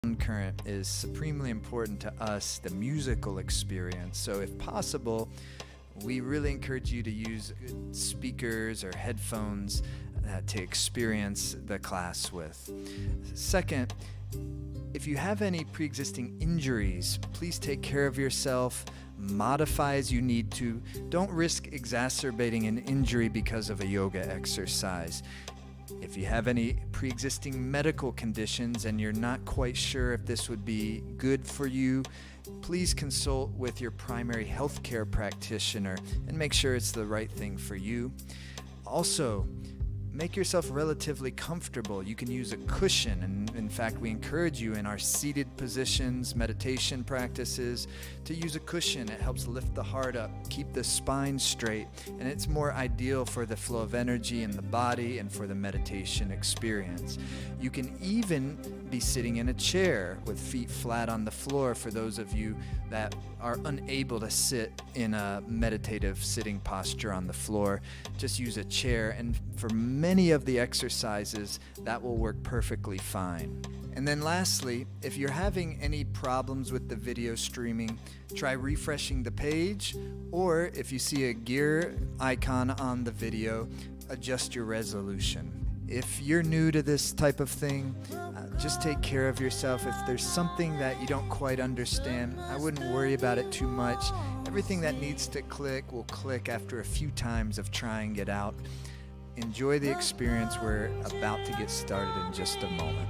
current is supremely important to us, the musical experience. So if possible, we really encourage you to use good speakers or headphones to experience the class with. Second, if you have any pre-existing injuries, please take care of yourself, modify as you need to. Don't risk exacerbating an injury because of a yoga exercise. If you have any pre-existing medical conditions and you're not quite sure if this would be good for you, please consult with your primary healthcare practitioner and make sure it's the right thing for you. Also, make yourself relatively comfortable. You can use a cushion, and in fact, we encourage you in our seated positions, meditation practices, to use a cushion. It helps lift the heart up, keep the spine straight, and it's more ideal for the flow of energy in the body and for the meditation experience. You can even be sitting in a chair with feet flat on the floor for those of you that are unable to sit in a meditative sitting posture on the floor. Just use a chair, and for many of the exercises, that will work perfectly fine. And then lastly, if you're having any problems with the video streaming, try refreshing the page, or if you see a gear icon on the video, adjust your resolution. If you're new to this type of thing, just take care of yourself. If there's something that you don't quite understand, I wouldn't worry about it too much. Everything that needs to click will click after a few times of trying it out. Enjoy the experience. We're about to get started in just a moment.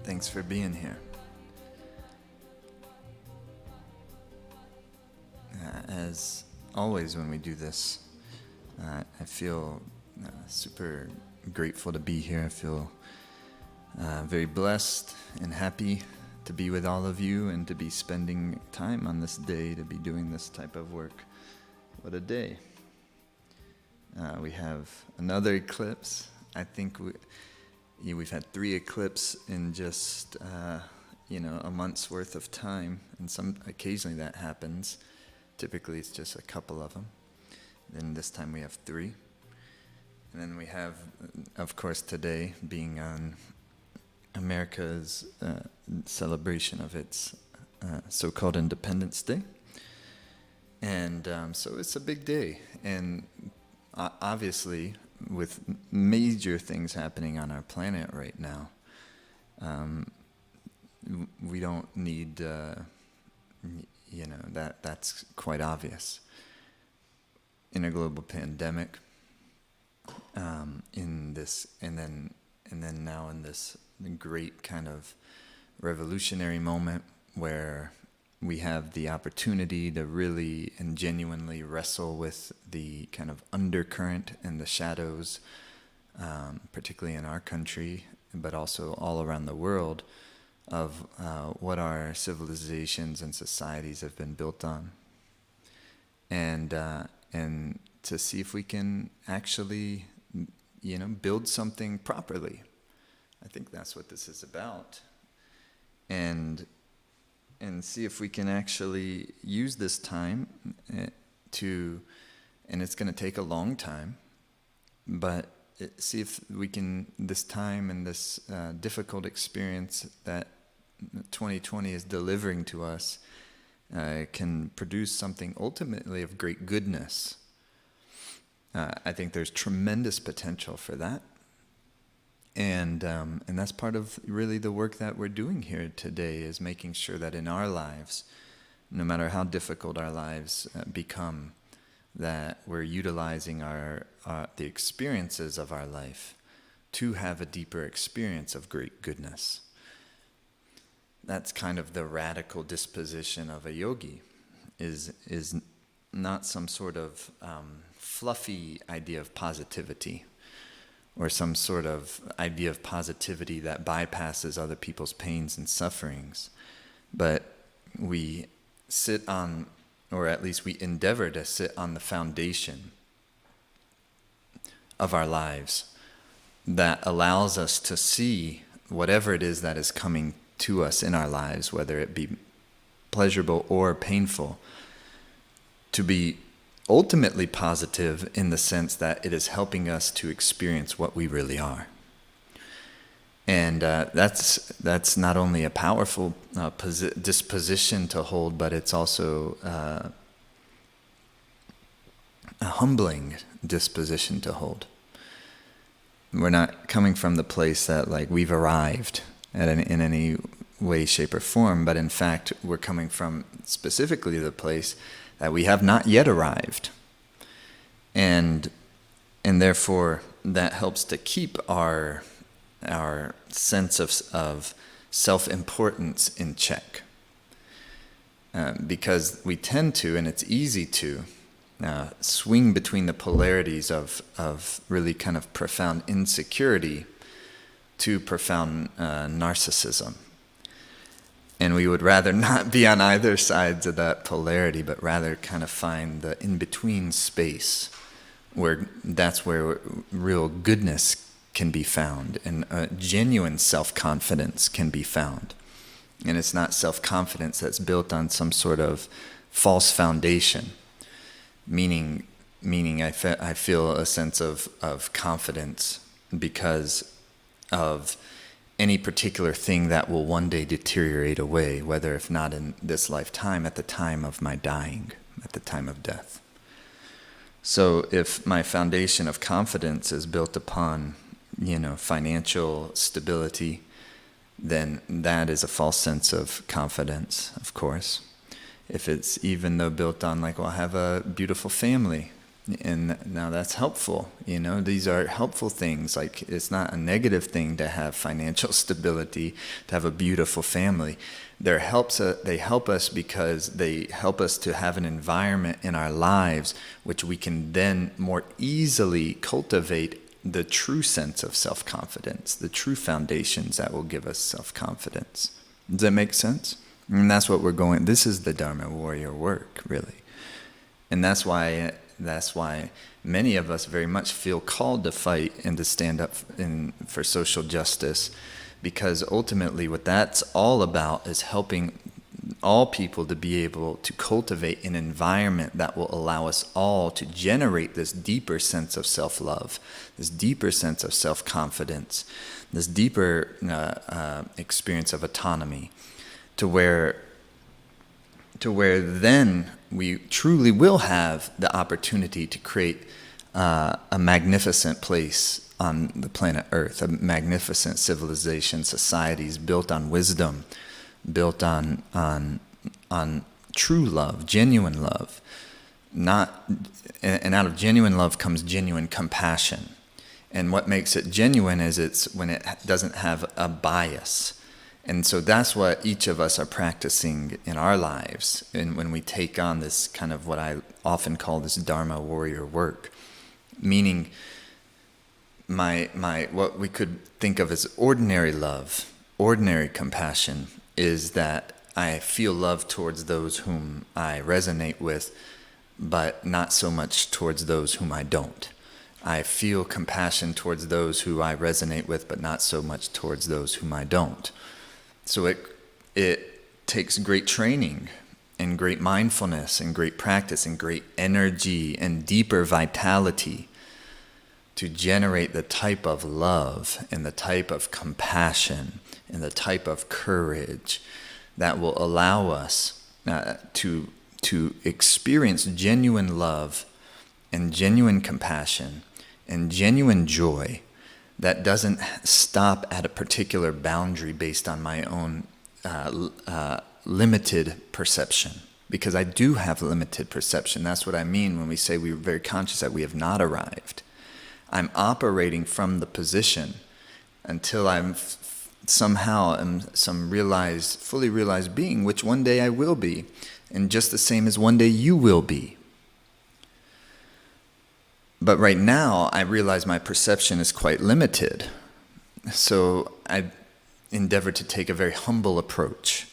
Thanks for being here. As always when we do this, I feel super grateful to be here. I feel very blessed and happy to be with all of you and to be spending time on this day, to be doing this type of work. What a day. We have another eclipse. I think we've had 3 eclipses in just a month's worth of time, and occasionally that happens. Typically it's just a couple of them. Then this time we have 3, and then we have, of course, today being on America's celebration of its so-called Independence Day, and so it's a big day, and obviously, with major things happening on our planet right now, we don't need, that's quite obvious. In a global pandemic, in this, and then now in this great kind of revolutionary moment where we have the opportunity to really and genuinely wrestle with the kind of undercurrent and the shadows, particularly in our country, but also all around the world, of what our civilizations and societies have been built on. And to see if we can actually, build something properly. I think that's what this is about. And see if we can actually use this time and it's going to take a long time, but see if we can, this time and this difficult experience that 2020 is delivering to us, can produce something ultimately of great goodness. I think there's tremendous potential for that. And that's part of really the work that we're doing here today, is making sure that in our lives no matter how difficult our lives become, that we're utilizing the experiences of our life to have a deeper experience of great goodness. That's kind of the radical disposition of a yogi, is not some sort of fluffy idea of positivity, or some sort of idea of positivity that bypasses other people's pains and sufferings. But we sit on, or at least we endeavor to sit on the foundation of our lives that allows us to see whatever it is that is coming to us in our lives, whether it be pleasurable or painful, to be ultimately positive in the sense that it is helping us to experience what we really are. And that's not only a powerful disposition to hold, but it's also a humbling disposition to hold. We're not coming from the place that like we've arrived in any way, shape, or form, but in fact we're coming from specifically the place that we have not yet arrived. And therefore that helps to keep our sense of self-importance in check. Because we tend to, and it's easy to, swing between the polarities of really kind of profound insecurity to profound narcissism. And we would rather not be on either sides of that polarity, but rather kind of find the in-between space where that's where real goodness can be found and genuine self-confidence can be found. And it's not self-confidence that's built on some sort of false foundation, meaning I feel a sense of confidence because of any particular thing that will one day deteriorate away, whether if not in this lifetime, at the time of my dying, at the time of death. So if my foundation of confidence is built upon, financial stability, then that is a false sense of confidence, of course. If it's even though built on I have a beautiful family, and now that's helpful, these are helpful things. It's not a negative thing to have financial stability, to have a beautiful family. They help us because they help us to have an environment in our lives which we can then more easily cultivate the true sense of self-confidence, the true foundations that will give us self-confidence. Does that make sense? And that's what this is the Dharma warrior work, really. And that's why many of us very much feel called to fight and to stand up for social justice, because ultimately what that's all about is helping all people to be able to cultivate an environment that will allow us all to generate this deeper sense of self-love, this deeper sense of self-confidence, this deeper experience of autonomy, to where then we truly will have the opportunity to create a magnificent place on the planet Earth, a magnificent civilization, societies built on wisdom, built on true love, genuine love. And out of genuine love comes genuine compassion. And what makes it genuine is it's when it doesn't have a bias. And so that's what each of us are practicing in our lives, and when we take on this kind of what I often call this Dharma warrior work, meaning my what we could think of as ordinary love, ordinary compassion, is that I feel love towards those whom I resonate with, but not so much towards those whom I don't. I feel compassion towards those who I resonate with, but not so much towards those whom I don't. So it takes great training and great mindfulness and great practice and great energy and deeper vitality to generate the type of love and the type of compassion and the type of courage that will allow us to experience genuine love and genuine compassion and genuine joy that doesn't stop at a particular boundary based on my own limited perception. because I do have limited perception. That's what I mean when we say we're very conscious that we have not arrived. I'm operating from the position until I'm somehow am some fully realized being, which one day I will be, and just the same as one day you will be. But right now, I realize my perception is quite limited. So I endeavor to take a very humble approach,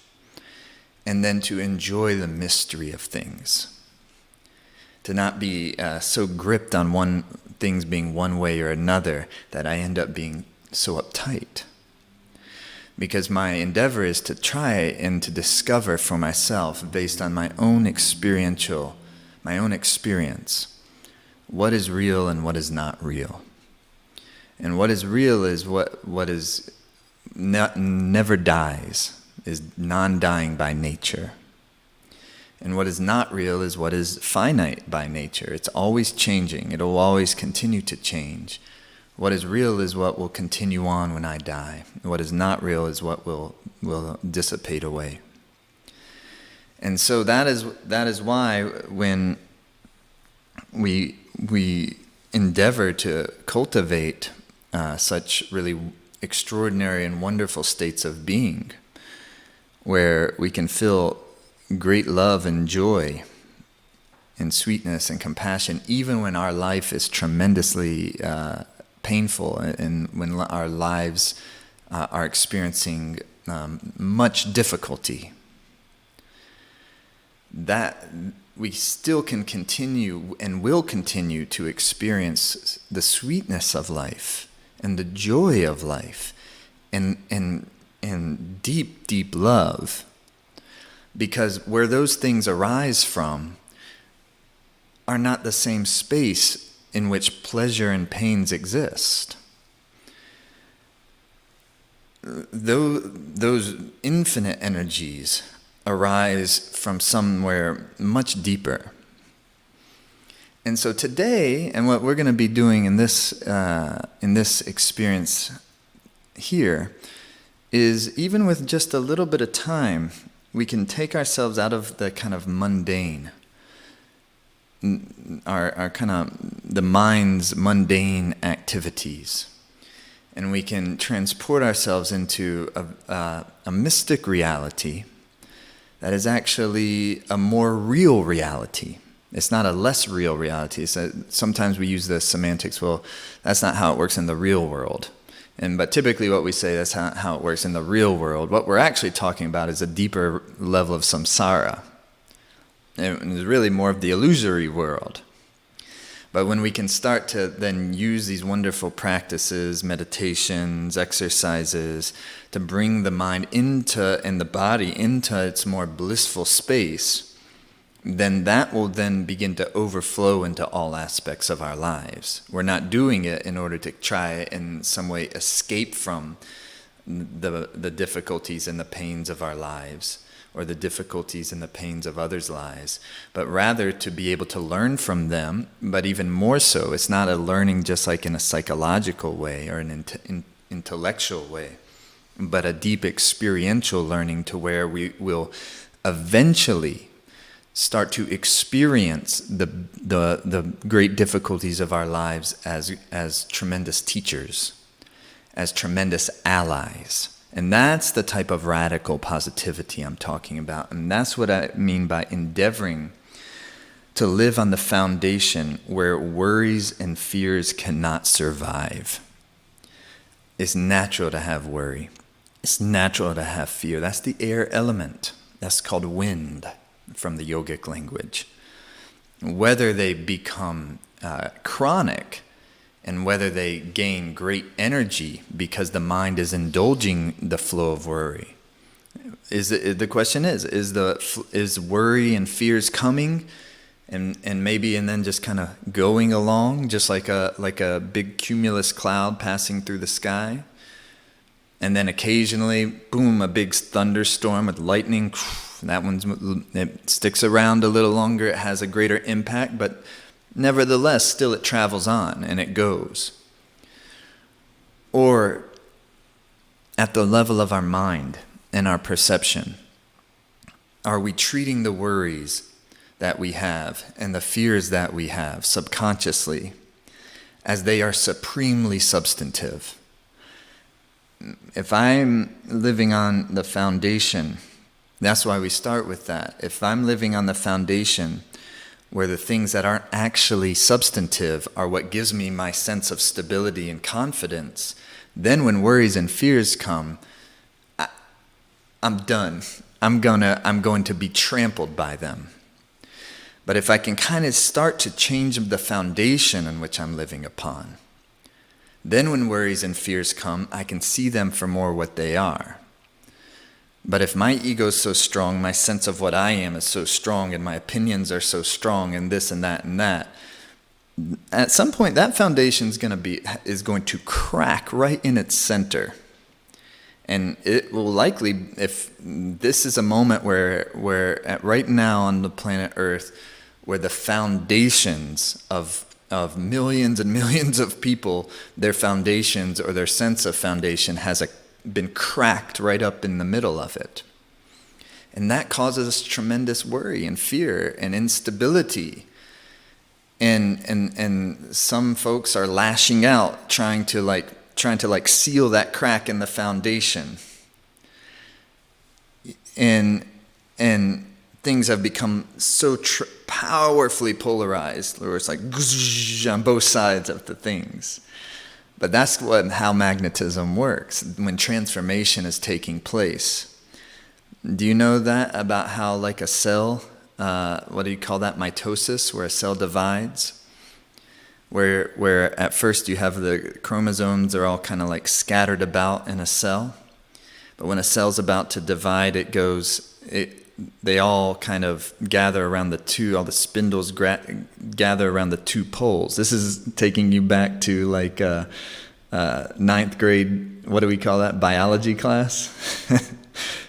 and then to enjoy the mystery of things. To not be so gripped on things being one way or another that I end up being so uptight. Because my endeavor is to try and to discover for myself, based on my own experience, what is real and what is not real. And what is real is what is never dies, is non-dying by nature. And what is not real is what is finite by nature. It's always changing. It will always continue to change. What is real is what will continue on when I die. What is not real is what will dissipate away. And so that is why when we endeavor to cultivate such really extraordinary and wonderful states of being, where we can feel great love and joy and sweetness and compassion, even when our life is tremendously painful and when our lives are experiencing much difficulty, that we still can continue and will continue to experience the sweetness of life and the joy of life and deep, deep love. Because where those things arise from are not the same space in which pleasure and pains exist. Those infinite energies arise from somewhere much deeper. And so today, and what we're going to be doing in this experience here, is even with just a little bit of time, we can take ourselves out of the kind of mundane, our kind of the mind's mundane activities, and we can transport ourselves into a mystic reality that is actually a more real reality. It's not a less real reality. Sometimes we use the semantics, well, that's not how it works in the real world. But typically what we say, that's how it works in the real world. What we're actually talking about is a deeper level of samsara. And it's really more of the illusory world. But when we can start to then use these wonderful practices, meditations, exercises, to bring the mind and the body into its more blissful space, then that will then begin to overflow into all aspects of our lives. We're not doing it in order to try in some way escape from the difficulties and the pains of our lives, or the difficulties and the pains of others' lives, but rather to be able to learn from them. But even more so, it's not a learning just like in a psychological way or an intellectual way, but a deep experiential learning to where we will eventually start to experience the great difficulties of our lives as tremendous teachers, as tremendous allies. And that's the type of radical positivity I'm talking about. And that's what I mean by endeavoring to live on the foundation where worries and fears cannot survive. It's natural to have worry. It's natural to have fear. That's the air element. That's called wind from the yogic language. Whether they become chronic and whether they gain great energy because the mind is indulging the flow of worry. The question is worry and fears coming and then just kind of going along, just like a big cumulus cloud passing through the sky? And then occasionally, boom, a big thunderstorm with lightning. It sticks around a little longer, it has a greater impact, but nevertheless, still it travels on and it goes. Or at the level of our mind and our perception, are we treating the worries that we have and the fears that we have subconsciously as they are supremely substantive? If I'm living on the foundation, that's why we start with that. If I'm living on the foundation where the things that aren't actually substantive are what gives me my sense of stability and confidence, then when worries and fears come, I'm done. I'm going to be trampled by them. But if I can kind of start to change the foundation in which I'm living upon, then when worries and fears come, I can see them for more what they are. But if my ego is so strong, my sense of what I am is so strong, and my opinions are so strong, and this and that, at some point that foundation is going to crack right in its center. And it will likely, if this is a moment where right now on the planet Earth, where the foundations of millions and millions of people, their foundations or their sense of foundation has been cracked right up in the middle of it. And that causes tremendous worry and fear and instability. And some folks are lashing out, trying to seal that crack in the foundation. And things have become so powerfully polarized, where it's like on both sides of the things. But that's how magnetism works when transformation is taking place. Do you know that about how, like a cell, what do you call that, mitosis, where a cell divides? Where at first you have the chromosomes are all kind of like scattered about in a cell. But when a cell's about to divide, they all kind of gather around all the spindles gather around the two poles. This is taking you back to like ninth grade, what do we call that, biology class?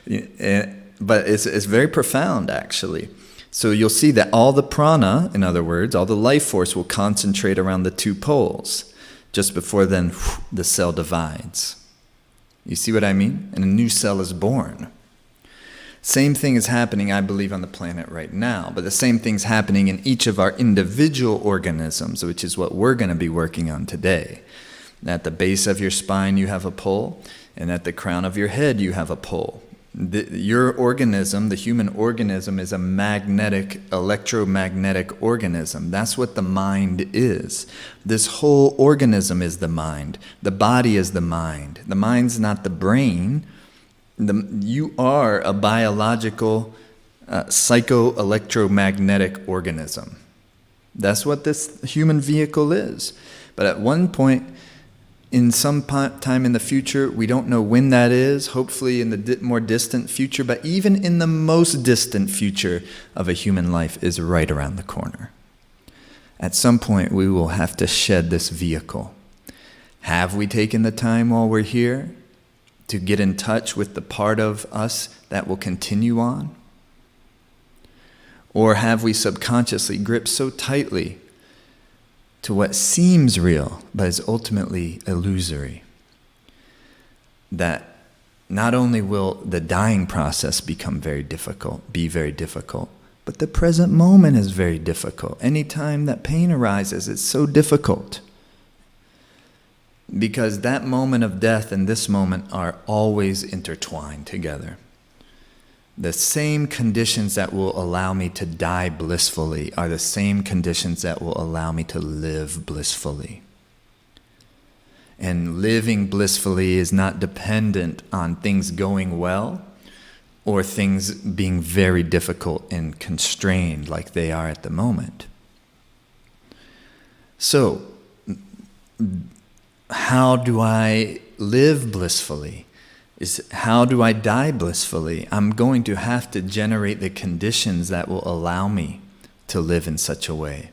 But it's very profound, actually. So you'll see that all the prana, in other words, all the life force will concentrate around the two poles just before then the cell divides. You see what I mean? And a new cell is born. Same thing is happening, I believe, on the planet right now, but the same thing's happening in each of our individual organisms, which is what we're going to be working on today. At the base of your spine, you have a pole, and at the crown of your head, you have a pole. Your organism, the human organism, is a electromagnetic organism. That's what the mind is. This whole organism is the mind. The body is the mind. The mind's not the brain. You are a biological, psycho-electromagnetic organism. That's what this human vehicle is. But at one point, in some time in the future, we don't know when that is, hopefully in the more distant future, but even in the most distant future of a human life is right around the corner. At some point, we will have to shed this vehicle. Have we taken the time while we're here to get in touch with the part of us that will continue on? Or have we subconsciously gripped so tightly to what seems real but is ultimately illusory that not only will the dying process be very difficult, but the present moment is very difficult. Anytime that pain arises, it's so difficult. Because that moment of death and this moment are always intertwined together. The same conditions that will allow me to die blissfully are the same conditions that will allow me to live blissfully. And living blissfully is not dependent on things going well or things being very difficult and constrained like they are at the moment. So, how do I live blissfully? How do I die blissfully? I'm going to have to generate the conditions that will allow me to live in such a way.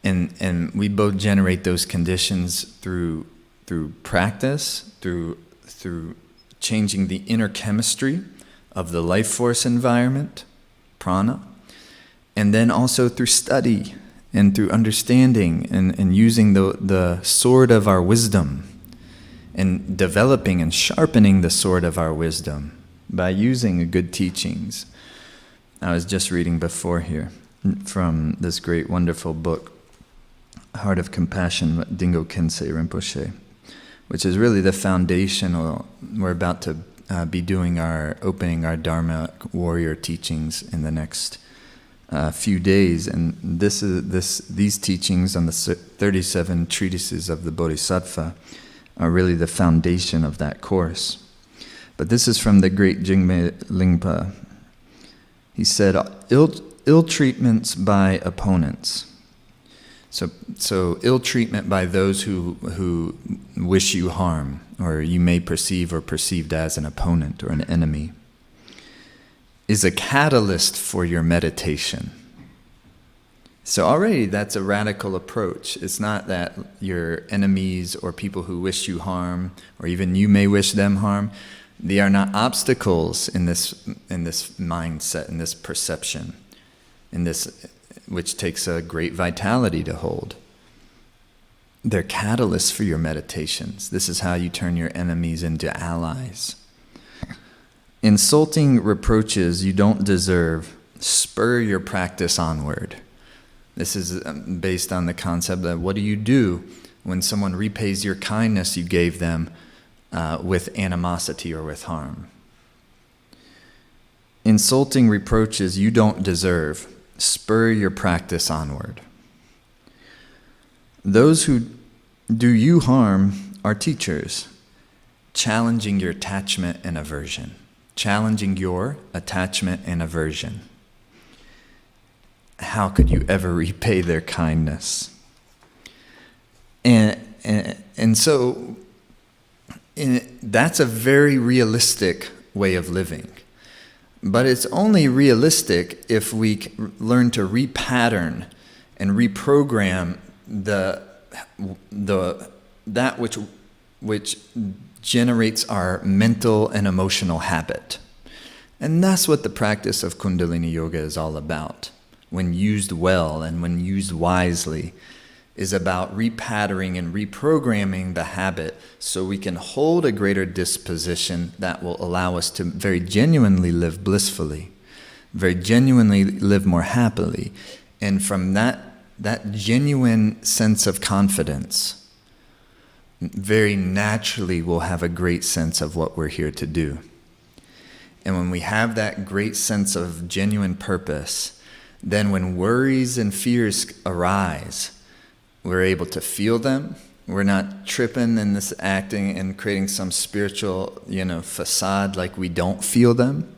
And we both generate those conditions through practice, through changing the inner chemistry of the life force environment, prana, and then also through study and through understanding and using the sword of our wisdom and developing and sharpening the sword of our wisdom by using good teachings. I was just reading before here from this great, wonderful book, Heart of Compassion, Dingo Kensei Rinpoche, which is really the foundational. We're about to be opening our Dharma warrior teachings in the next few days, and these teachings on the 37 treatises of the Bodhisattva are really the foundation of that course. But this is from the great Jigme Lingpa. He said, ill treatments by opponents. So ill treatment by those who wish you harm, or you may perceive or perceived as an opponent or an enemy, is a catalyst for your meditation. So already that's a radical approach. It's not that your enemies or people who wish you harm, or even you may wish them harm, they are not obstacles in this mindset, in this perception, in this, which takes a great vitality to hold. They're catalysts for your meditations. This is how you turn your enemies into allies. Insulting reproaches you don't deserve spur your practice onward. This is based on the concept that what do you do when someone repays your kindness you gave them with animosity or with harm? Insulting reproaches you don't deserve spur your practice onward. Those who do you harm are teachers, challenging your attachment and aversion. Challenging your attachment and aversion. How could you ever repay their kindness? And so that's a very realistic way of living. But it's only realistic if we learn to repattern and reprogram that which generates our mental and emotional habit. And that's what the practice of Kundalini Yoga is all about. When used well and when used wisely, is about repatterning and reprogramming the habit so we can hold a greater disposition that will allow us to very genuinely live blissfully, very genuinely live more happily. And from that genuine sense of confidence, very naturally we'll have a great sense of what we're here to do. And when we have that great sense of genuine purpose, then when worries and fears arise, we're able to feel them. We're not tripping in this acting and creating some spiritual, facade like we don't feel them.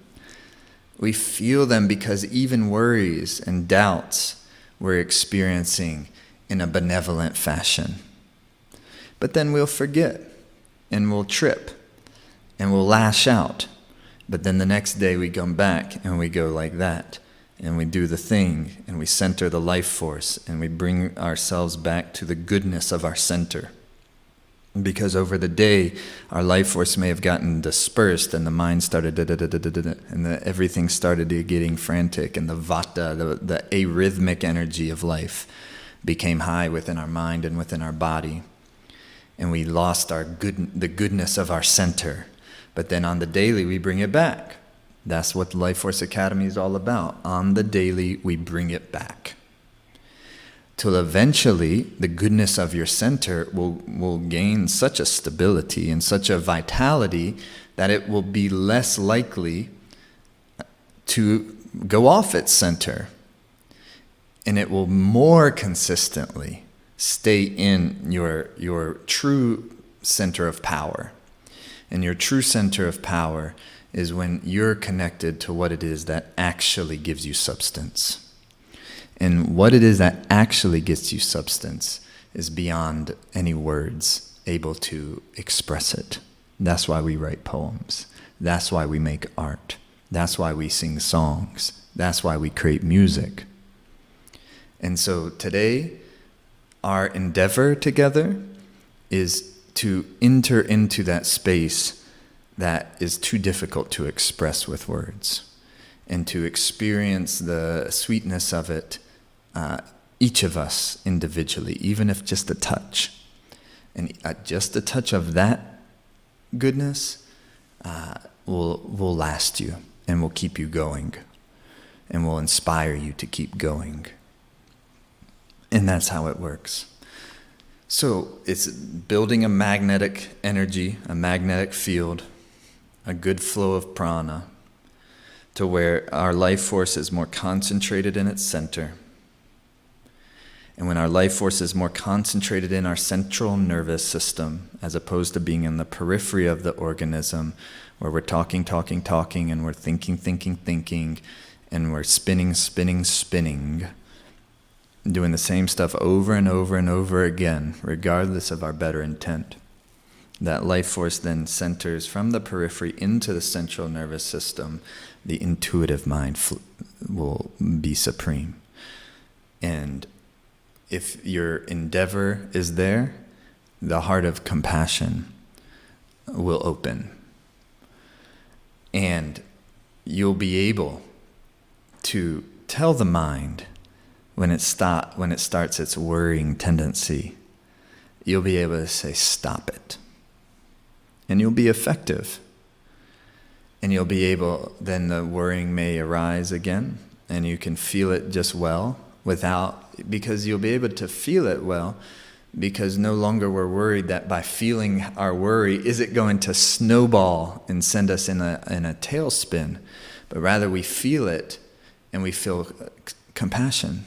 We feel them because even worries and doubts we're experiencing in a benevolent fashion. But then we'll forget, and we'll trip, and we'll lash out. But then the next day we come back, and we go like that, and we do the thing, and we center the life force, and we bring ourselves back to the goodness of our center. Because over the day, our life force may have gotten dispersed, and the mind started and everything started getting frantic, and the vata, the arrhythmic energy of life, became high within our mind and within our body. And we lost the goodness of our center. But then on the daily, we bring it back. That's what Life Force Academy is all about. On the daily, we bring it back. Till eventually, the goodness of your center will gain such a stability and such a vitality that it will be less likely to go off its center. And it will more consistently stay in your true center of power. And your true center of power is when you're connected to what it is that actually gives you substance. And what it is that actually gives you substance is beyond any words able to express it. That's why we write poems. That's why we make art. That's why we sing songs. That's why we create music. And so today, our endeavor together is to enter into that space that is too difficult to express with words, and to experience the sweetness of it, each of us individually, even if just a touch. And just a touch of that goodness will last you and will keep you going. and will inspire you to keep going. And that's how it works. So it's building a magnetic energy, a magnetic field, a good flow of prana, to where our life force is more concentrated in its center. And when our life force is more concentrated in our central nervous system, as opposed to being in the periphery of the organism, where we're talking, and we're thinking, and we're spinning, doing the same stuff over and over again, regardless of our better intent. That life force then centers from the periphery into the central nervous system. The intuitive mind will be supreme. And if your endeavor is there, the heart of compassion will open. And you'll be able to tell the mind when it starts its worrying tendency. You'll be able to say, stop it. And you'll be effective. And you'll be able, then the worrying may arise again, and you can feel it just well because you'll be able to feel it well, because no longer we're worried that by feeling our worry, is it going to snowball and send us in a tailspin? But rather we feel it, and we feel compassion.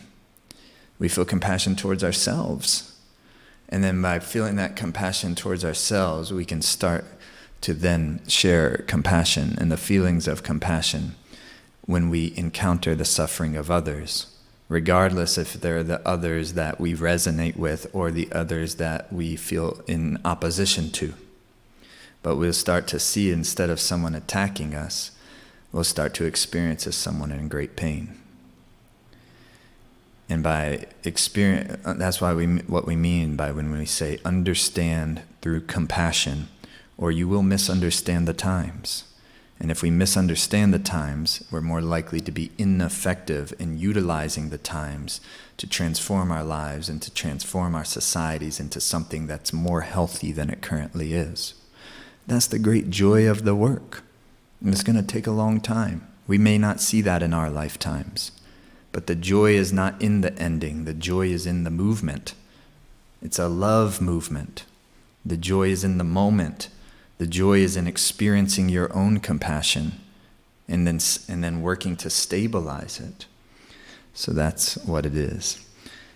We feel compassion towards ourselves. And then by feeling that compassion towards ourselves, we can start to then share compassion and the feelings of compassion when we encounter the suffering of others, regardless if they're the others that we resonate with or the others that we feel in opposition to. But we'll start to see, instead of someone attacking us, we'll start to experience as someone in great pain. And by experience, that's why what we mean by when we say understand through compassion, or you will misunderstand the times. And if we misunderstand the times, we're more likely to be ineffective in utilizing the times to transform our lives and to transform our societies into something that's more healthy than it currently is. That's the great joy of the work. And it's going to take a long time. We may not see that in our lifetimes. But the joy is not in the ending. The joy is in the movement. It's a love movement. The joy is in the moment. The joy is in experiencing your own compassion and then working to stabilize it. So that's what it is.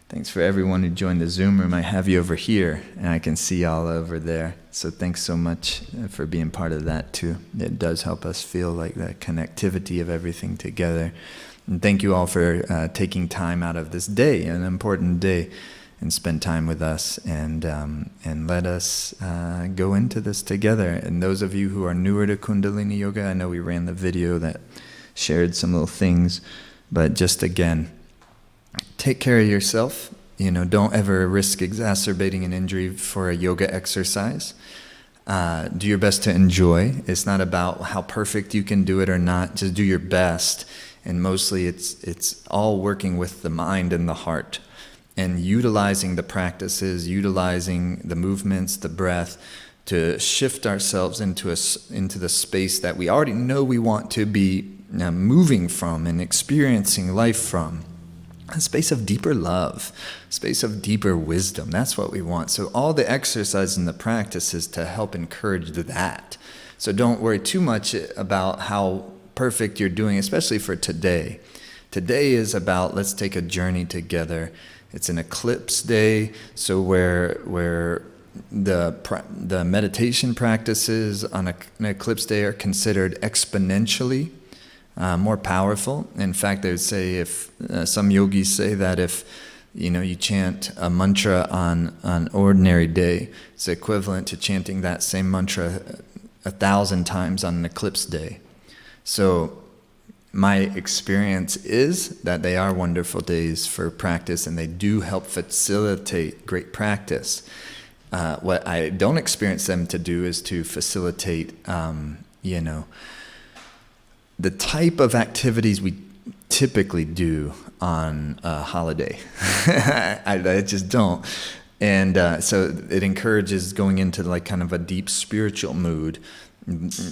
Thanks for everyone who joined the Zoom room. I have you over here, and I can see y'all over there. So thanks so much for being part of that too. It does help us feel like that connectivity of everything together. And thank you all for taking time out of this day, an important day, and spend time with us and let us go into this together. And those of you who are newer to Kundalini Yoga, I know we ran the video that shared some little things, but just again, take care of yourself. Don't ever risk exacerbating an injury for a yoga exercise. Do your best to enjoy. It's not about how perfect you can do it or not. Just do your best. And mostly it's all working with the mind and the heart and utilizing the practices, utilizing the movements, the breath, to shift ourselves into the space that we already know we want to be moving from and experiencing life from. A space of deeper love, a space of deeper wisdom. That's what we want. So all the exercise and the practice is to help encourage that. So don't worry too much about how perfect you're doing, especially for today. Today is about, let's take a journey together. It's an eclipse day, so where the meditation practices on an eclipse day are considered exponentially more powerful. In fact, they would say, if some yogis say that if you chant a mantra on an ordinary day, it's equivalent to chanting that same mantra 1,000 times on an eclipse day. So my experience is that they are wonderful days for practice, and they do help facilitate great practice. What I don't experience them to do is to facilitate, the type of activities we typically do on a holiday. I just don't. And so it encourages going into like kind of a deep spiritual mood.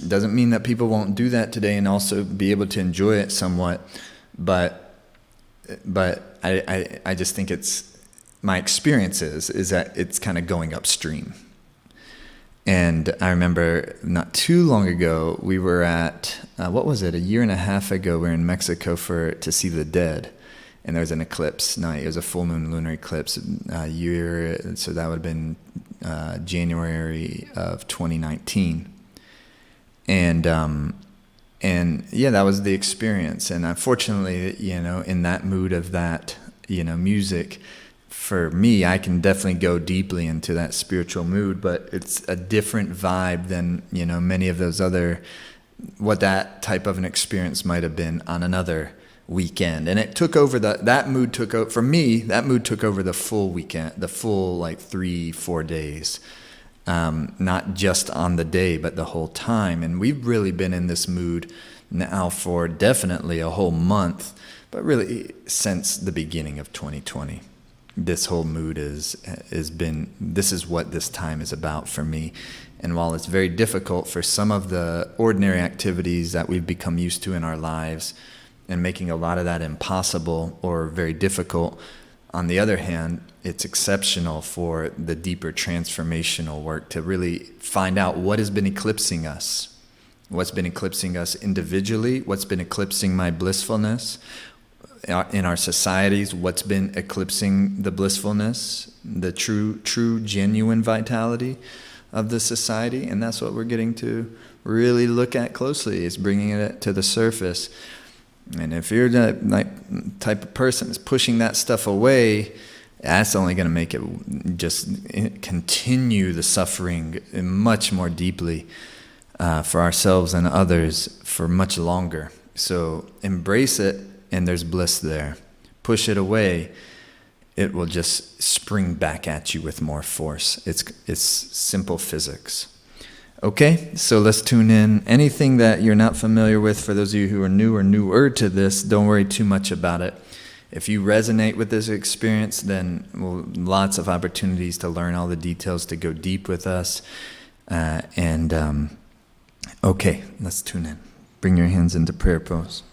Doesn't mean that people won't do that today and also be able to enjoy it somewhat, but I just think my experience is that it's kind of going upstream. And I remember not too long ago, we were at, what was it, a year and a half ago, we were in Mexico to see the dead. And there was an eclipse night. It was a full moon lunar eclipse so that would have been January of 2019. And yeah, that was the experience. And unfortunately, in that mood of that, music, for me, I can definitely go deeply into that spiritual mood, but it's a different vibe than, many of those other, what that type of an experience might have been on another weekend. And it took over that mood took over, for me, that mood took over the full weekend, the full 3-4 days. Not just on the day, but the whole time. And we've really been in this mood now for definitely a whole month, but really since the beginning of 2020. This whole mood this is what this time is about for me. And while it's very difficult for some of the ordinary activities that we've become used to in our lives and making a lot of that impossible or very difficult, on the other hand, it's exceptional for the deeper transformational work to really find out what has been eclipsing us. What's been eclipsing us individually? What's been eclipsing my blissfulness? In our societies, what's been eclipsing the blissfulness, the true, genuine vitality of the society? And that's what we're getting to really look at closely, is bringing it to the surface. And if you're the type of person that's pushing that stuff away, that's only going to make it just continue the suffering much more deeply for ourselves and others for much longer. So embrace it, and there's bliss there. Push it away, it will just spring back at you with more force. It's simple physics. Okay, so let's tune in. Anything that you're not familiar with, for those of you who are new or newer to this, don't worry too much about it. If you resonate with this experience, then lots of opportunities to learn all the details, to go deep with us. Okay, let's tune in. Bring your hands into prayer pose.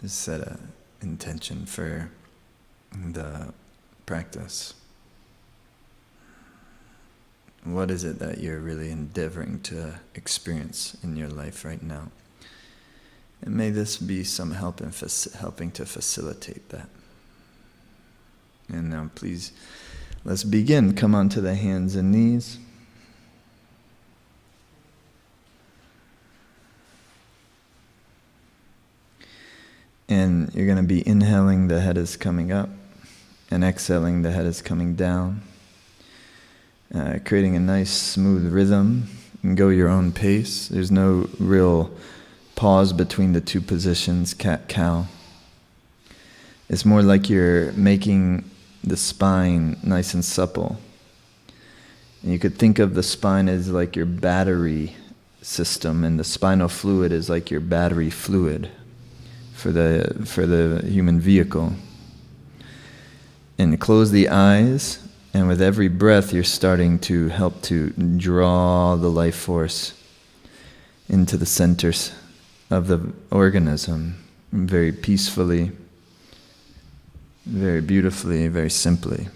Just set an intention for the practice. What is it that you're really endeavoring to experience in your life right now? And may this be some help in helping to facilitate that. And now please, let's begin. Come onto the hands and knees. And you're going to be inhaling, the head is coming up, and exhaling, the head is coming down. Creating a nice smooth rhythm, and go your own pace. There's no real pause between the two positions, cat-cow. It's more like you're making the spine nice and supple. And you could think of the spine as like your battery system, and the spinal fluid is like your battery fluid for the human vehicle. And close the eyes, and with every breath you're starting to help to draw the life force into the centers of the organism, very peacefully, very beautifully, very simply.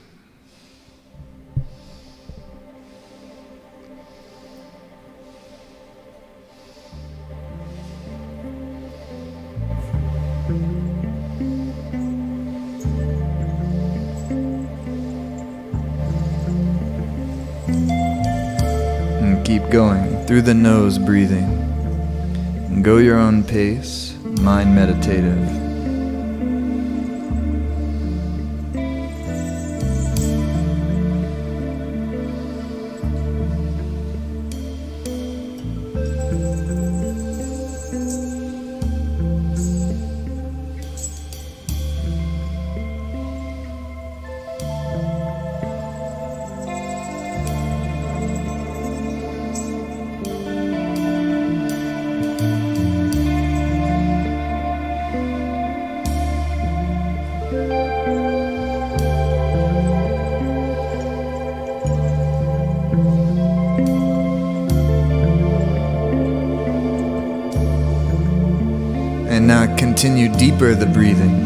And keep going, through the nose breathing. And go your own pace, mind meditative. And now continue deeper the breathing.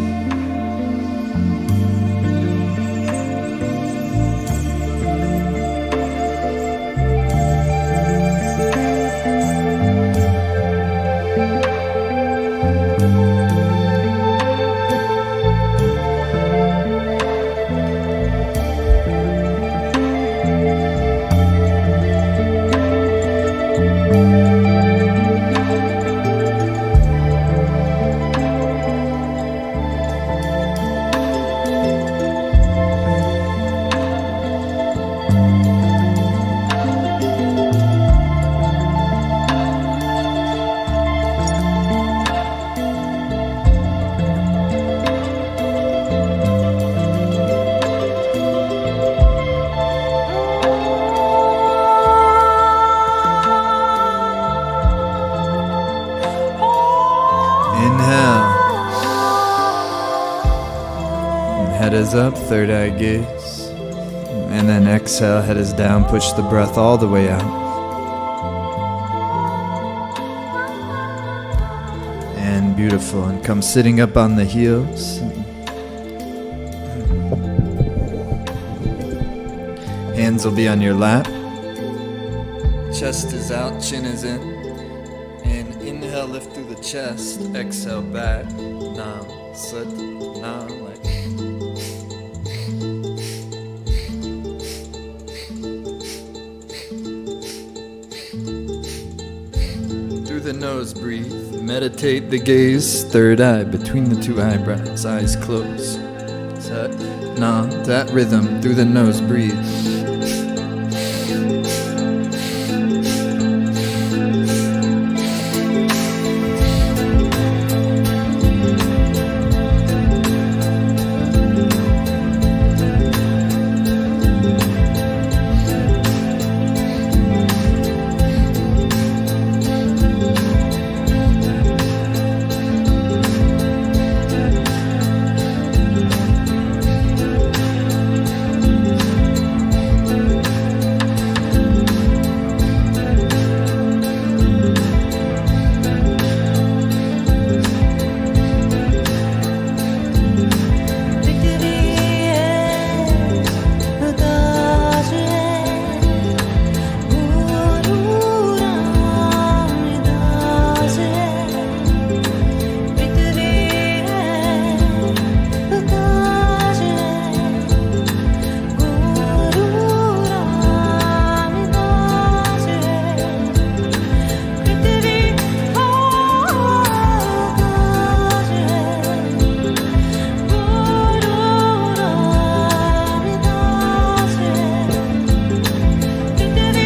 Head is up, third eye gaze. And then exhale, head is down, push the breath all the way out. And beautiful. And come sitting up on the heels. Hands will be on your lap. Chest is out, chin is in. And inhale, lift through the chest. Exhale back. Nam, sit, nam, like. The nose, breathe. Meditate the gaze, third eye between the two eyebrows, eyes closed. Set, nam, that rhythm through the nose, breathe.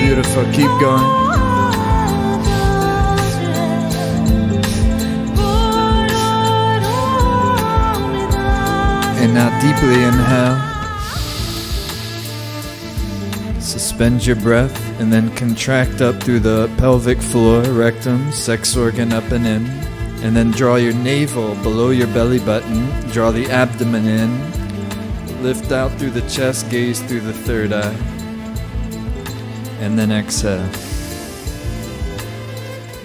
Beautiful, keep going. And now deeply inhale. Suspend your breath and then contract up through the pelvic floor, rectum, sex organ up and in. And then draw your navel below your belly button. Draw the abdomen in. Lift out through the chest, gaze through the third eye. And then exhale.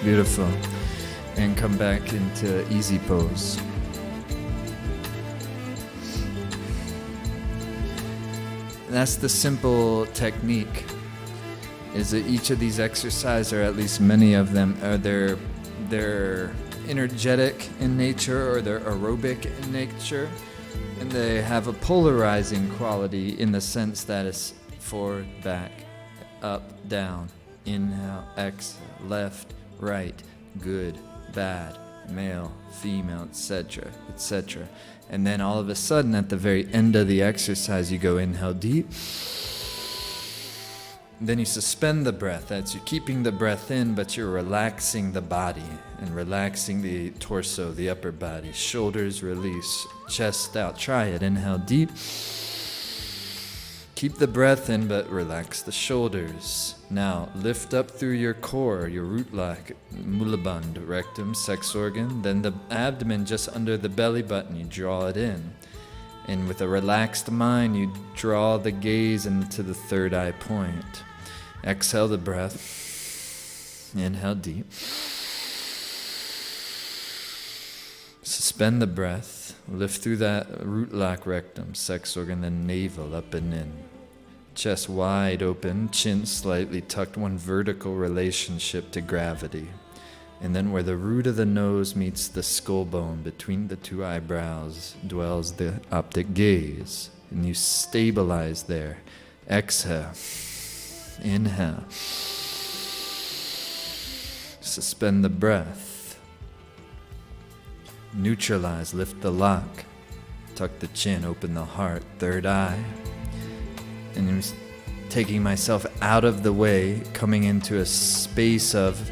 Beautiful. And come back into easy pose. That's the simple technique, is that each of these exercises, or at least many of them, are they're energetic in nature or they're aerobic in nature, and they have a polarizing quality in the sense that it's forward, back, up, down, inhale, exhale, left, right, good, bad, male, female, etc., etc. And then all of a sudden, at the very end of the exercise, you go inhale deep. Then you suspend the breath. That's you're keeping the breath in, but you're relaxing the body and relaxing the torso, the upper body. Shoulders release, chest out. Try it. Inhale deep. Keep the breath in, but relax the shoulders. Now, lift up through your core, your root lock, mulaband, rectum, sex organ. Then the abdomen just under the belly button, you draw it in. And with a relaxed mind, you draw the gaze into the third eye point. Exhale the breath. Inhale deep. Suspend the breath. Lift through that root lock, rectum, sex organ, then navel up and in. Chest wide open, chin slightly tucked, one vertical relationship to gravity. And then where the root of the nose meets the skull bone between the two eyebrows dwells the optic gaze. And you stabilize there. Exhale. Inhale. Suspend the breath. Neutralize, lift the lock. Tuck the chin, open the heart, third eye. And I'm taking myself out of the way, coming into a space of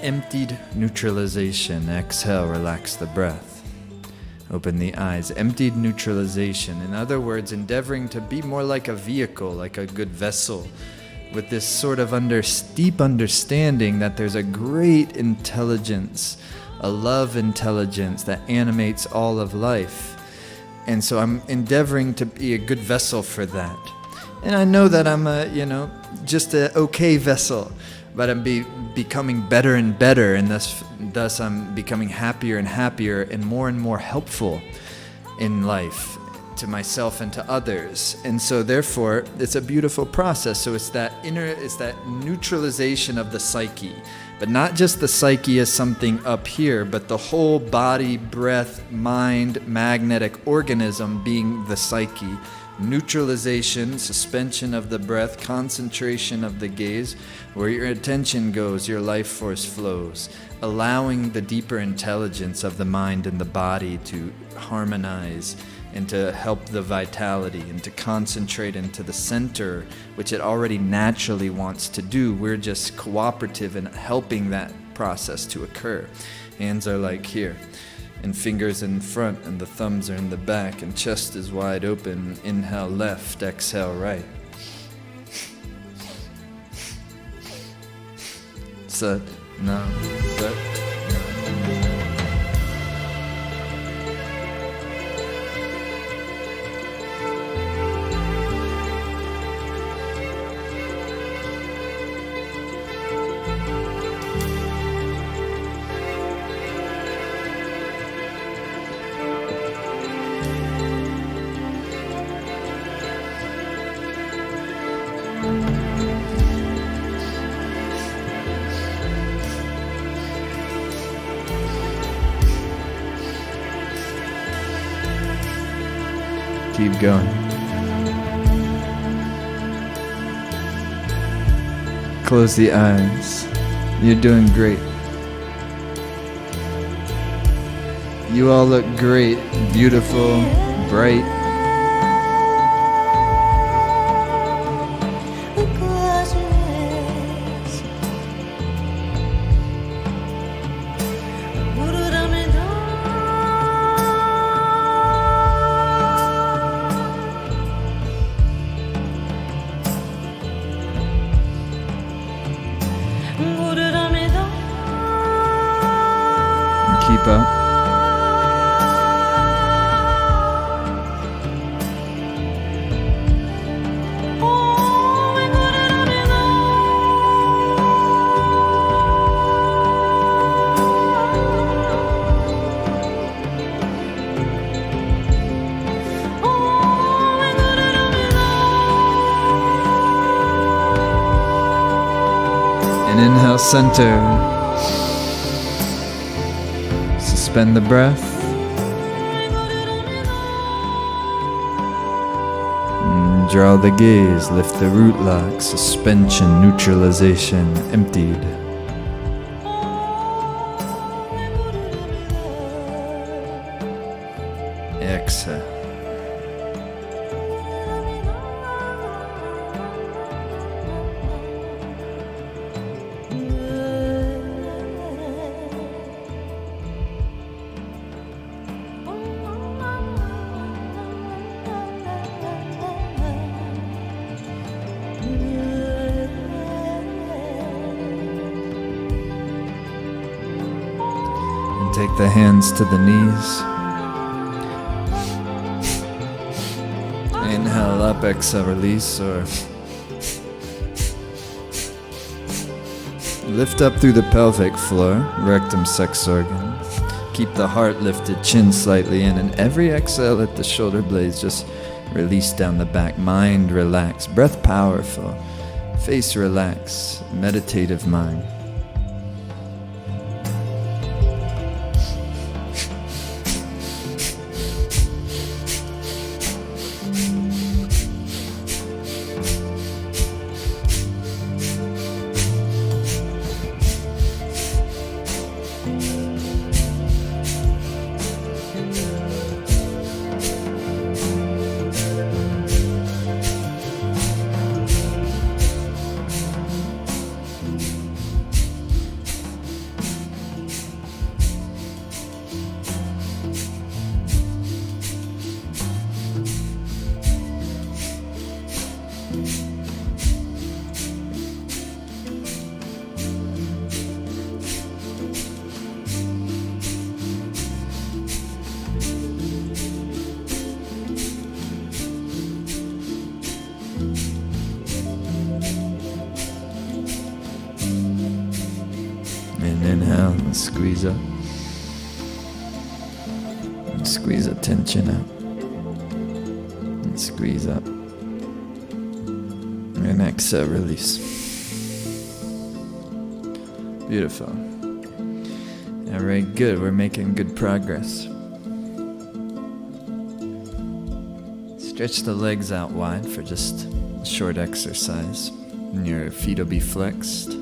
emptied neutralization. Exhale, relax the breath. Open the eyes. Emptied neutralization. In other words, endeavoring to be more like a vehicle, like a good vessel, with this sort of deep understanding that there's a great intelligence, a love intelligence that animates all of life. And so I'm endeavoring to be a good vessel for that. And I know that I'm just an okay vessel, but I'm becoming better and better, and thus I'm becoming happier and happier and more helpful in life to myself and to others. And so therefore, it's a beautiful process. So it's that neutralization of the psyche, but not just the psyche as something up here, but the whole body, breath, mind, magnetic organism being the psyche. Neutralization, suspension of the breath, concentration of the gaze. Where your attention goes, your life force flows, allowing the deeper intelligence of the mind and the body to harmonize and to help the vitality and to concentrate into the center, which it already naturally wants to do. We're just cooperative in helping that process to occur. Hands are like here, and fingers in front, and the thumbs are in the back, and chest is wide open. Inhale left, exhale right. Sat, Nam, Sat, Nam. Keep going. Close the eyes. You're doing great. You all look great, beautiful, bright. deeper. And inhale, center. Suspend the breath. And draw the gaze, lift the root lock, suspension, neutralization, emptied. Exhale. Take the hands to the knees. Inhale up, exhale, release, or lift up through the pelvic floor, rectum, sex organ. Keep the heart lifted, chin slightly in, and every exhale let the shoulder blades just release down the back. Mind relax, breath powerful, face relax, meditative mind. And inhale and squeeze up. And squeeze the tension out. And squeeze up. And exhale, release. Beautiful. All right, good. We're making good progress. Stretch the legs out wide for just a short exercise. And your feet will be flexed.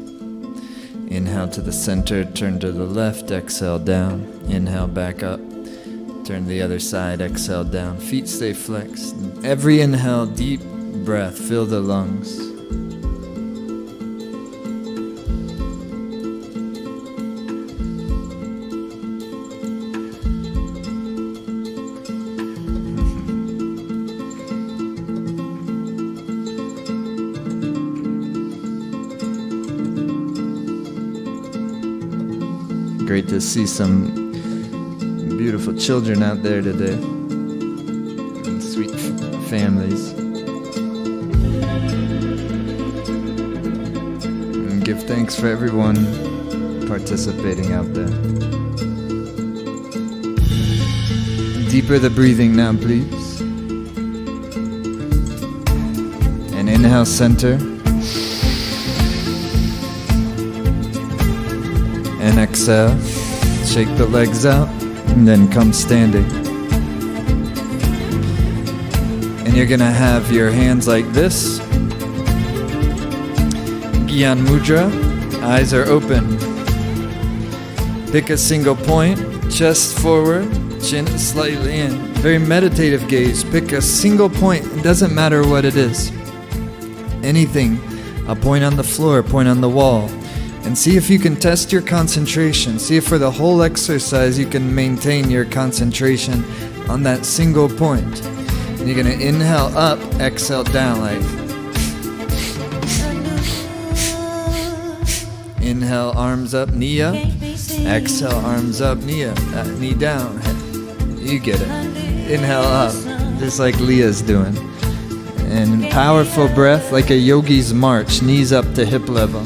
Inhale to the center, turn to the left, exhale down. Inhale back up, turn to the other side, exhale down. Feet stay flexed. Every inhale, deep breath, fill the lungs. Great to see some beautiful children out there today, and sweet families. And give thanks for everyone participating out there. Deeper the breathing now, please. And inhale, center. And exhale, shake the legs out, and then come standing. And you're gonna have your hands like this. Gyan Mudra, eyes are open. Pick a single point, chest forward, chin slightly in. Very meditative gaze. Pick a single point, it doesn't matter what it is. Anything, a point on the floor, a point on the wall. And see if you can test your concentration. See if for the whole exercise you can maintain your concentration on that single point. And you're going to inhale up, exhale down, like Inhale, arms up, knee up. Exhale, arms up, knee up. Knee down. You get it. Inhale up, just like Leah's doing. And powerful breath, like a yogi's march, knees up to hip level.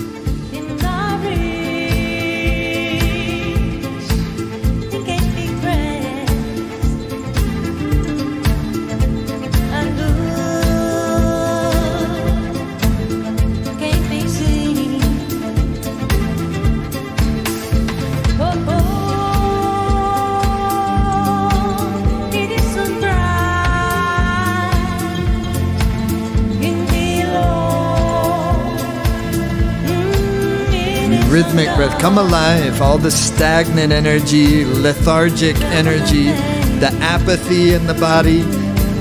Rhythmic breath, come alive, all the stagnant energy, lethargic energy, the apathy in the body,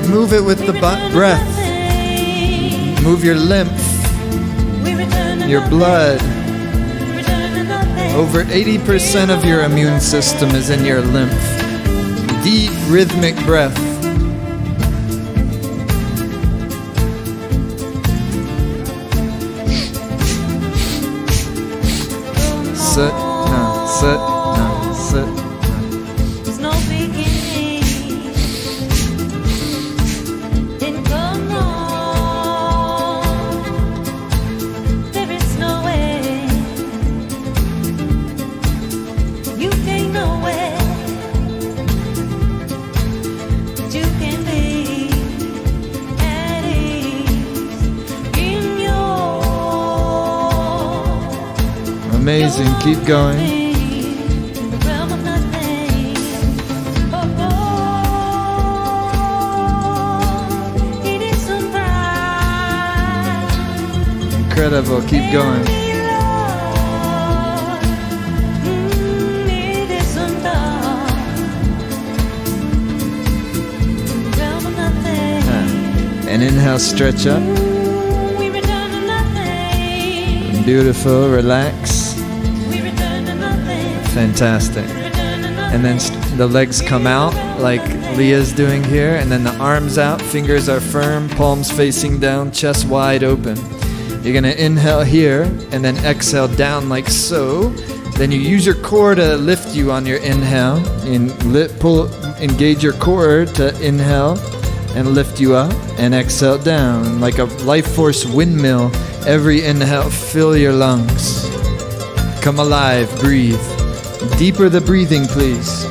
move it with the breath. Move your lymph, your blood. Over 80% of your immune system is in your lymph. Deep rhythmic breath. Sit, no, sit, no, sit, no. There's no beginning. Then come on. There is no way. You can't know where. But you can be at ease in your. Amazing, keep going. Incredible, keep going. And inhale, stretch up. Beautiful, relax. Fantastic. And then the legs come out like Leah's doing here, and then the arms out, fingers are firm, palms facing down, chest wide open. You're gonna inhale here and then exhale down like so. Then you use your core to lift you on your inhale, and engage your core to inhale and lift you up, and exhale down like a life force windmill. Every inhale, fill your lungs. Come alive, breathe. Deeper the breathing, please.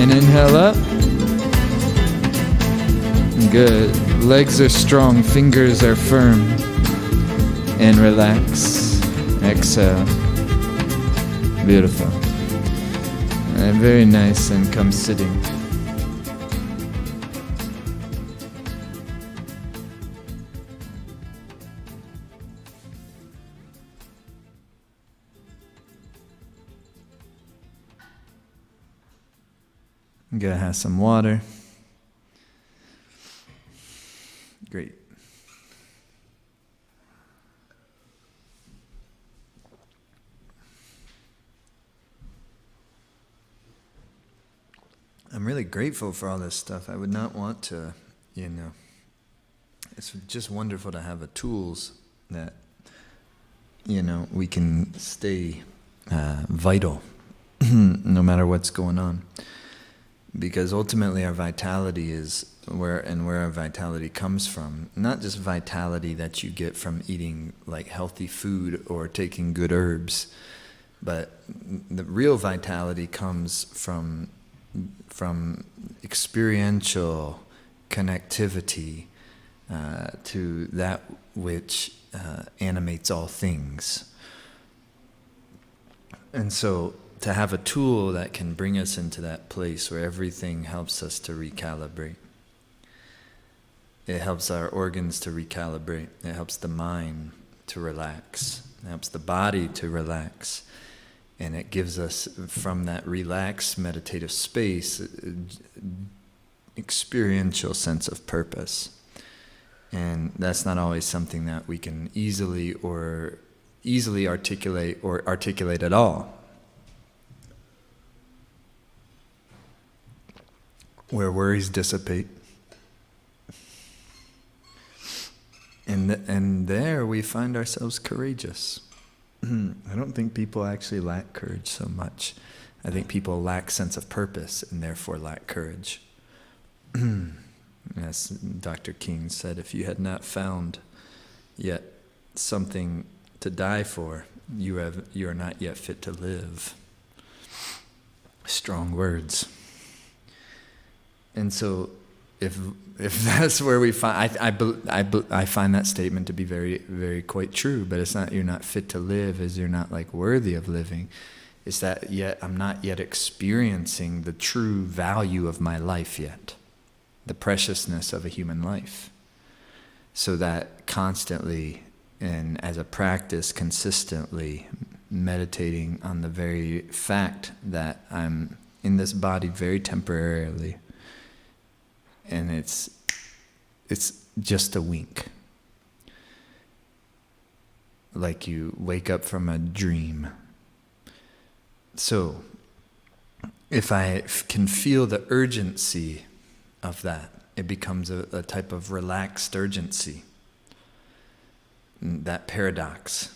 And inhale up. Good. Legs are strong, fingers are firm. And relax. Exhale. Beautiful. Very nice, and come sitting. I'm gonna have some water. Great. I'm really grateful for all this stuff. I would not want to, it's just wonderful to have the tools that, we can stay vital no matter what's going on. Because ultimately our vitality is where our vitality comes from. Not just vitality that you get from eating like healthy food or taking good herbs, but the real vitality comes from experiential connectivity to that which animates all things. And so to have a tool that can bring us into that place where everything helps us to recalibrate. It helps our organs to recalibrate. It helps the mind to relax. It helps the body to relax. And it gives us, from that relaxed meditative space, experiential sense of purpose. And that's not always something that we can easily articulate or articulate at all. Where worries dissipate. And there we find ourselves courageous. I don't think people actually lack courage so much. I think people lack sense of purpose and therefore lack courage. As Dr. King said, if you had not found yet something to die for, you are not yet fit to live. Strong words. And so, if that's where we find, I find that statement to be very, very quite true. But it's not you're not fit to live, as you're not like worthy of living. It's that yet I'm not yet experiencing the true value of my life yet, the preciousness of a human life. So that constantly and as a practice, consistently meditating on the very fact that I'm in this body very temporarily. And it's just a wink. Like you wake up from a dream. So, if I can feel the urgency of that, it becomes a type of relaxed urgency. That paradox.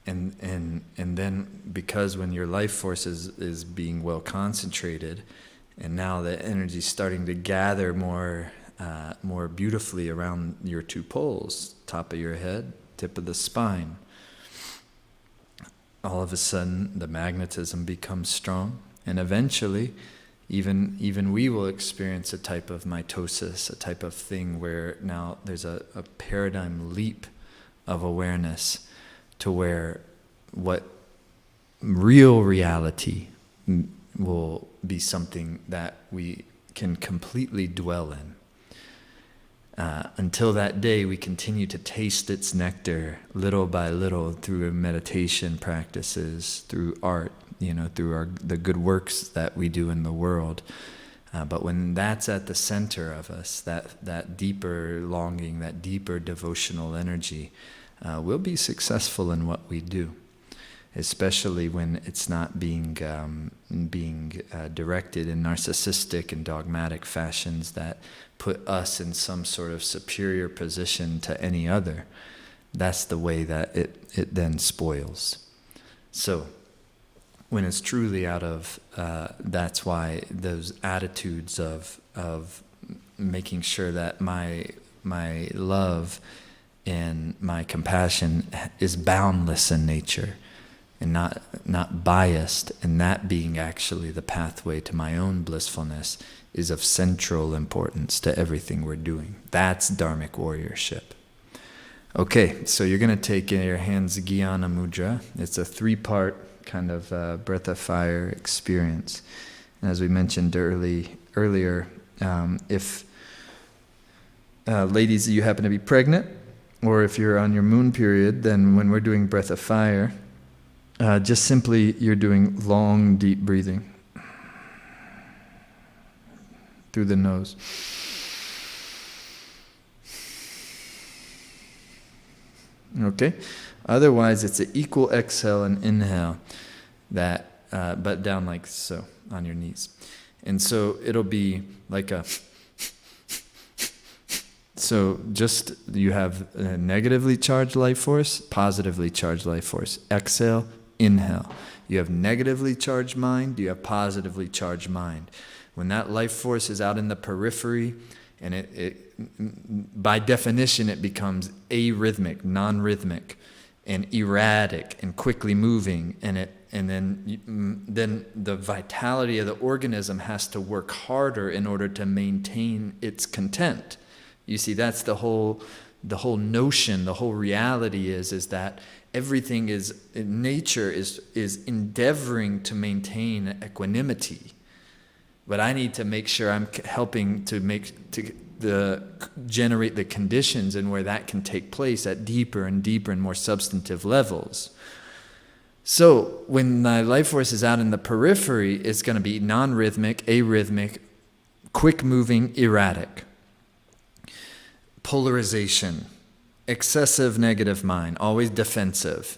And then because when your life force is being well concentrated, and now the energy is starting to gather more beautifully around your two poles, top of your head, tip of the spine. All of a sudden, the magnetism becomes strong, and eventually, even we will experience a type of mitosis, a type of thing where now there's a paradigm leap of awareness to where what real reality will be something that we can completely dwell in. Until that day, we continue to taste its nectar little by little through meditation practices, through art, through the good works that we do in the world. But when that's at the center of us, that deeper longing, that deeper devotional energy, we'll be successful in what we do. Especially when it's not being directed in narcissistic and dogmatic fashions that put us in some sort of superior position to any other. That's the way that it then spoils. So when it's truly out of, that's why those attitudes of making sure that my love and my compassion is boundless in nature, and not biased, and that being actually the pathway to my own blissfulness, is of central importance to everything we're doing. That's dharmic warriorship. Okay, so you're going to take in your hands Jnana Mudra. It's a 3-part kind of breath of fire experience. And as we mentioned earlier, if ladies, you happen to be pregnant, or if you're on your moon period, then when we're doing breath of fire, just simply, you're doing long, deep breathing through the nose. Okay? Otherwise, it's an equal exhale and inhale, but down like so, on your knees. And so it'll be like a, so just you have a negatively charged life force, positively charged life force. Exhale, inhale. You have negatively charged mind, you have positively charged mind. When that life force is out in the periphery, and it by definition, it becomes arrhythmic, non-rhythmic, and erratic, and quickly moving, and then the vitality of the organism has to work harder in order to maintain its content. You see, that's the whole notion, the whole reality is that everything is, nature is endeavoring to maintain equanimity. But I need to make sure I'm helping to generate the conditions and where that can take place at deeper and deeper and more substantive levels. So when my life force is out in the periphery, it's going to be non-rhythmic, arrhythmic, quick-moving, erratic. Polarization, excessive negative mind, always defensive.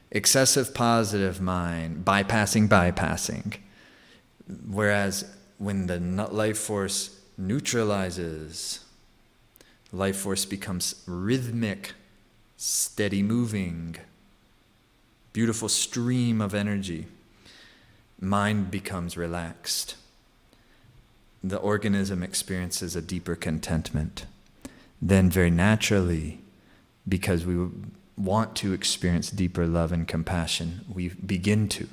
Excessive positive mind, bypassing. Whereas when the life force neutralizes, life force becomes rhythmic, steady moving, beautiful stream of energy. Mind becomes relaxed. The organism experiences a deeper contentment. Then very naturally, because we want to experience deeper love and compassion, we begin to.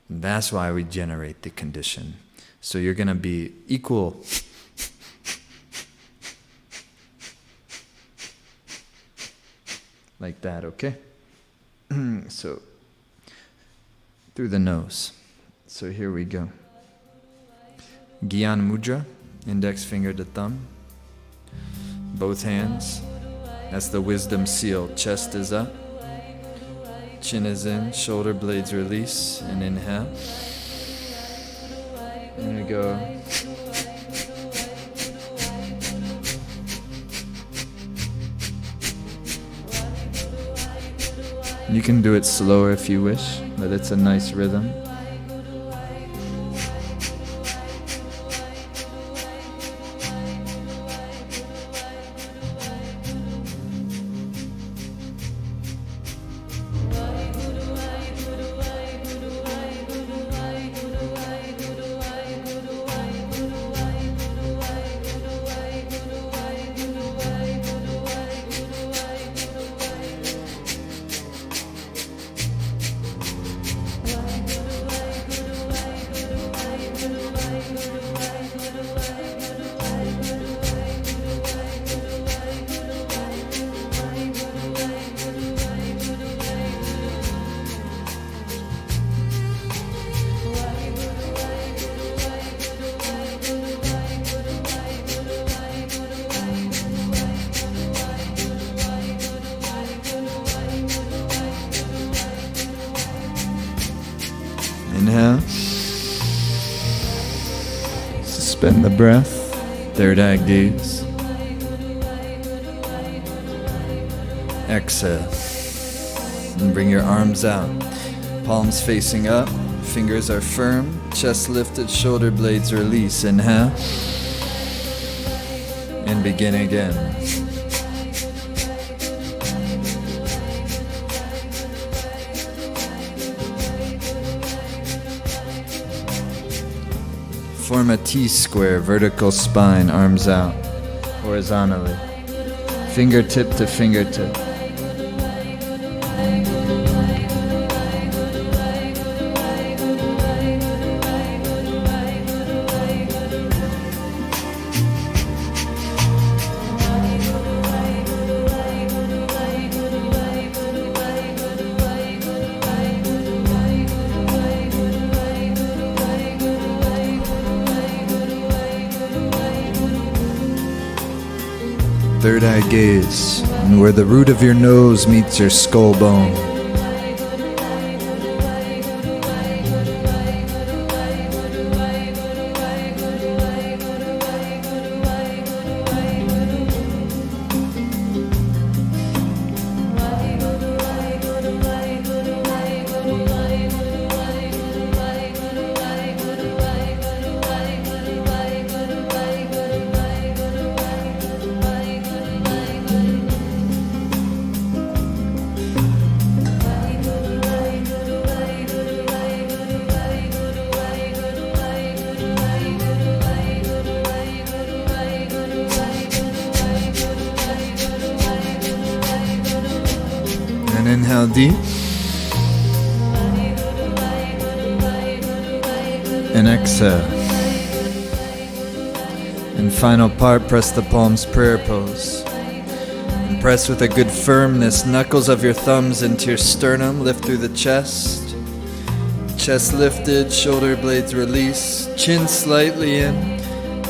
And that's why we generate the condition. So you're going to be equal. Like that, okay? So, through the nose. So here we go. Gyan Mudra, index finger to thumb. Both hands. That's the wisdom seal. Chest is up. Chin is in. Shoulder blades release. And inhale. There we go. You can do it slower if you wish, but it's a nice rhythm. Inhale. Suspend the breath. Third eye gaze. Exhale. And bring your arms out. Palms facing up. Fingers are firm. Chest lifted. Shoulder blades release. Inhale. And begin again. Form a T-square, vertical spine, arms out, horizontally, fingertip to fingertip. Third eye gaze, and where the root of your nose meets your skull bone. And inhale deep. And exhale. And final part, press the palms, prayer pose. And press with a good firmness, knuckles of your thumbs into your sternum, lift through the chest. Chest lifted, shoulder blades release, chin slightly in.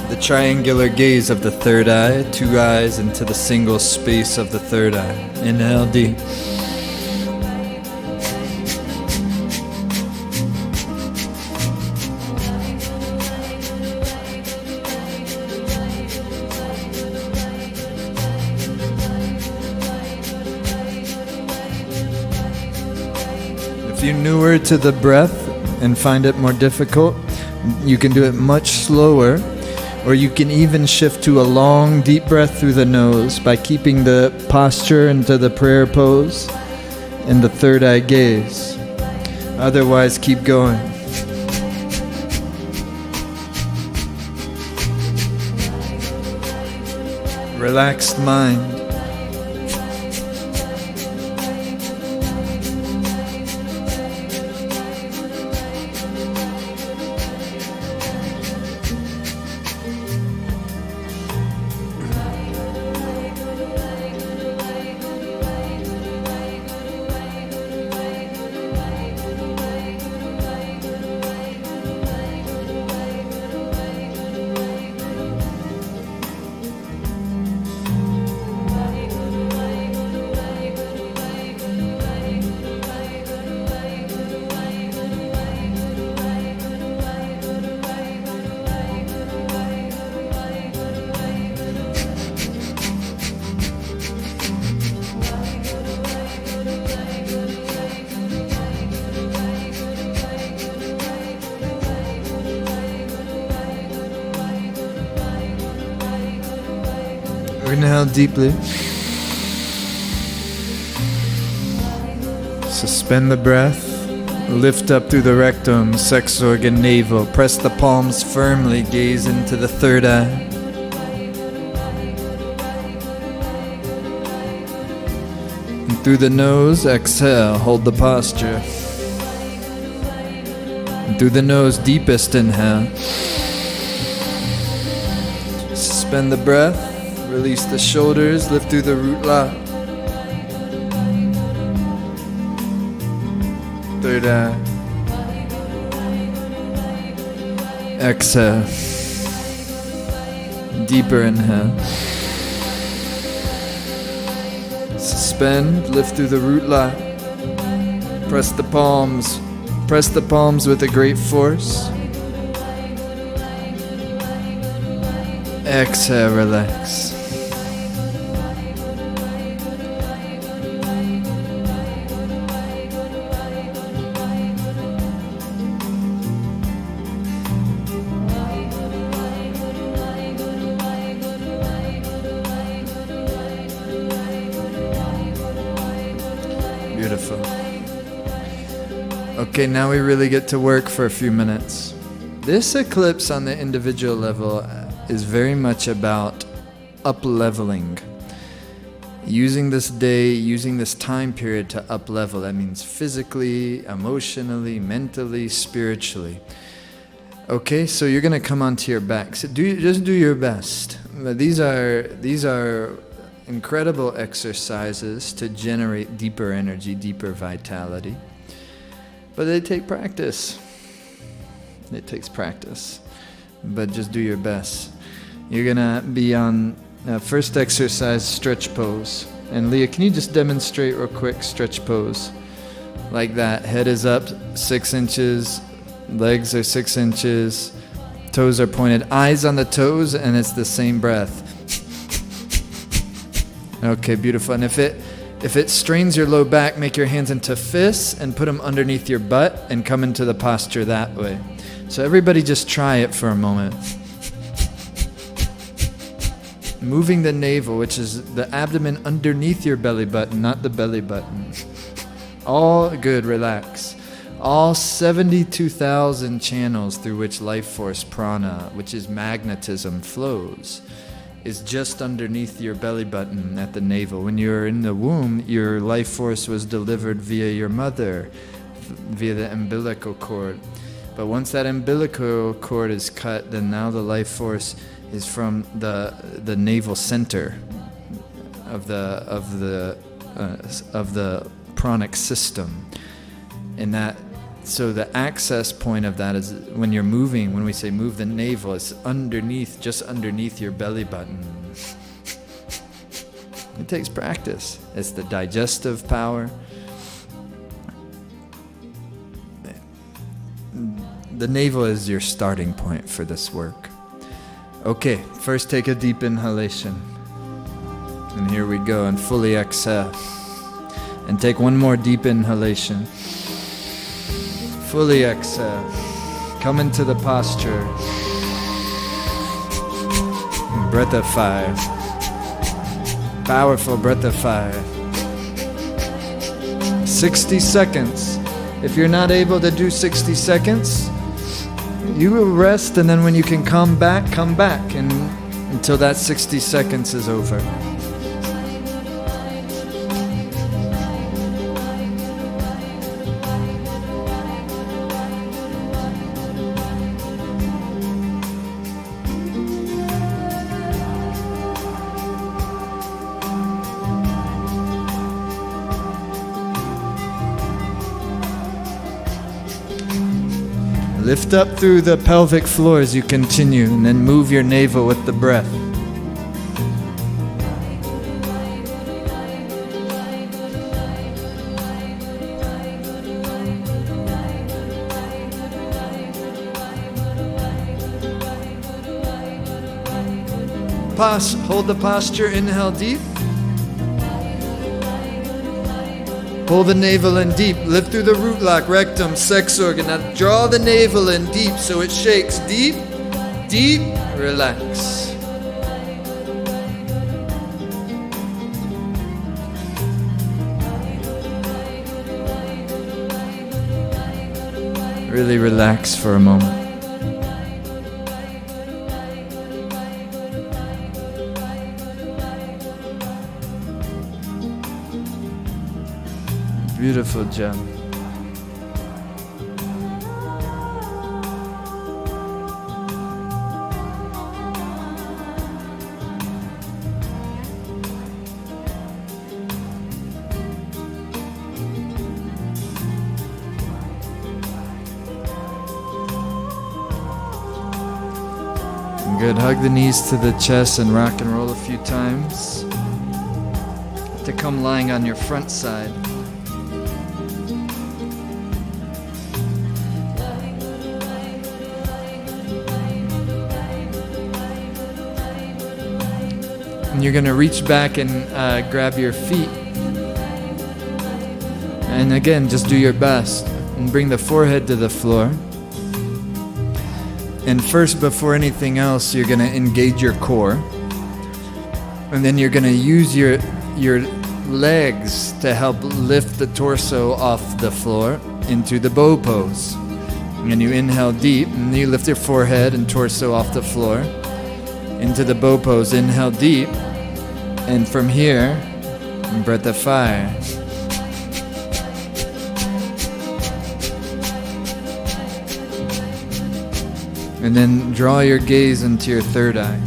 The triangular gaze of the third eye, two eyes into the single space of the third eye. Inhale deep. If you're newer to the breath and find it more difficult, you can do it much slower, or you can even shift to a long, deep breath through the nose by keeping the posture into the prayer pose and the third eye gaze. Otherwise, keep going. Relaxed mind. Inhale deeply. Suspend the breath. Lift up through the rectum, sex organ, navel. Press the palms firmly. Gaze into the third eye. And through the nose, exhale. Hold the posture. And through the nose, deepest inhale. Suspend the breath. Release the shoulders, lift through the root lock. Third eye. Exhale. Deeper inhale. Suspend, lift through the root lock. Press the palms. Press the palms with a great force. Exhale, relax. Beautiful. Okay, now we really get to work for a few minutes. This eclipse on the individual level is very much about up-leveling. Using this day, using this time period to up-level. That means physically, emotionally, mentally, spiritually. Okay, so you're going to come onto your back. So just do your best. These are incredible exercises to generate deeper energy, deeper vitality. But they take practice. It takes practice. But just do your best. You're going to be on first exercise, stretch pose. And Leah, can you just demonstrate real quick, stretch pose? Like that. Head is up 6 inches. Legs are 6 inches. Toes are pointed. Eyes on the toes, and it's the same breath. Okay, beautiful. And if it strains your low back, make your hands into fists and put them underneath your butt and come into the posture that way. So everybody just try it for a moment. Moving the navel, which is the abdomen underneath your belly button, not the belly button. All good, relax. All 72,000 channels through which life force prana, which is magnetism, flows. is just underneath your belly button at the navel. When you're in the womb, your life force was delivered via your mother, via the umbilical cord. But once that umbilical cord is cut, then now the life force is from the navel center of the pranic system, and that. So the access point of that is when you're moving, when we say move the navel, it's underneath, just underneath your belly button. It takes practice. It's the digestive power. The navel is your starting point for this work. Okay, first take a deep inhalation. And here we go, and fully exhale. And take one more deep inhalation. Fully exhale. Come into the posture. Breath of fire. Powerful breath of fire. 60 seconds. If you're not able to do 60 seconds, you will rest, and then when you can come back, and until that 60 seconds is over. Lift up through the pelvic floor as you continue, and then move your navel with the breath. Hold the posture, inhale deep. Pull the navel in deep. Lift through the root lock, rectum, sex organ. Now draw the navel in deep so it shakes. Deep, deep, relax. Really relax for a moment. Beautiful job. Good. Hug the knees to the chest and rock and roll a few times. To come lying on your front side. And you're going to reach back and grab your feet. And again, just do your best. And bring the forehead to the floor. And first, before anything else, you're going to engage your core. And then you're going to use your legs to help lift the torso off the floor into the bow pose. And you inhale deep, and you lift your forehead and torso off the floor into the bow pose. Inhale deep. And from here, breath of fire. And then draw your gaze into your third eye.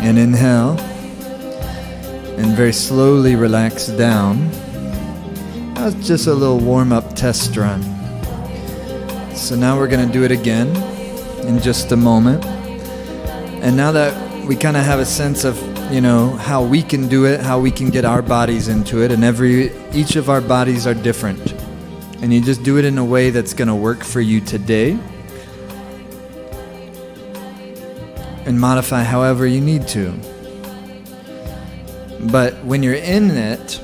And inhale. And very slowly relax down. That was just a little warm-up test run. So now we're going to do it again in just a moment. And now that we kind of have a sense of, how we can do it, how we can get our bodies into it, and each of our bodies are different. And you just do it in a way that's going to work for you today. And modify however you need to. But when you're in it,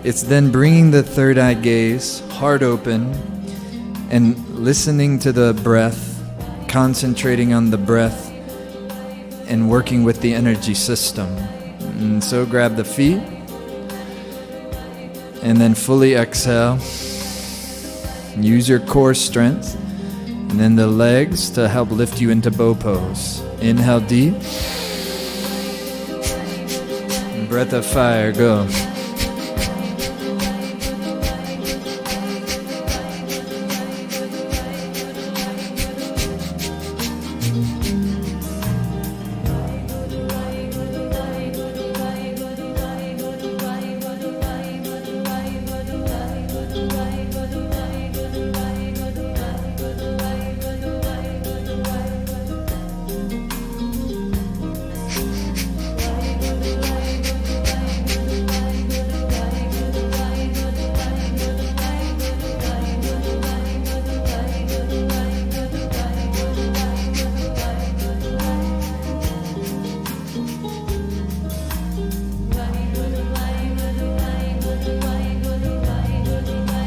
it's then bringing the third eye gaze, heart open, and listening to the breath, concentrating on the breath, and working with the energy system. And so grab the feet, and then fully exhale. Use your core strength. And then the legs to help lift you into bow pose. Inhale deep. And breath of fire, go.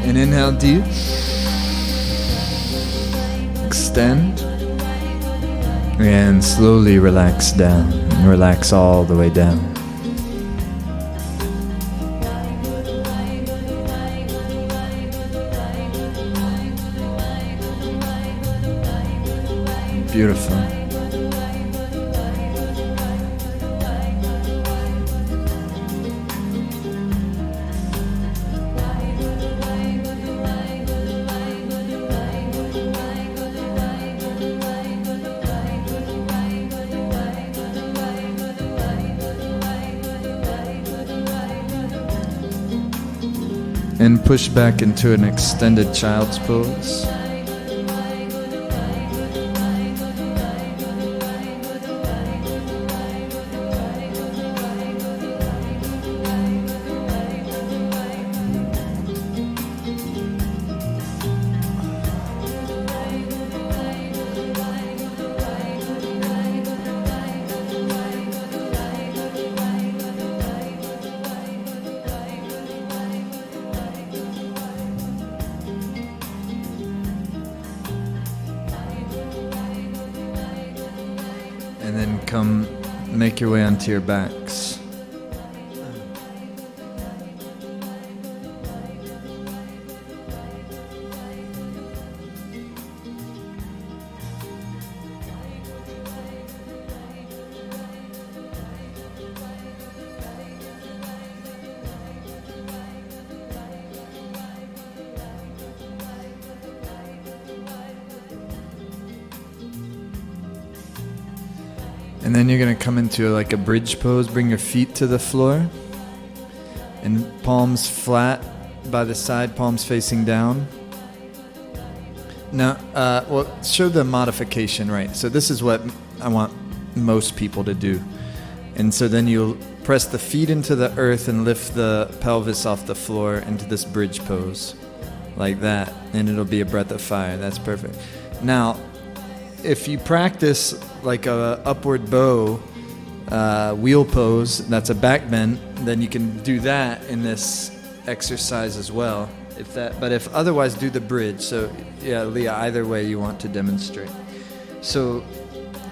And inhale deep. Extend. And slowly relax down. And relax all the way down. Beautiful. And push back into an extended child's pose. And then come make your way onto your backs. And then you're going to come into like a bridge pose. Bring your feet to the floor. And palms flat by the side, palms facing down. Now, well, show the modification, right? So this is what I want most people to do. And so then you'll press the feet into the earth and lift the pelvis off the floor into this bridge pose. Like that. And it'll be a breath of fire. That's perfect. Now, if you practice like a upward bow wheel pose, that's a back bend, then you can do that in this exercise as well. But if otherwise, do the bridge. So yeah, Leah, either way you want to demonstrate. So,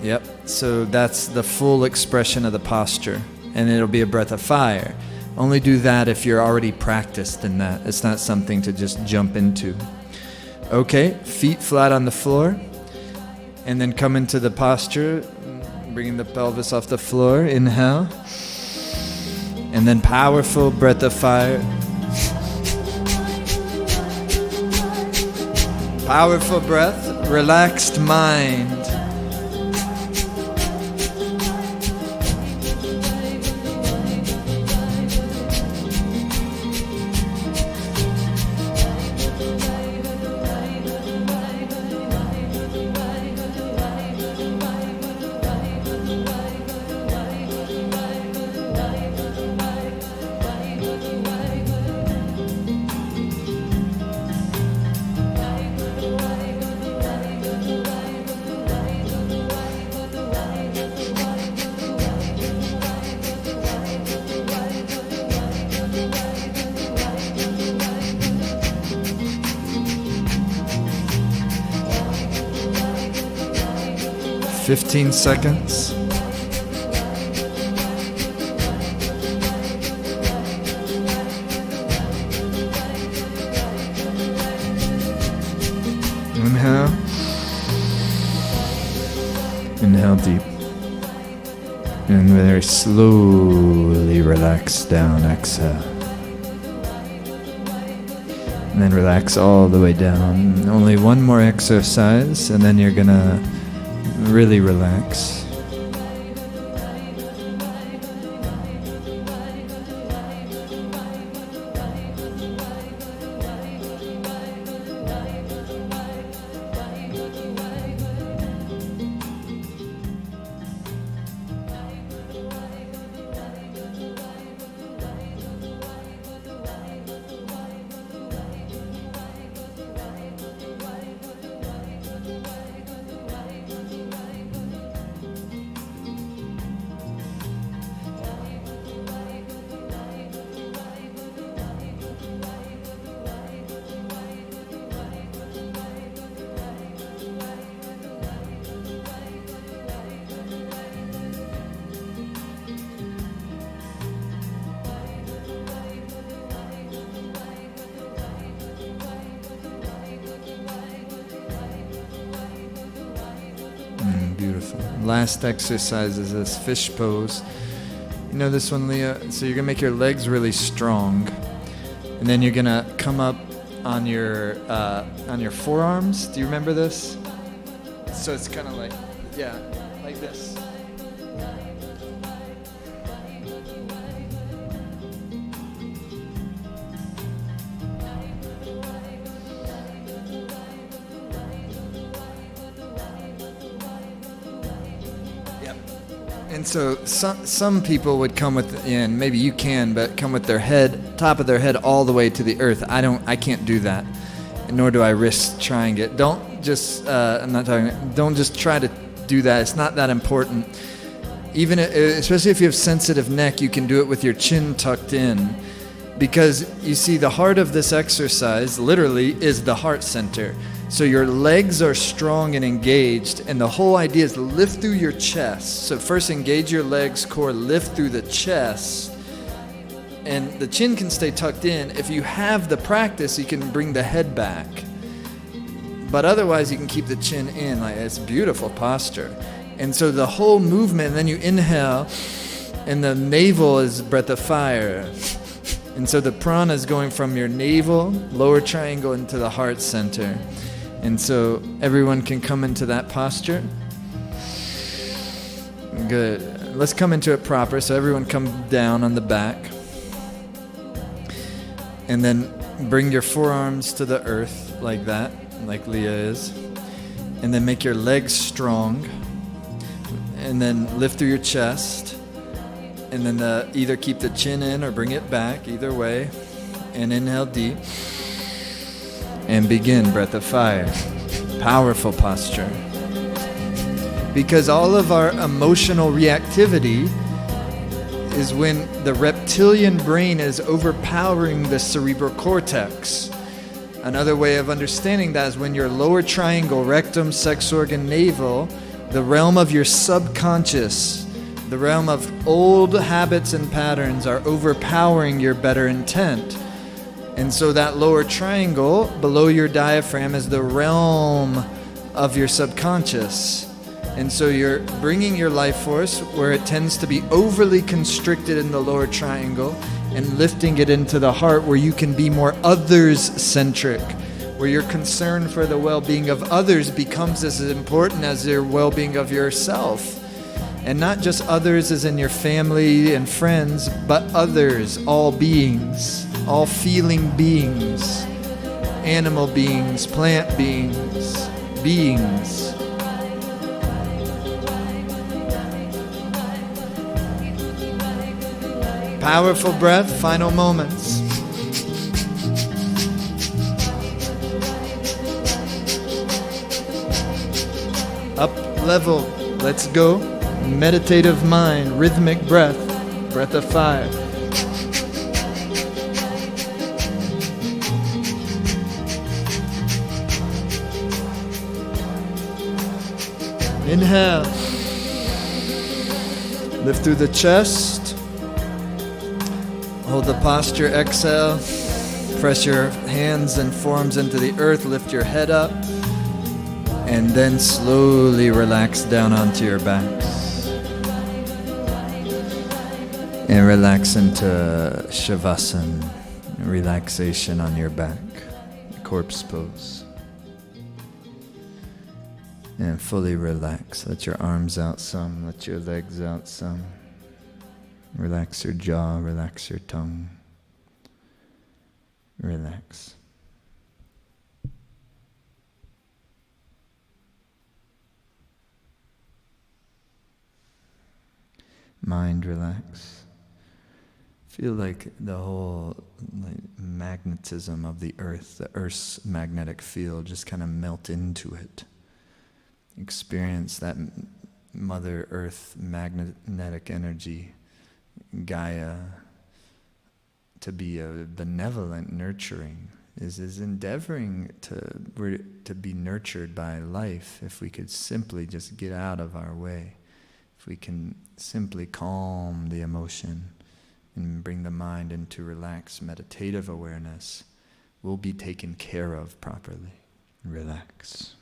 yep. So that's the full expression of the posture, and it'll be a breath of fire. Only do that if you're already practiced in that. It's not something to just jump into. Okay, feet flat on the floor. And then come into the posture, bringing the pelvis off the floor. Inhale. And then powerful breath of fire. Powerful breath, relaxed mind. Fifteen seconds. And very slowly relax down, exhale. And then relax all the way down. Only one more exercise, and then you're gonna really relax. Beautiful. Last exercise is this fish pose. You know this one, Leah? So you're gonna make your legs really strong, and then you're gonna come up on your forearms. Do you remember this? So it's kind of like, yeah, like this. And so some people would come with, and maybe you can, but come with their top of their head all the way to the earth. I can't do that, nor do I risk trying it. Don't just try to do that. It's not that important. Especially if you have sensitive neck, you can do it with your chin tucked in, because you see the heart of this exercise literally is the heart center. So your legs are strong and engaged, and the whole idea is to lift through your chest. So first engage your legs, core, lift through the chest, and the chin can stay tucked in. If you have the practice, you can bring the head back. But otherwise, you can keep the chin in. Like, it's beautiful posture. And so the whole movement, and then you inhale, and the navel is breath of fire. And so the prana is going from your navel, lower triangle, into the heart center. And so everyone can come into that posture. Good. Let's come into it proper. So everyone come down on the back. And then bring your forearms to the earth like that, like Leah is. And then make your legs strong. And then lift through your chest. And then either keep the chin in or bring it back, either way. And inhale deep. And begin, breath of fire. Powerful posture. Because all of our emotional reactivity is when the reptilian brain is overpowering the cerebral cortex. Another way of understanding that is when your lower triangle, rectum, sex organ, navel, the realm of your subconscious, the realm of old habits and patterns are overpowering your better intent. And so that lower triangle below your diaphragm is the realm of your subconscious. And so you're bringing your life force where it tends to be overly constricted in the lower triangle and lifting it into the heart where you can be more others-centric, where your concern for the well-being of others becomes as important as your well-being of yourself. And not just others as in your family and friends, but others, all beings, all feeling beings, animal beings, plant beings, beings. Powerful breath, final moments. Up level, let's go. Meditative mind, rhythmic breath, breath of fire. Inhale. Lift through the chest. Hold the posture, exhale. Press your hands and forearms into the earth, lift your head up, and then slowly relax down onto your backs. And relax into Shavasana, relaxation on your back, corpse pose. And fully relax. Let your arms out some, let your legs out some. Relax your jaw, relax your tongue. Relax. Mind relax. Feel like the whole magnetism of the earth, the earth's magnetic field, just kind of melt into it. Experience that Mother Earth magnetic energy, Gaia, to be a benevolent, nurturing, is endeavoring to be nurtured by life if we could simply just get out of our way, if we can simply calm the emotion and bring the mind into relaxed meditative awareness, we'll be taken care of properly. Relax.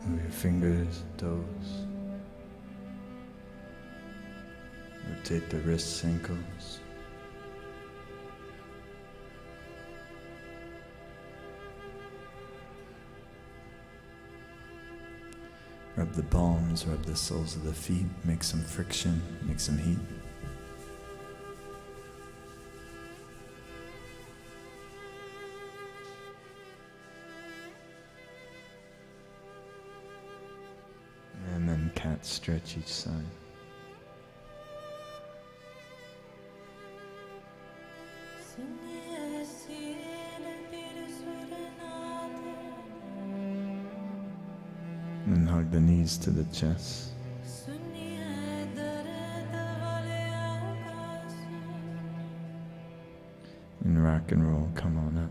Move your fingers, toes. Rotate the wrists, ankles. Rub the palms, rub the soles of the feet, make some friction, make some heat. And then cat stretch each side. And hug the knees to the chest. And rock and roll, come on up.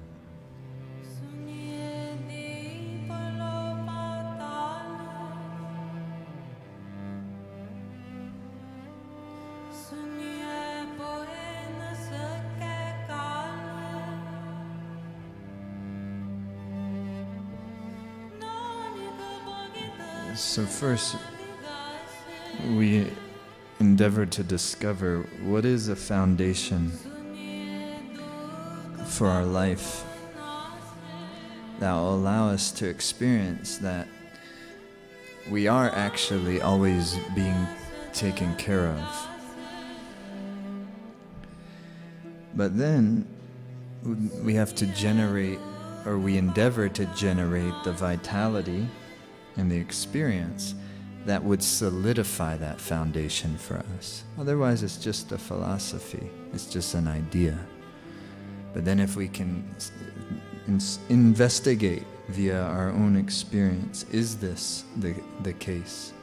So first, we endeavor to discover what is a foundation for our life that will allow us to experience that we are actually always being taken care of. But then we have to generate, or we endeavor to generate, the vitality and the experience that would solidify that foundation for us. Otherwise, it's just a philosophy. It's just an idea. But then if we can investigate via our own experience, is this the case?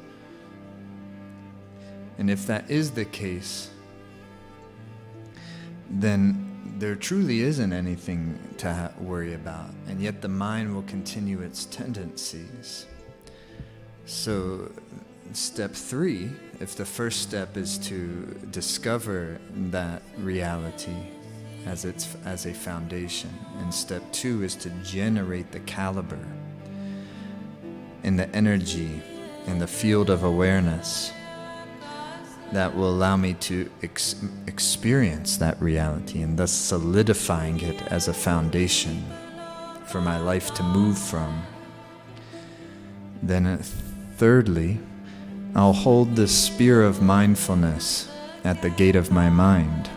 And if that is the case, then there truly isn't anything to worry about, and yet the mind will continue its tendencies. So step 3, if the first step is to discover that reality as a foundation, and step 2 is to generate the caliber and the energy and the field of awareness that will allow me to experience that reality, and thus solidifying it as a foundation for my life to move from. Then thirdly, I'll hold this spear of mindfulness at the gate of my mind,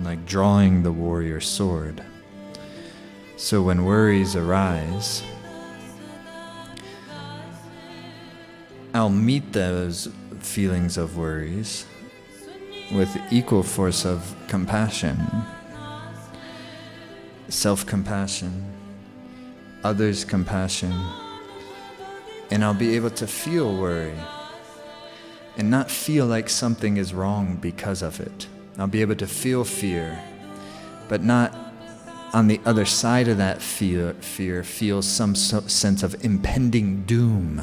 like drawing the warrior sword. So when worries arise, I'll meet those feelings of worries with equal force of compassion, self-compassion, others' compassion, and I'll be able to feel worry and not feel like something is wrong because of it. I'll be able to feel fear, but not on the other side of that fear feel some sense of impending doom,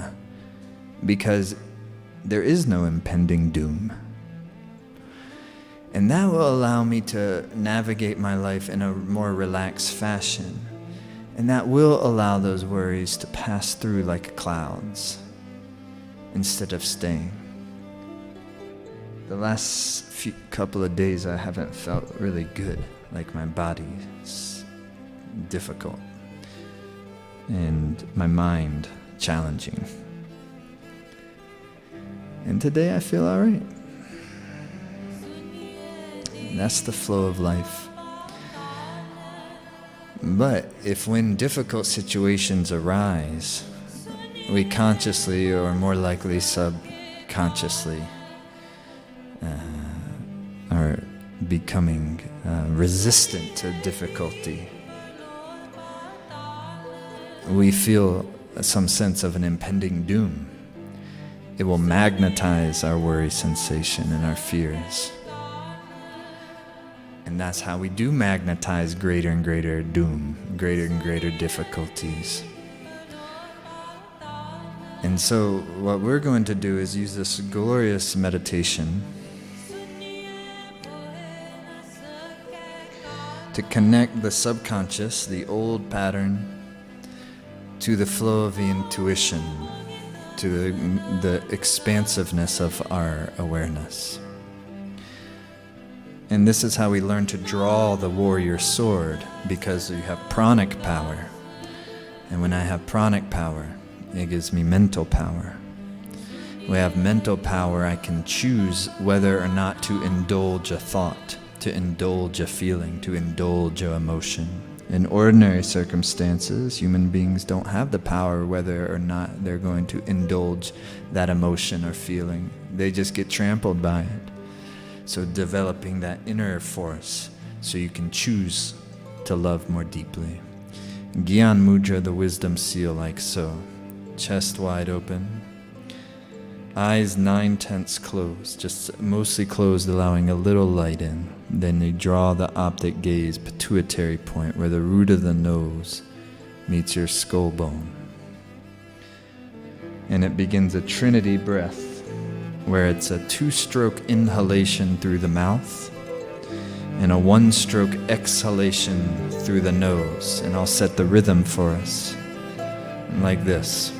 because there is no impending doom. And that will allow me to navigate my life in a more relaxed fashion. And that will allow those worries to pass through like clouds instead of staying. The last couple of days I haven't felt really good, like my body's difficult and my mind challenging. And today I feel all right. And that's the flow of life. But if when difficult situations arise, we consciously, or more likely subconsciously, are becoming resistant to difficulty, we feel some sense of an impending doom. It will magnetize our worry sensation and our fears. And that's how we do magnetize greater and greater doom, greater and greater difficulties. And so what we're going to do is use this glorious meditation to connect the subconscious, the old pattern, to the flow of the intuition, to the expansiveness of our awareness. And this is how we learn to draw the warrior sword, because you have pranic power. And when I have pranic power, it gives me mental power. When I have mental power, I can choose whether or not to indulge a thought, to indulge a feeling, to indulge an emotion. In ordinary circumstances, human beings don't have the power whether or not they're going to indulge that emotion or feeling. They just get trampled by it. So developing that inner force so you can choose to love more deeply. Gyan Mudra, the wisdom seal, like so. Chest wide open. Eyes 9/10 closed, just mostly closed, allowing a little light in. Then you draw the optic gaze, pituitary point, where the root of the nose meets your skull bone. And it begins a trinity breath, where it's a 2-stroke inhalation through the mouth and a 1-stroke exhalation through the nose. And I'll set the rhythm for us like this.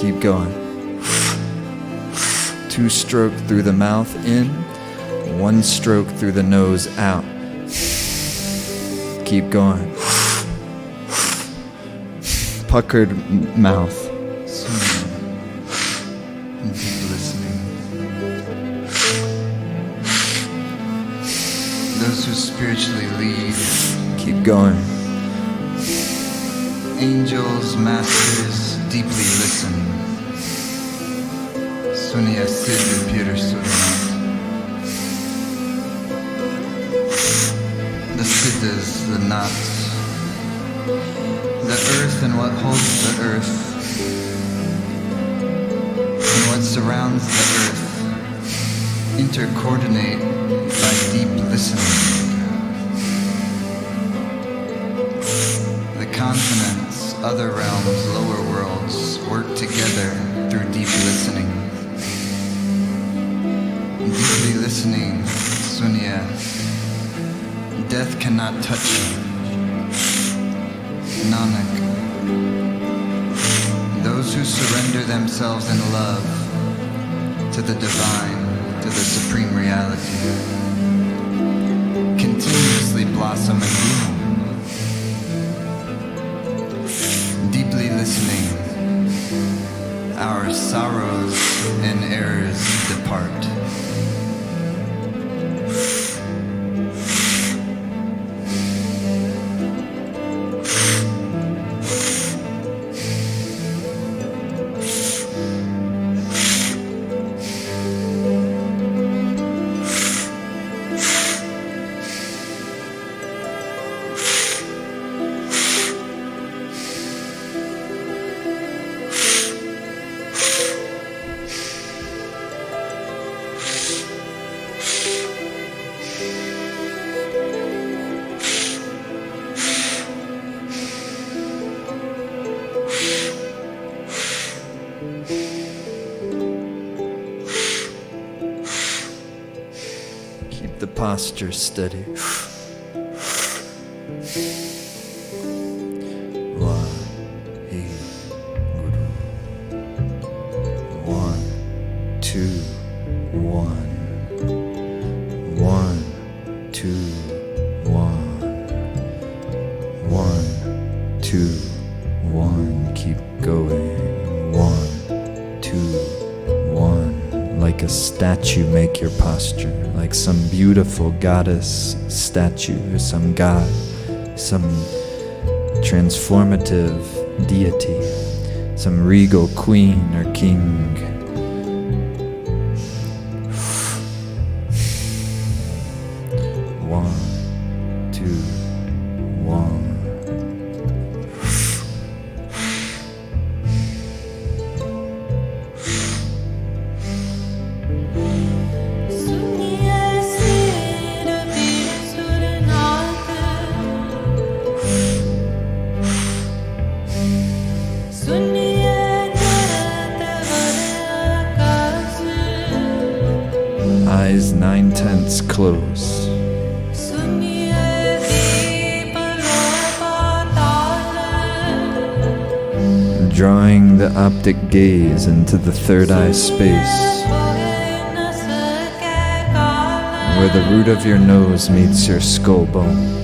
Keep going. 2-stroke through the mouth in, 1 stroke through the nose out. Keep going. Puckered mouth. Deep listening. Those who spiritually lead. Keep going. Angels, masters, deeply listen. Sunya Siddha Peter Sudanat. The Siddhas, the knots. The earth and what holds the earth. And what surrounds the earth. Intercoordinate by deep listening. The continents, other realms, lower worlds work together through deep listening. Deeply listening, Sunya. Death cannot touch you. Nanak. Those who surrender themselves in love to the divine, to the supreme reality, continuously blossom and bloom. Deeply listening, our sorrows and errors depart. The posture steady. Wahi Guru. 1, 2, 1. 1, 2, 1. 1, 2, 1. Keep going. 1, 2, 1. Like a statue, make your posture. Like some beautiful goddess statue, or some god, some transformative deity, some regal queen or king. One, two, one. drawing the optic gaze into the third eye space, where the root of your nose meets your skull bone.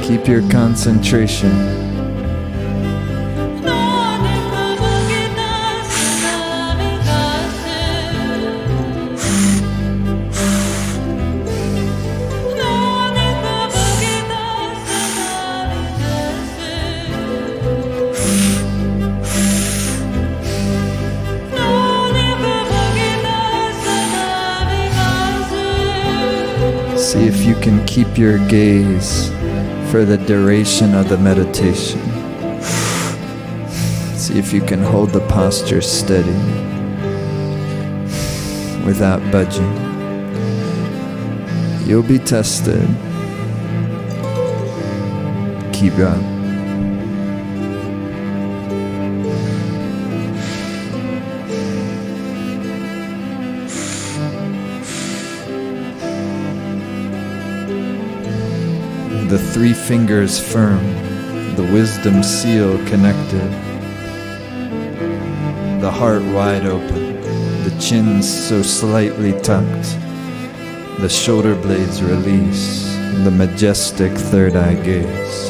Keep your concentration. See if you can keep your gaze for the duration of the meditation. See if you can hold the posture steady without budging. You'll be tested. Keep going. The three fingers firm, the wisdom seal connected, the heart wide open, the chin so slightly tucked, the shoulder blades release, the majestic third eye gaze.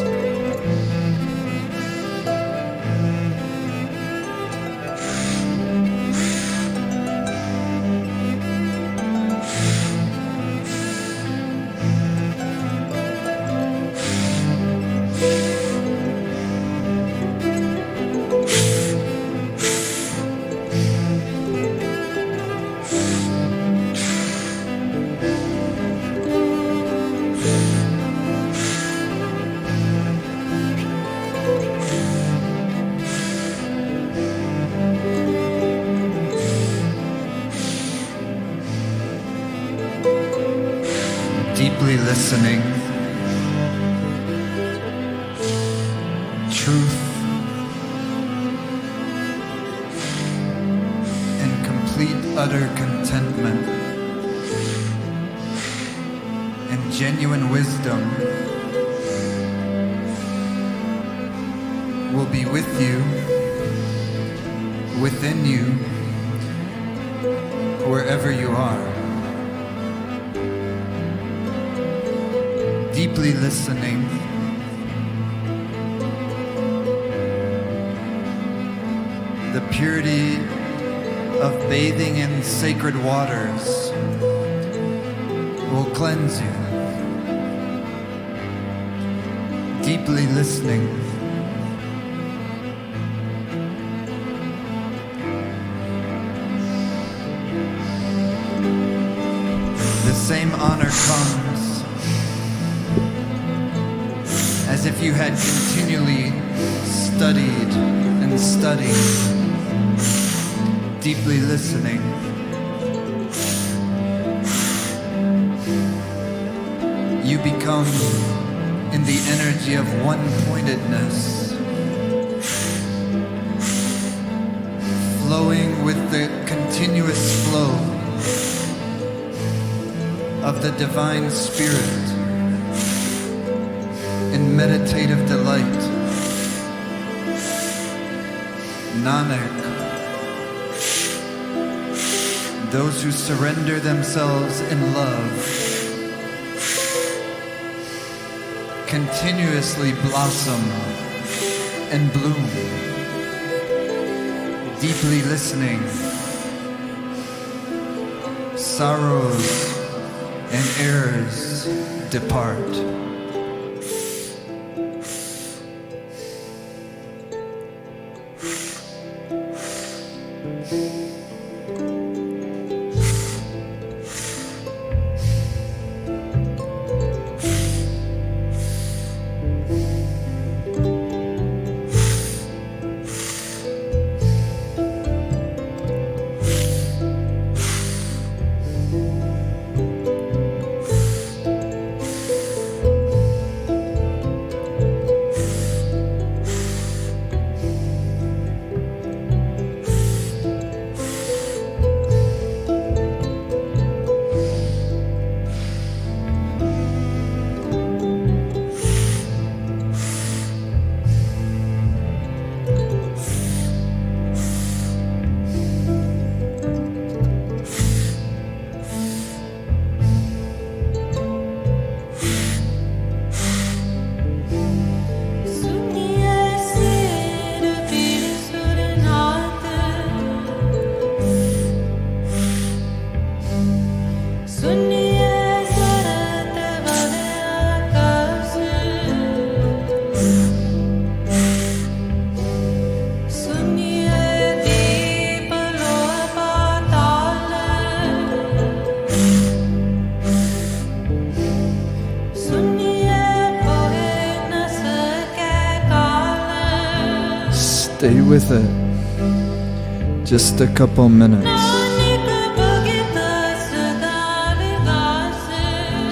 Deeply listening, truth and complete utter contentment and genuine wisdom will be with you, within you, wherever you are. Deeply listening, the purity of bathing in sacred waters will cleanse you. Deeply listening, the same honor comes as if you had continually studied and studied. Deeply listening, You become in the energy of one-pointedness, flowing with the continuous flow of the Divine Spirit in meditative delight. Nanak, those who surrender themselves in love continuously blossom and bloom, deeply listening. Sorrows and errors depart. Stay with it. Just a couple minutes.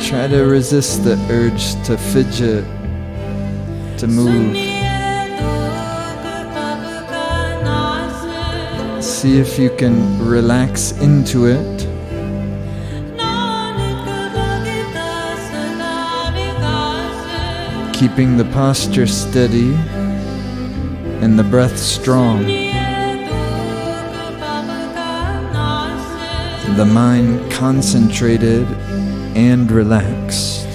Try to resist the urge to fidget, to move. See if you can relax into it. Keeping the posture steady and the breath strong. The mind concentrated and relaxed.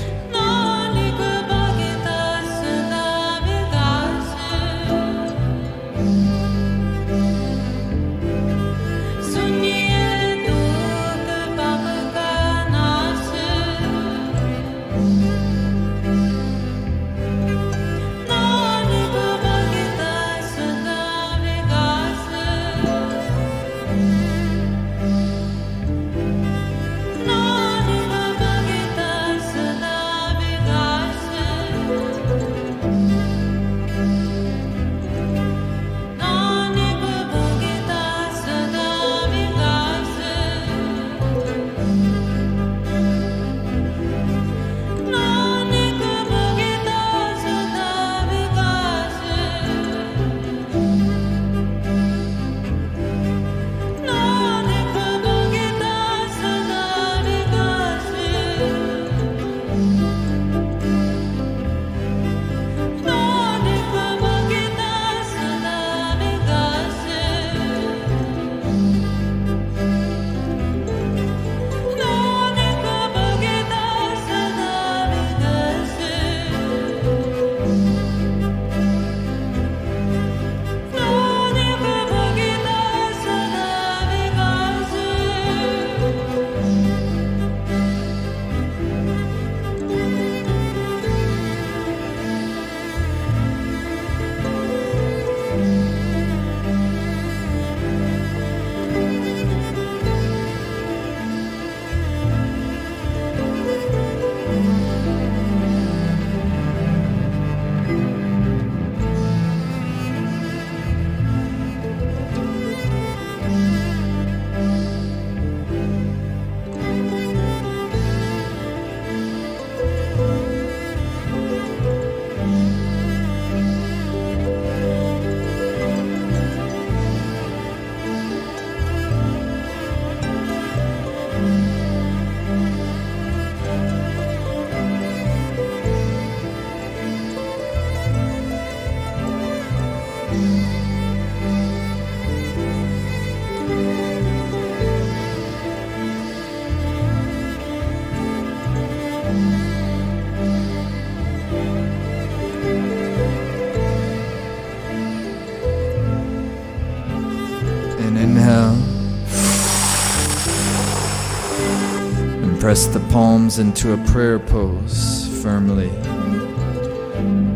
Press the palms into a prayer pose firmly.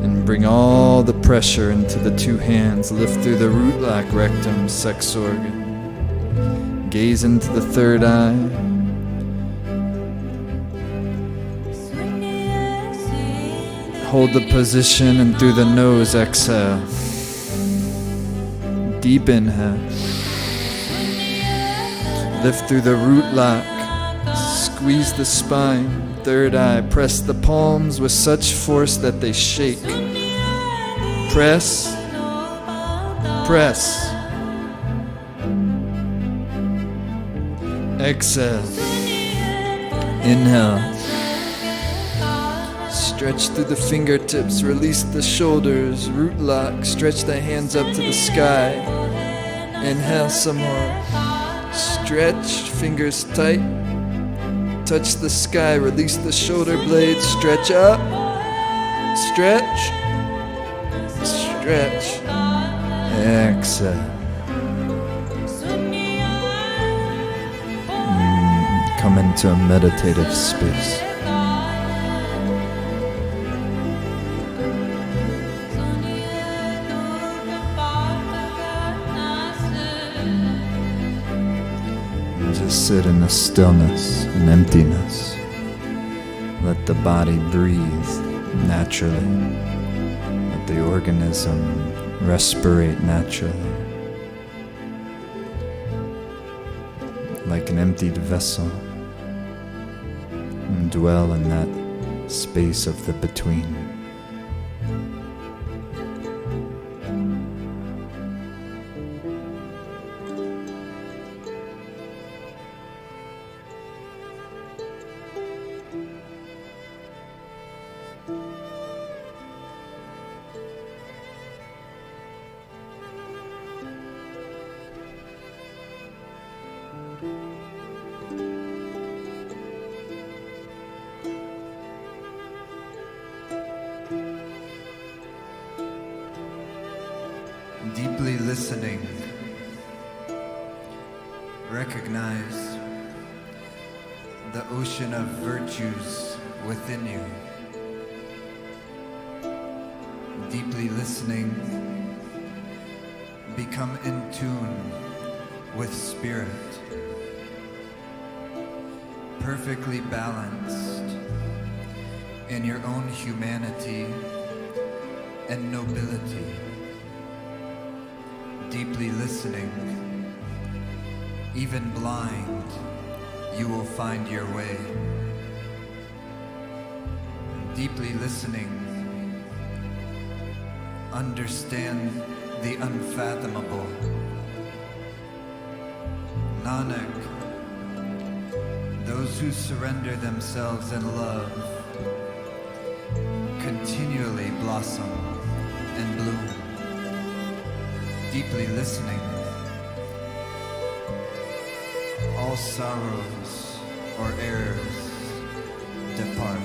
And bring all the pressure into the two hands. Lift through the root lock, rectum, sex organ. Gaze into the third eye. Hold the position and through the nose, exhale. Deep inhale. Lift through the root lock. Squeeze the spine. Third eye. Press the palms with such force that they shake. Press. Press. Exhale. Inhale. Stretch through the fingertips, release the shoulders, root lock, stretch the hands up to the sky. Inhale some more. Stretch, fingers tight. Touch the sky, release the shoulder blades, stretch up. Stretch. Stretch. Exhale. Come into a meditative space. Just sit in the stillness and emptiness. Let the body breathe naturally. Let the organism respirate naturally. Like an emptied vessel. And dwell in that space of the between. Deeply listening, recognize the ocean of virtues within you. Deeply listening, become in tune with spirit, perfectly balanced in your own humanity and nobility. Deeply listening, even blind, you will find your way. Deeply listening, understand the unfathomable. Nanak, those who surrender themselves in love continually blossom and bloom. Deeply listening, all sorrows or errors depart.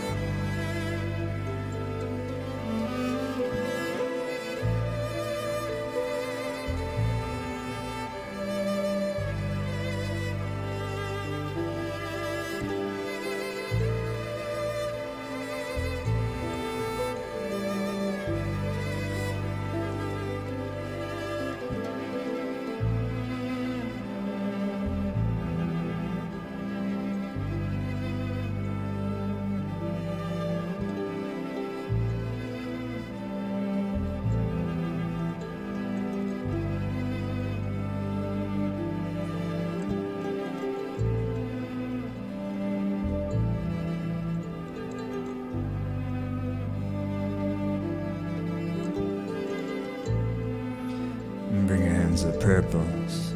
Bring your hands to prayer pose.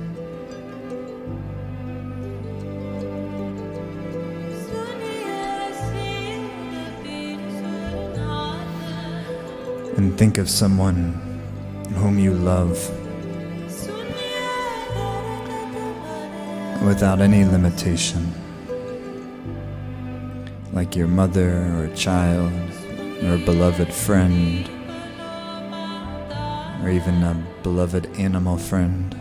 And think of someone whom you love without any limitation, like your mother or a child or a beloved friend, or even a beloved animal friend.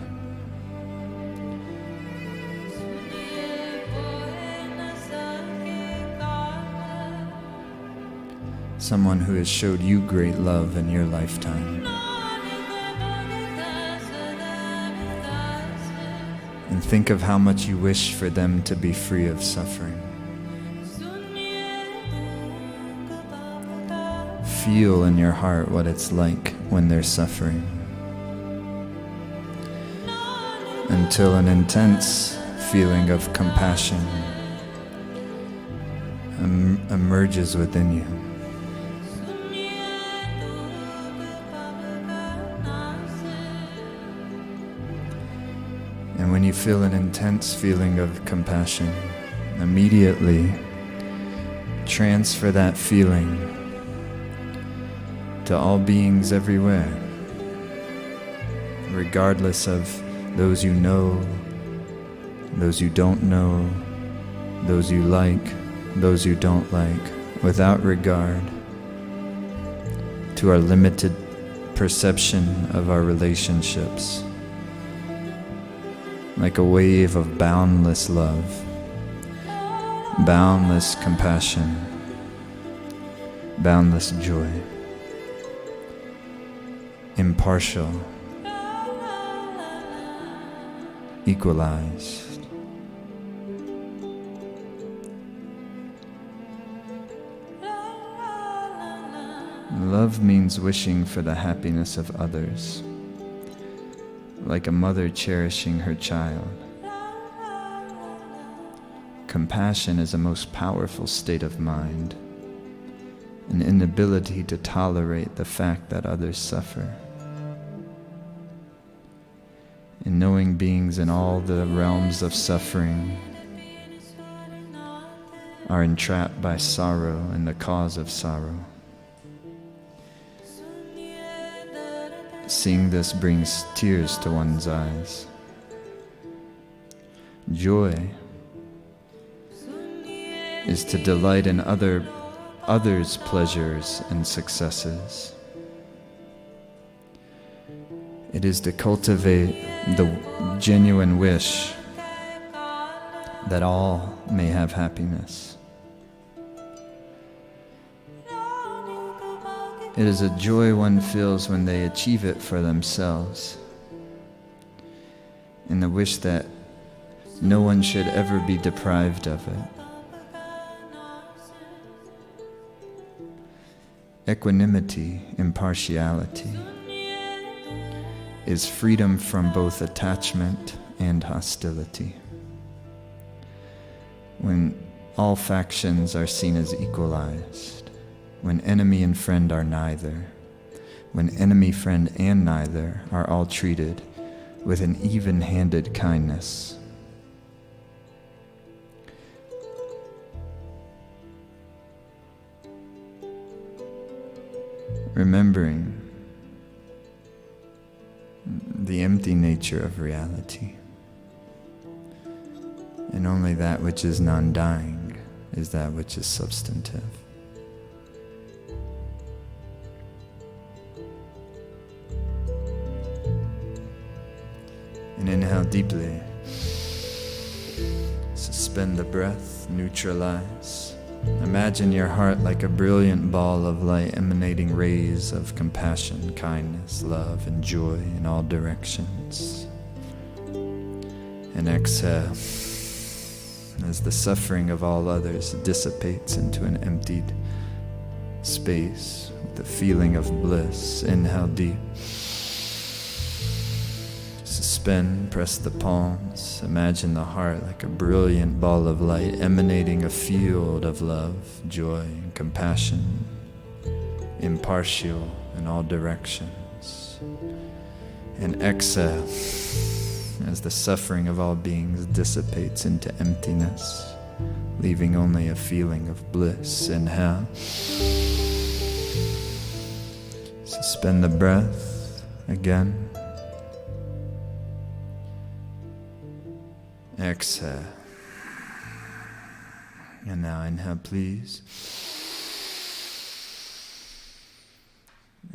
someone who has showed you great love in your lifetime. And think of how much you wish for them to be free of suffering. Feel in your heart what it's like when they're suffering, until an intense feeling of compassion emerges within you. And when you feel an intense feeling of compassion, immediately transfer that feeling to all beings everywhere, regardless of those you know, those you don't know, those you like, those you don't like, without regard to our limited perception of our relationships. Like a wave of boundless love, boundless compassion, boundless joy, impartial, equalized. Love means wishing for the happiness of others, like a mother cherishing her child. Compassion is a most powerful state of mind, an inability to tolerate the fact that others suffer. And knowing beings in all the realms of suffering are entrapped by sorrow and the cause of sorrow. Seeing this brings tears to one's eyes. Joy is to delight in others' pleasures and successes. It is to cultivate the genuine wish that all may have happiness. It is a joy one feels when they achieve it for themselves, and the wish that no one should ever be deprived of it. Equanimity, impartiality, is freedom from both attachment and hostility. When all factions are seen as equalized, when enemy and friend are neither, when enemy, friend, and neither are all treated with an even-handed kindness. Remembering the empty nature of reality, and only that which is non-dying is that which is substantive. And inhale deeply. Suspend the breath, neutralize. Imagine your heart like a brilliant ball of light emanating rays of compassion, kindness, love, and joy in all directions. And exhale as the suffering of all others dissipates into an emptied space with the feeling of bliss. Inhale deep. Suspend, press the palms. Imagine the heart like a brilliant ball of light emanating a field of love, joy, and compassion, impartial in all directions. And exhale as the suffering of all beings dissipates into emptiness, leaving only a feeling of bliss. Inhale. Suspend the breath again. Exhale. And now inhale, please.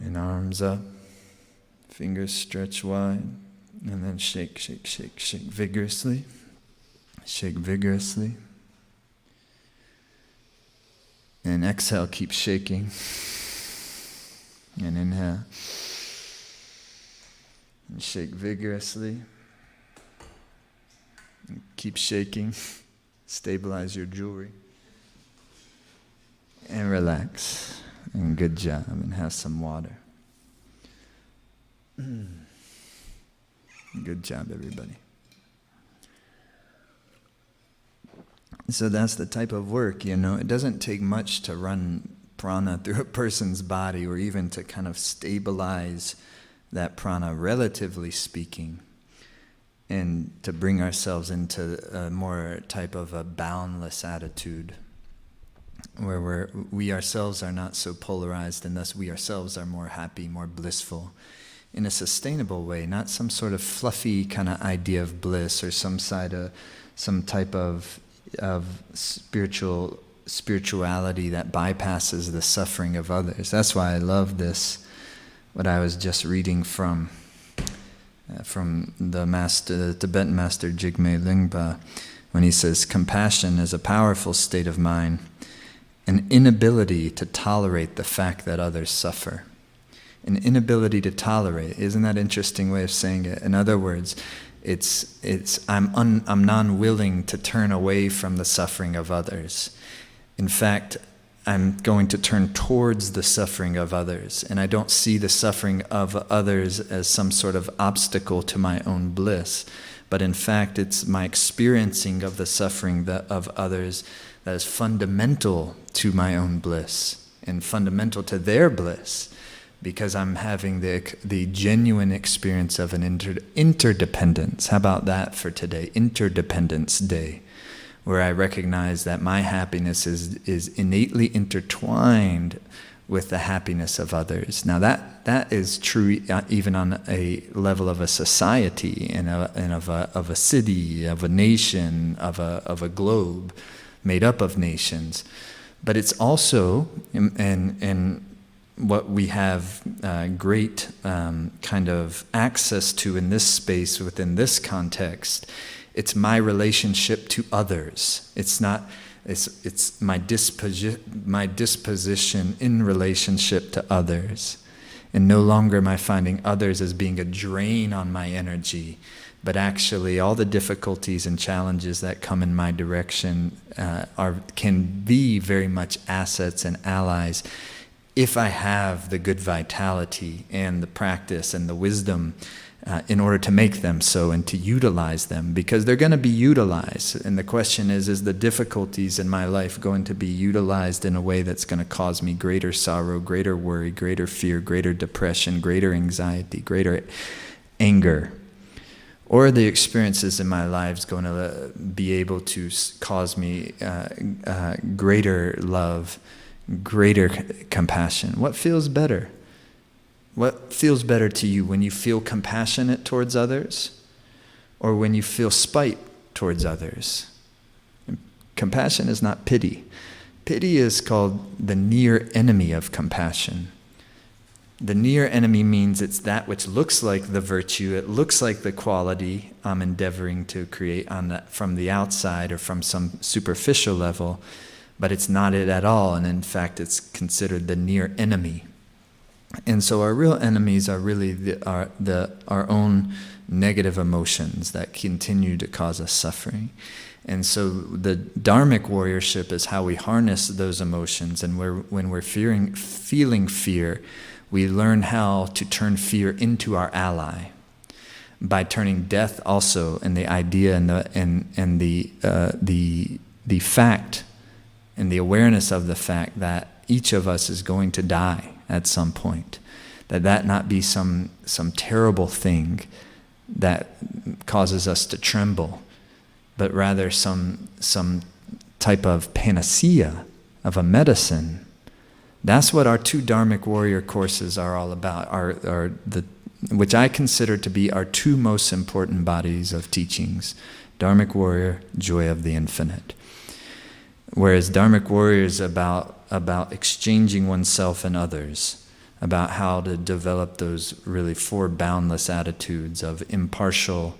And arms up, fingers stretch wide, and then shake, shake, shake, shake vigorously. Shake vigorously. And exhale, keep shaking. And inhale. And shake vigorously. And keep shaking. Stabilize your jewelry. And relax. And good job. And have some water. Good job, everybody. So that's the type of work, It doesn't take much to run prana through a person's body or even to kind of stabilize that prana, relatively speaking, and to bring ourselves into a more type of a boundless attitude where we ourselves are not so polarized, and thus we ourselves are more happy, more blissful in a sustainable way, not some sort of fluffy kind of idea of bliss or some type of spirituality that bypasses the suffering of others. That's why I love this, what I was just reading from the Tibetan master Jigme Lingpa, when he says, compassion is a powerful state of mind, an inability to tolerate the fact that others suffer. An inability to tolerate. Isn't that an interesting way of saying it? In other words, I'm non-willing to turn away from the suffering of others. In fact, I'm going to turn towards the suffering of others, and I don't see the suffering of others as some sort of obstacle to my own bliss, but in fact, it's my experiencing of the suffering of others that is fundamental to my own bliss and fundamental to their bliss. Because I'm having the genuine experience of an interdependence. How about that for today? Interdependence Day, where I recognize that my happiness is innately intertwined with the happiness of others. Now that is true even on a level of a society and of a city, of a nation, of a globe made up of nations. But it's also in what we have great kind of access to in this space, within this context, it's my relationship to others. It's my disposition in relationship to others. And no longer am I finding others as being a drain on my energy, but actually all the difficulties and challenges that come in my direction can be very much assets and allies if I have the good vitality and the practice and the wisdom in order to make them so and to utilize them, because they're going to be utilized. And the question is the difficulties in my life going to be utilized in a way that's going to cause me greater sorrow, greater worry, greater fear, greater depression, greater anxiety, greater anger? Or are the experiences in my life going to be able to cause me greater love, greater compassion? What feels better? What feels better to you, when you feel compassionate towards others or when you feel spite towards others? Compassion is not pity. Pity is called the near enemy of compassion. The near enemy means it's that which looks like the virtue, it looks like the quality I'm endeavoring to create from the outside or from some superficial level, but it's not it at all, and in fact it's considered the near enemy. And so our real enemies are really our own negative emotions that continue to cause us suffering. And so the dharmic warriorship is how we harness those emotions, and when we're feeling fear, we learn how to turn fear into our ally by turning death also, and the idea and the fact and the awareness of the fact that each of us is going to die at some point, that not be some terrible thing that causes us to tremble, but rather some type of panacea of a medicine. That's what our two Dharmic Warrior courses are all about, which I consider to be our two most important bodies of teachings. Dharmic Warrior, Joy of the Infinite. Whereas Dharmic Warrior is about exchanging oneself and others, about how to develop those really four boundless attitudes of impartial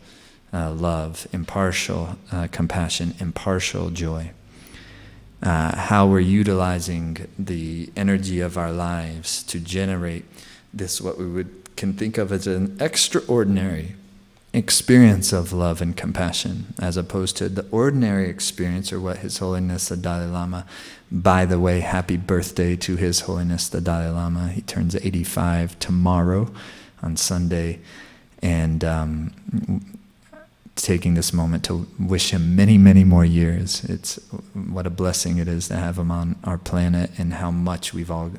love, impartial compassion, impartial joy. how we're utilizing the energy of our lives to generate this, what we can think of as an extraordinary experience of love and compassion, as opposed to the ordinary experience, or what His Holiness the Dalai Lama, by the way, happy birthday to His Holiness the Dalai Lama. He turns 85 tomorrow on Sunday, and taking this moment to wish him many, many more years. It's what a blessing it is to have him on our planet, and how much we've all,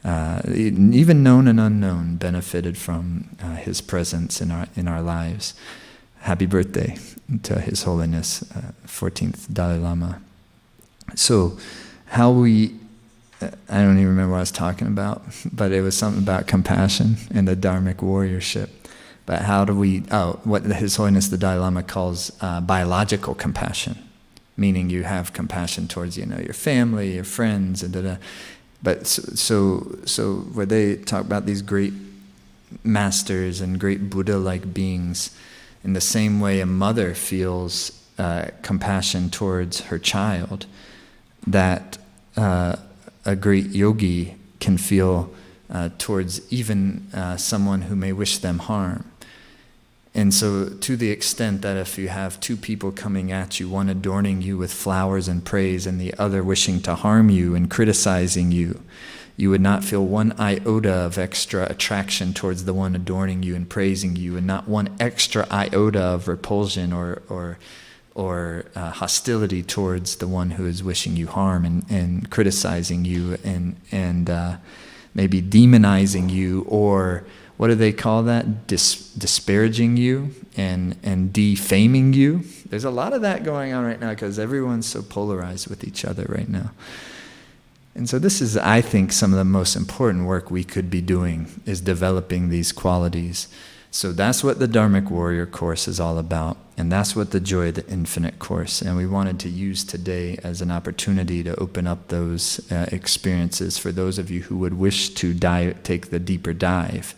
even known and unknown, benefited from his presence in our lives. Happy birthday to His Holiness 14th Dalai Lama. So how we, I don't even remember what I was talking about, but it was something about compassion and the dharmic warriorship. But how do we, what His Holiness the Dalai Lama calls biological compassion, meaning you have compassion towards, your family, your friends, and da-da. But so where they talk about these great masters and great Buddha-like beings, in the same way a mother feels compassion towards her child, that a great yogi can feel towards even someone who may wish them harm. And so, to the extent that if you have two people coming at you, one adorning you with flowers and praise, and the other wishing to harm you and criticizing you, you would not feel one iota of extra attraction towards the one adorning you and praising you, and not one extra iota of repulsion or hostility towards the one who is wishing you harm and criticizing you and maybe demonizing you, or what do they call that? Disparaging you and defaming you. There's a lot of that going on right now because everyone's so polarized with each other right now. And so this is, I think, some of the most important work we could be doing, is developing these qualities. So that's what the Dharmic Warrior course is all about. And that's what the Joy of the Infinite course. And we wanted to use today as an opportunity to open up those experiences for those of you who would wish to take the deeper dive.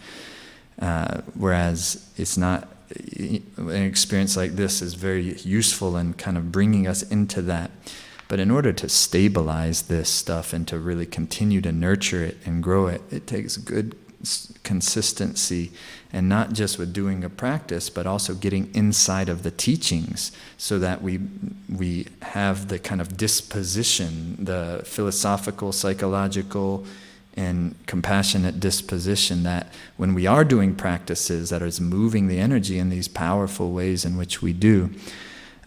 Whereas it's not, an experience like this is very useful in kind of bringing us into that. But in order to stabilize this stuff and to really continue to nurture it and grow it, it takes good consistency, and not just with doing a practice, but also getting inside of the teachings, so that we have the kind of disposition, the philosophical, psychological, and compassionate disposition, that when we are doing practices that is moving the energy in these powerful ways in which we do,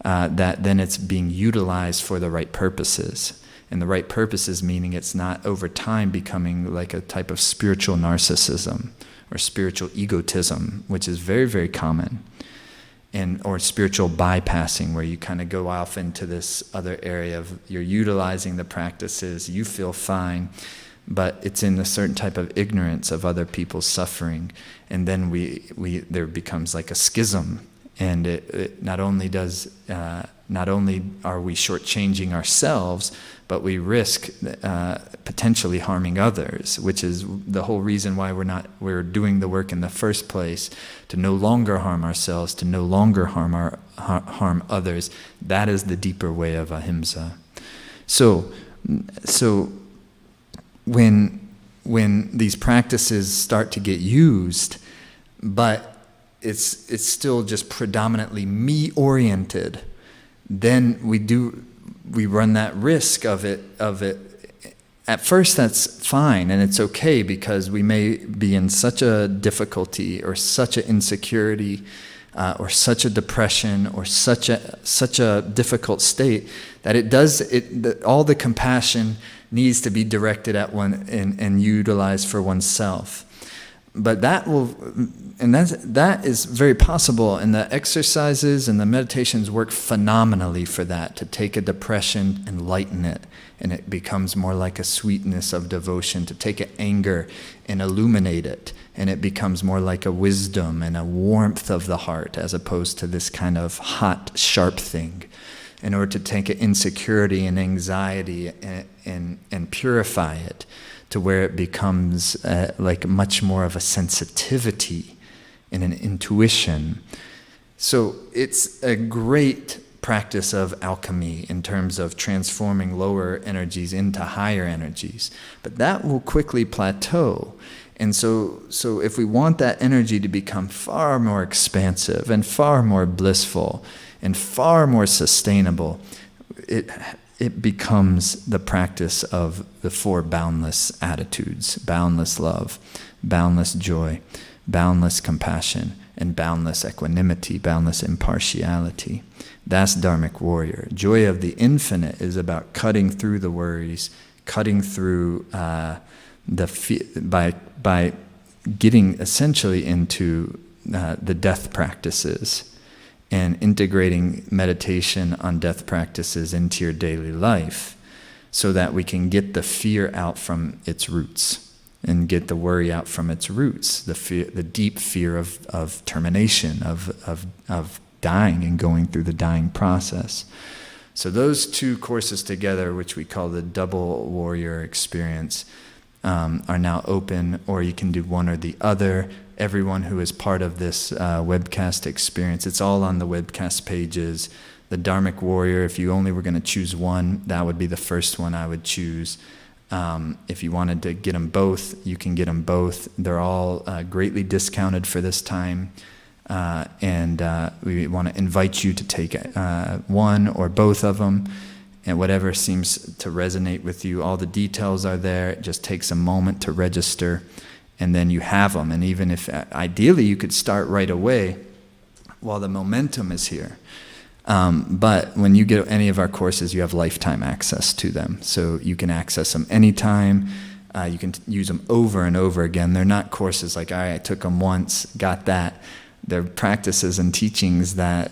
that then it's being utilized for the right purposes. And the right purposes meaning it's not over time becoming like a type of spiritual narcissism or spiritual egotism, which is very, very common, or spiritual bypassing, where you kind of go off into this other area of you're utilizing the practices, you feel fine, but it's in a certain type of ignorance of other people's suffering, and then there becomes like a schism, and it not only are we shortchanging ourselves, but we risk potentially harming others, which is the whole reason why we're doing the work in the first place, to no longer harm ourselves, to no longer harm others. That is the deeper way of ahimsa. So when these practices start to get used, but it's still just predominantly me-oriented, then we run that risk of it. At first, that's fine, and it's okay, because we may be in such a difficulty or such an insecurity or such a depression or such a difficult state that all the compassion needs to be directed at one and utilized for oneself. But that is very possible, and the exercises and the meditations work phenomenally for that, to take a depression and lighten it, and it becomes more like a sweetness of devotion, to take an anger and illuminate it, and it becomes more like a wisdom and a warmth of the heart, as opposed to this kind of hot, sharp thing, in order to take an insecurity and anxiety and purify it, to where it becomes like much more of a sensitivity and an intuition. So it's a great practice of alchemy in terms of transforming lower energies into higher energies. But that will quickly plateau. And so if we want that energy to become far more expansive and far more blissful and far more sustainable, it becomes the practice of the four boundless attitudes: boundless love, boundless joy, boundless compassion, and boundless equanimity, boundless impartiality. That's Dharmic warrior. Joy of the infinite is about cutting through the worries, cutting through by getting essentially into the death practices and integrating meditation on death practices into your daily life so that we can get the fear out from its roots and get the worry out from its roots, the deep fear of termination, of dying and going through the dying process. So those two courses together, which we call the double warrior experience, are now open, or you can do one or the other. Everyone who is part of this webcast experience, it's all on the webcast pages. The Dharmic warrior, if you only were going to choose one, that would be the first one I would choose. If you wanted to get them both, you can get them both. They're all greatly discounted for this time. And we want to invite you to take one or both of them, and whatever seems to resonate with you. All the details are there. It just takes a moment to register, and then you have them. And even if ideally you could start right away while the momentum is here. But when you get any of our courses, you have lifetime access to them. So you can access them anytime. You can use them over and over again. They're not courses like, all right, I took them once, got that. They're practices and teachings that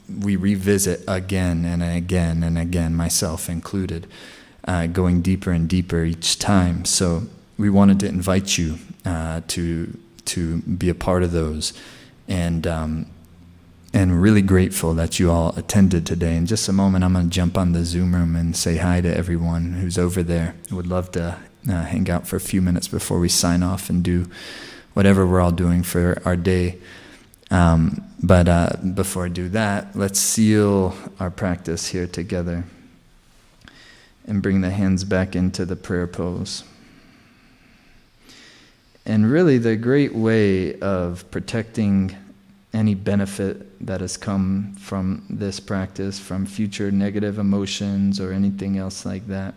we revisit again and again and again, myself included, going deeper and deeper each time. So we wanted to invite you to be a part of those, and really grateful that you all attended today. In just a moment, I'm going to jump on the Zoom room and say hi to everyone who's over there. I would love to hang out for a few minutes before we sign off and do whatever we're all doing for our day. But before I do that, let's seal our practice here together and bring the hands back into the prayer pose. And really the great way of protecting any benefit that has come from this practice, from future negative emotions or anything else like that,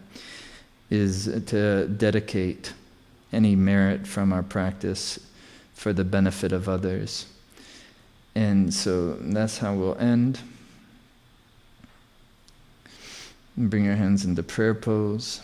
is to dedicate any merit from our practice for the benefit of others. And so that's how we'll end. And bring your hands into prayer pose.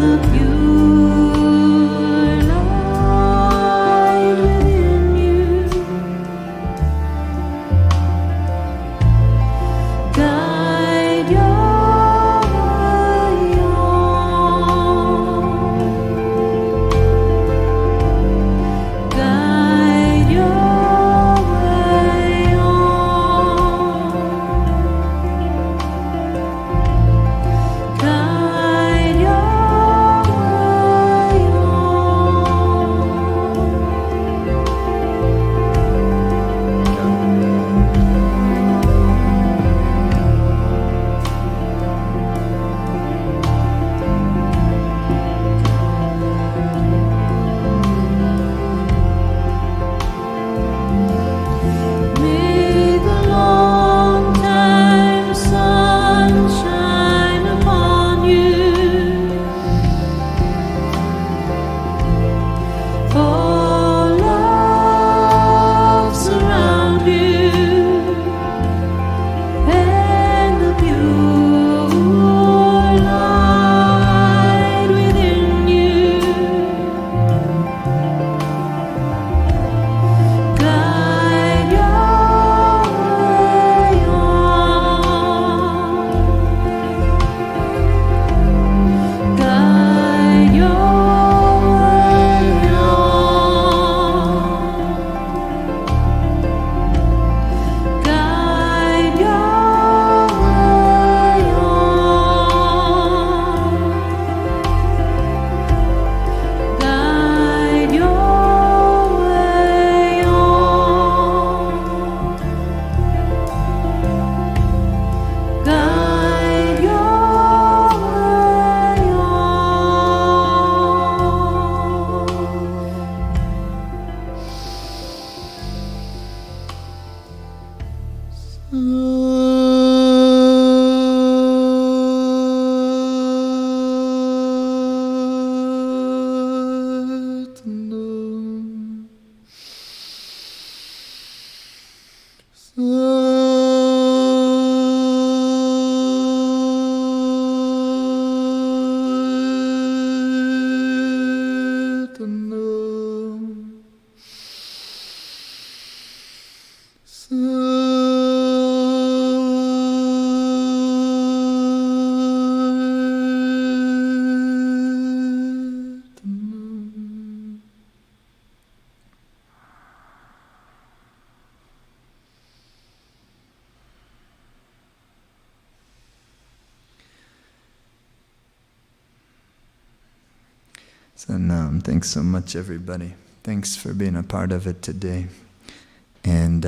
The So, no, thanks so much, everybody. Thanks for being a part of it today. And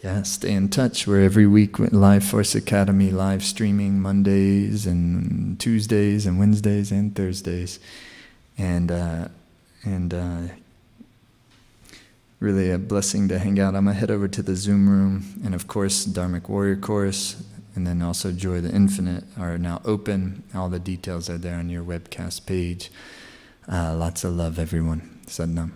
yeah, stay in touch. We're every week with Live Force Academy live streaming Mondays and Tuesdays and Wednesdays and Thursdays. And really a blessing to hang out. I'm going to head over to the Zoom room. And of course, Dharmic Warrior Course and then also Joy the Infinite are now open. All the details are there on your webcast page. Lots of love, everyone. Sadnam.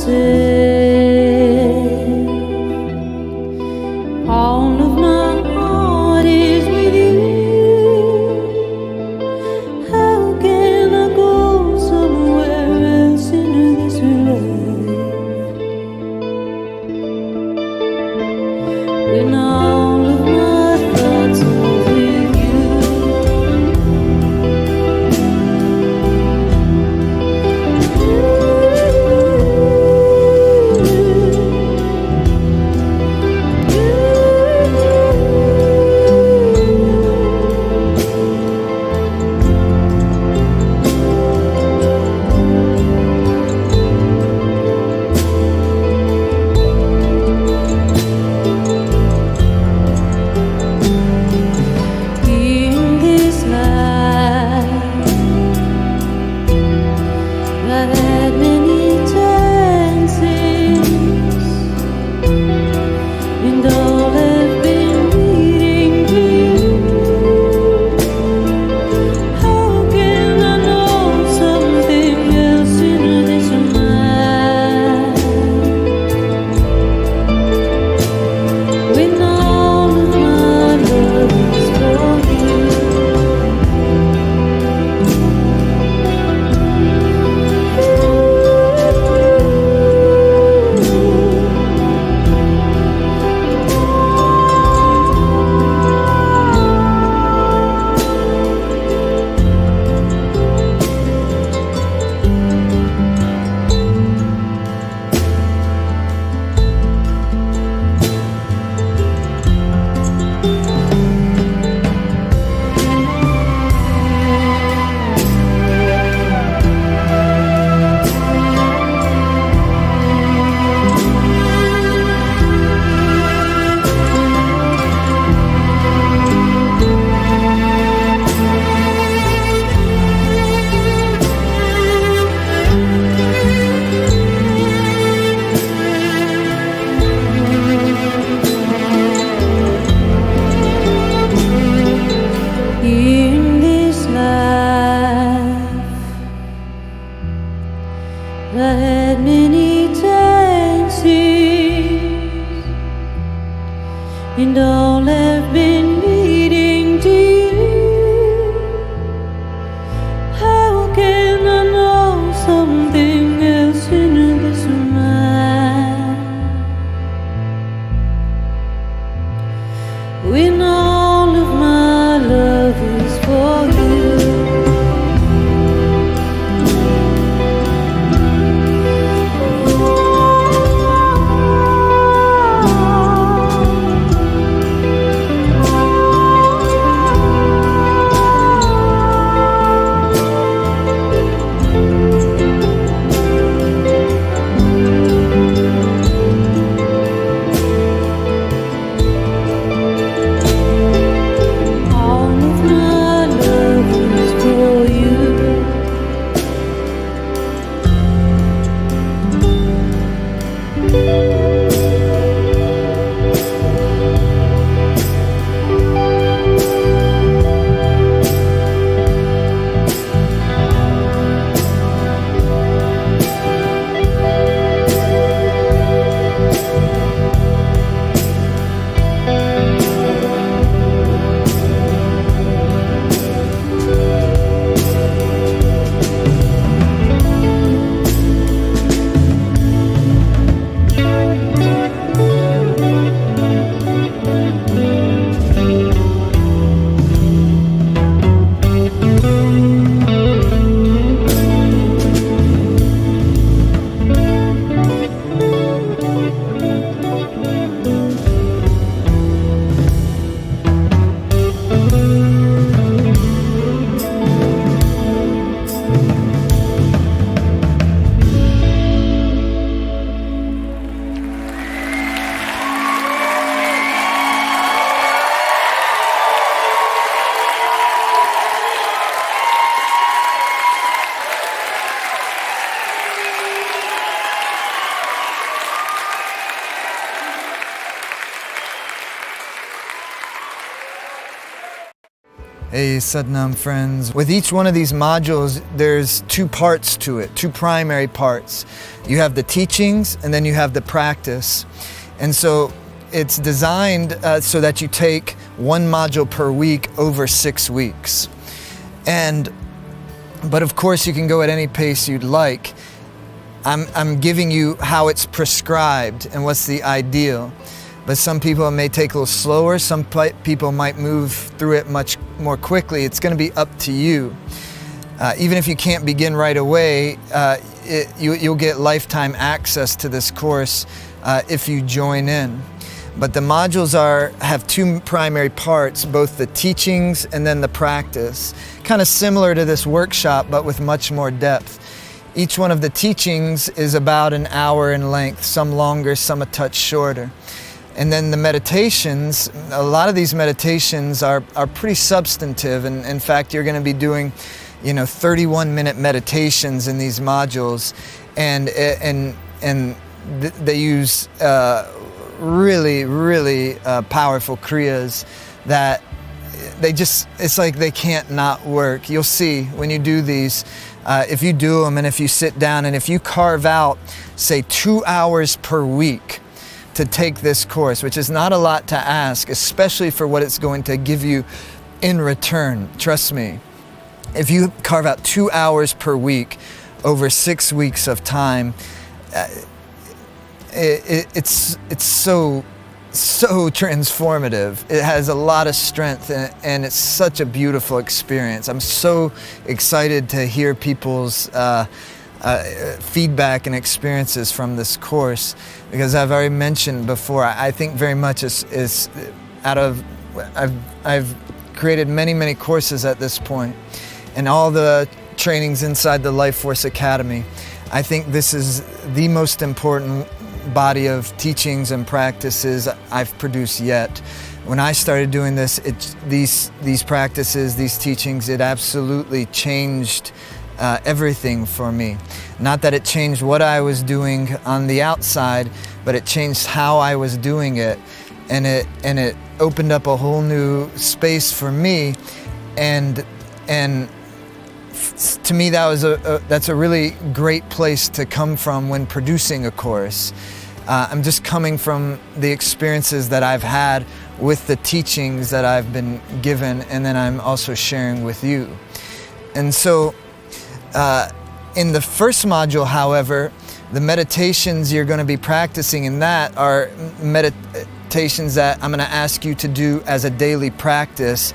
All of my heart is with you. How can I go somewhere else in this life when all of my thoughts are with you? In this life, I've had many chances, and all have been leading to you. How can I know something else in this mind when all of my love is for you? In this life, I had many chances, and all have been leading to you. How can I know something else in this mind when all of my love is for you? Hey Satnam friends. With each one of these modules, there's two parts to it, two primary parts. You have the teachings and then you have the practice. And so it's designed so that you take one module per week over 6 weeks. But of course you can go at any pace you'd like. I'm giving you how it's prescribed and what's the ideal. But some people may take a little slower, some people might move through it much more quickly. It's going to be up to you. Even if you can't begin right away, you'll get lifetime access to this course if you join in. But the modules have two primary parts, both the teachings and then the practice. Kind of similar to this workshop, but with much more depth. Each one of the teachings is about an hour in length, some longer, some a touch shorter. And then the meditations, a lot of these meditations are pretty substantive. And in fact, you're going to be doing, 31-minute meditations in these modules. And they use really, really powerful kriyas that it's like they can't not work. You'll see when you do these, if you do them and if you sit down and if you carve out, say 2 hours per week, to take this course, which is not a lot to ask, especially for what it's going to give you in return. Trust me, if you carve out 2 hours per week over 6 weeks of time, it's so transformative. It has a lot of strength and it's such a beautiful experience. I'm so excited to hear people's feedback and experiences from this course, because I've already mentioned before, I think very much is out of, I've created many courses at this point, and all the trainings inside the Life Force Academy. I think this is the most important body of teachings and practices I've produced yet. When I started doing this, these practices, these teachings, it absolutely changed everything for me. Not that it changed what I was doing on the outside, but it changed how I was doing it, and it opened up a whole new space for me, and to me that's a really great place to come from when producing a course. I'm just coming from the experiences that I've had with the teachings that I've been given, and then I'm also sharing with you. And so in the first module, however, the meditations you're going to be practicing in that are meditations that I'm going to ask you to do as a daily practice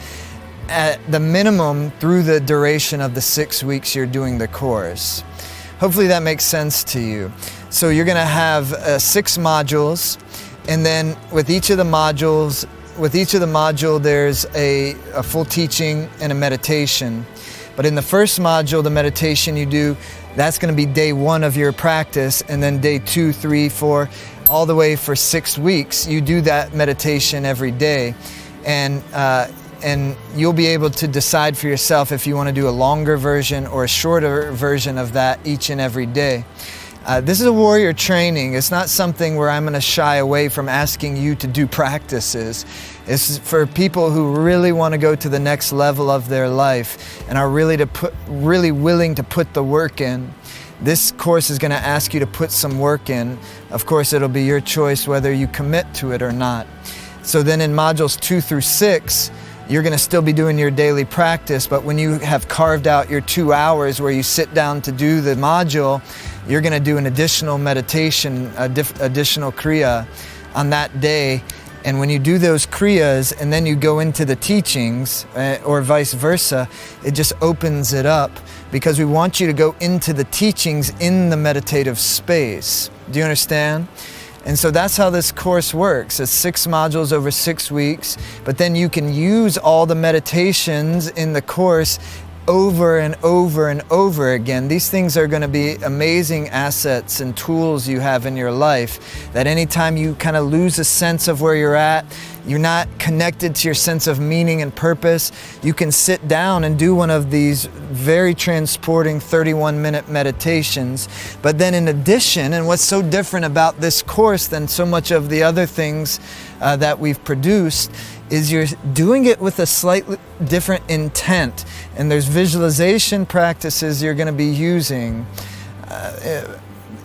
at the minimum through the duration of the 6 weeks you're doing the course. Hopefully that makes sense to you. So you're going to have 6 modules, and then with each of the module there's a full teaching and a meditation. But in the first module, the meditation you do, that's going to be day 1 of your practice, and then day 2, 3, 4, all the way for 6 weeks. You do that meditation every day, and you'll be able to decide for yourself if you want to do a longer version or a shorter version of that each and every day. This is a warrior training. It's not something where I'm going to shy away from asking you to do practices. It's for people who really want to go to the next level of their life and are really willing to put the work in. This course is going to ask you to put some work in. Of course, it'll be your choice whether you commit to it or not. So then in modules 2 through 6, you're going to still be doing your daily practice, but when you have carved out your 2 hours where you sit down to do the module, you're going to do an additional meditation, additional kriya on that day. And when you do those kriyas and then you go into the teachings, or vice versa, it just opens it up, because we want you to go into the teachings in the meditative space. Do you understand? And so that's how this course works. It's 6 modules over 6 weeks, but then you can use all the meditations in the course over and over and over again. These things are going to be amazing assets and tools you have in your life, that anytime you kind of lose a sense of where you're at, you're not connected to your sense of meaning and purpose, you can sit down and do one of these very transporting 31-minute meditations. But then in addition, and what's so different about this course than so much of the other things that we've produced, is you're doing it with a slightly different intent. And there's visualization practices you're going to be using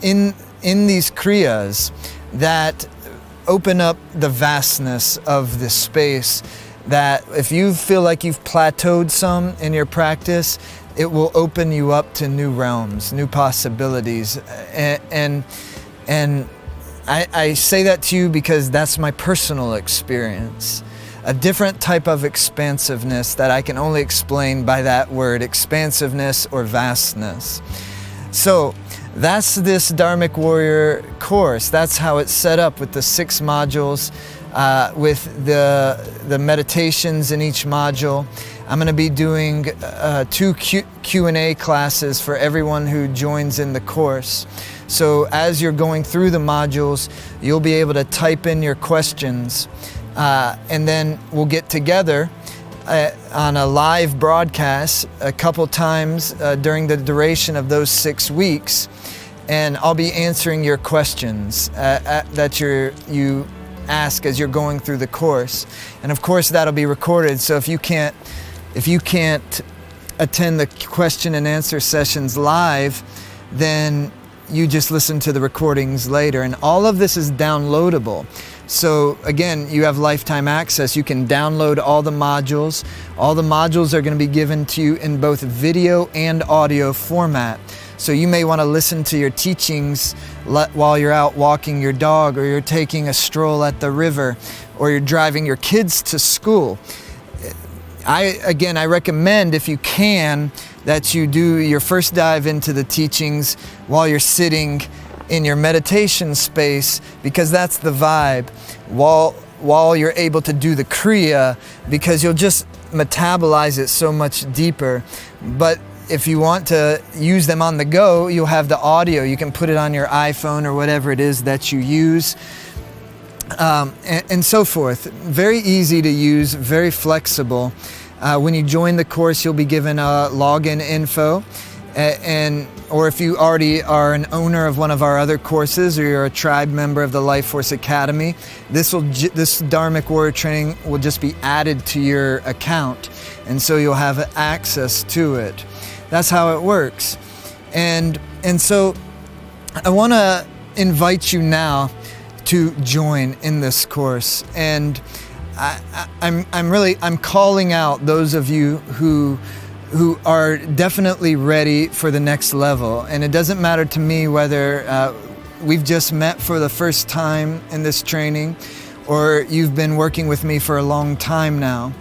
in these kriyas that open up the vastness of the space, that if you feel like you've plateaued some in your practice, it will open you up to new realms, new possibilities. And I say that to you because that's my personal experience. A different type of expansiveness that I can only explain by that word, expansiveness or vastness. So that's this Dharmic Warrior course. That's how it's set up, with the 6 modules, with the meditations in each module. I'm going to be doing 2 Q&A classes for everyone who joins in the course. So as you're going through the modules, you'll be able to type in your questions, and then we'll get together on a live broadcast a couple times during the duration of those 6 weeks, and I'll be answering your questions that you ask as you're going through the course. And of course that'll be recorded, so if you can't attend the question and answer sessions live, then you just listen to the recordings later. And all of this is downloadable. So again, you have lifetime access. You can download all the modules. All the modules are going to be given to you in both video and audio format. So you may want to listen to your teachings while you're out walking your dog, or you're taking a stroll at the river, or you're driving your kids to school. I recommend, if you can, that you do your first dive into the teachings while you're sitting in your meditation space, because that's the vibe, while you're able to do the kriya, because you'll just metabolize it so much deeper. But if you want to use them on the go, you'll have the audio. You can put it on your iPhone or whatever it is that you use, and so forth. Very easy to use, very flexible. When you join the course, you'll be given a login info, or if you already are an owner of one of our other courses, or you're a tribe member of the Life Force Academy, this Dharmic Warrior training will just be added to your account, and so you'll have access to it. That's how it works. And so I want to invite you now to join in this course. And I'm calling out those of you who are definitely ready for the next level. And it doesn't matter to me whether we've just met for the first time in this training, or you've been working with me for a long time now.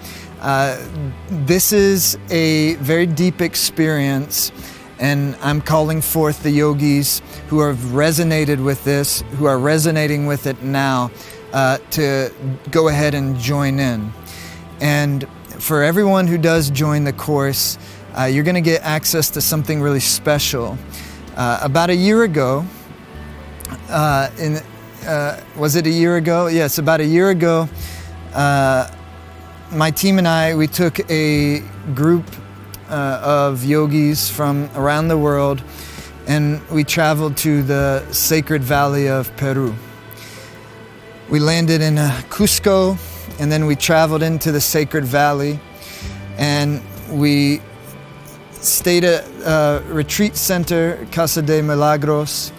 This is a very deep experience, and I'm calling forth the yogis who have resonated with this, who are resonating with it now, to go ahead and join in. And for everyone who does join the course, you're going to get access to something really special. About a year ago, was it a year ago? Yes, about a year ago, my team and I, we took a group of yogis from around the world, and we traveled to the sacred valley of Peru. We landed in Cusco, and then we traveled into the sacred valley, and we stayed at a retreat center. Casa de Milagros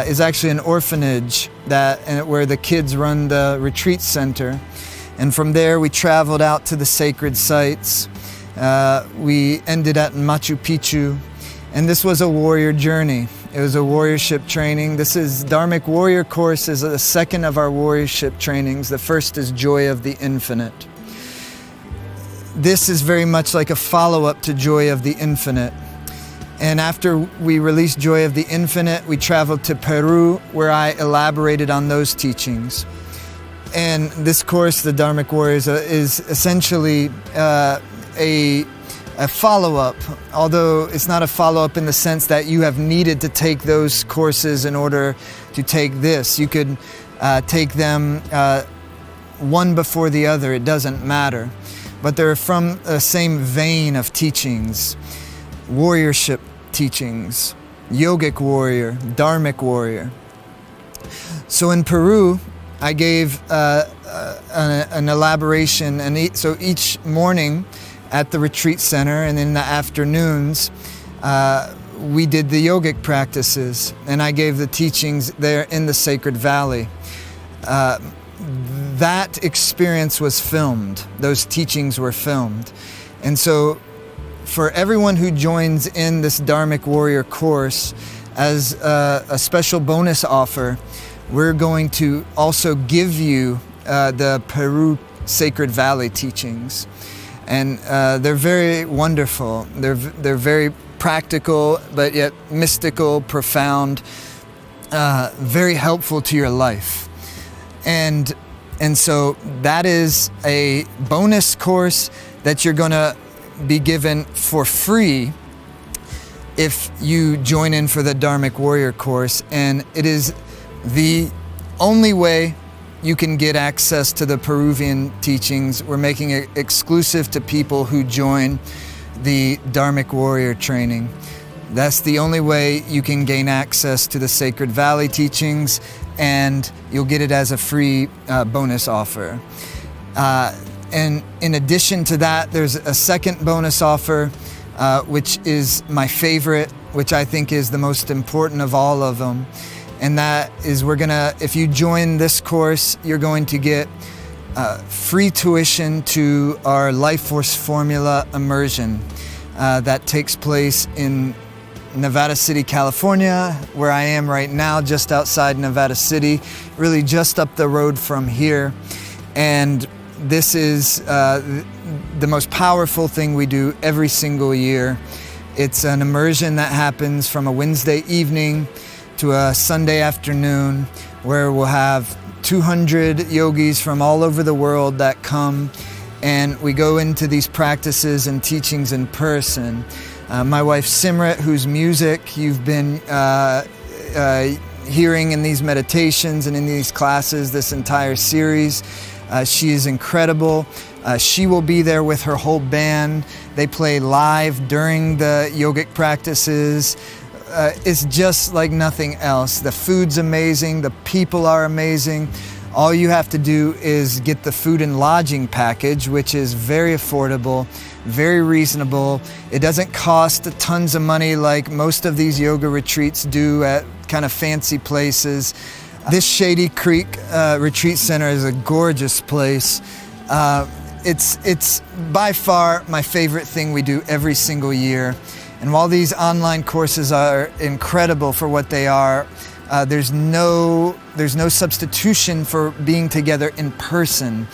is actually an orphanage where the kids run the retreat center. And from there, we traveled out to the sacred sites. We ended at Machu Picchu. And this was a warrior journey. It was a warriorship training. This is Dharmic Warrior course is the second of our warriorship trainings. The first is Joy of the Infinite. This is very much like a follow-up to Joy of the Infinite. And after we released Joy of the Infinite, we traveled to Peru, where I elaborated on those teachings. And this course, the Dharmic Warriors, is essentially a follow-up, although it's not a follow-up in the sense that you have needed to take those courses in order to take this. You could take them one before the other, it doesn't matter. But they're from the same vein of teachings, warriorship teachings, yogic warrior, Dharmic warrior. So in Peru, I gave an elaboration, and so each morning at the retreat center and in the afternoons, we did the yogic practices, and I gave the teachings there in the Sacred Valley. That experience was filmed. Those teachings were filmed. And so for everyone who joins in this Dharmic Warrior course, as a special bonus offer, we're going to also give you the Peru Sacred Valley teachings. And they're very wonderful. They're very practical, but yet mystical, profound, very helpful to your life. And so that is a bonus course that you're going to be given for free if you join in for the Dharmic Warrior course. And it is the only way you can get access to the Peruvian teachings. We're making it exclusive to people who join the Dharmic Warrior training. That's the only way you can gain access to the Sacred Valley teachings, and you'll get it as a free bonus offer. And in addition to that, there's a second bonus offer, which is my favorite, which I think is the most important of all of them. And that is, if you join this course, you're going to get free tuition to our Life Force Formula immersion that takes place in Nevada City, California, where I am right now, just outside Nevada City, really just up the road from here. And this is the most powerful thing we do every single year. It's an immersion that happens from a Wednesday evening to a Sunday afternoon, where we'll have 200 yogis from all over the world that come, and we go into these practices and teachings in person. My wife Simrit, whose music you've been hearing in these meditations and in these classes this entire series, she is incredible. She will be there with her whole band. They play live during the yogic practices. It's just like nothing else. The food's amazing, the people are amazing. All you have to do is get the food and lodging package, which is very affordable, very reasonable. It doesn't cost tons of money like most of these yoga retreats do at kind of fancy places. This Shady Creek Retreat Center is a gorgeous place. It's by far my favorite thing we do every single year. And while these online courses are incredible for what they are, there's no substitution for being together in person.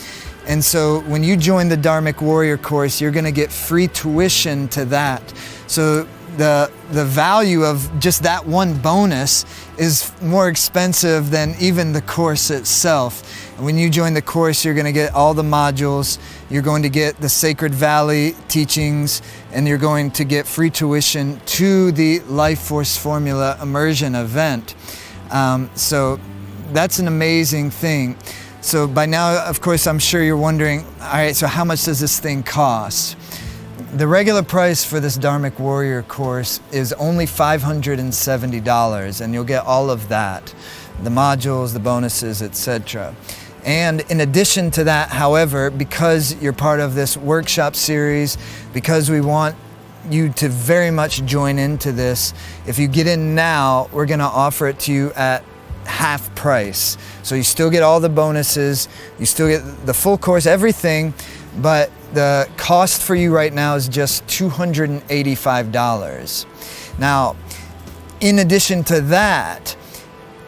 And so when you join the Dharmic Warrior course, you're going to get free tuition to that. So the value of just that one bonus is more expensive than even the course itself. And when you join the course, you're going to get all the modules, you're going to get the Sacred Valley teachings, and you're going to get free tuition to the Life Force Formula immersion event. So that's an amazing thing. So by now, of course, I'm sure you're wondering, all right, so how much does this thing cost? The regular price for this Dharmic Warrior course is only $570, and you'll get all of that, the modules, the bonuses, etc. And in addition to that, however, because you're part of this workshop series, because we want you to very much join into this, if you get in now, we're going to offer it to you at half price. So you still get all the bonuses, you still get the full course, everything, but the cost for you right now is just $285. Now, in addition to that,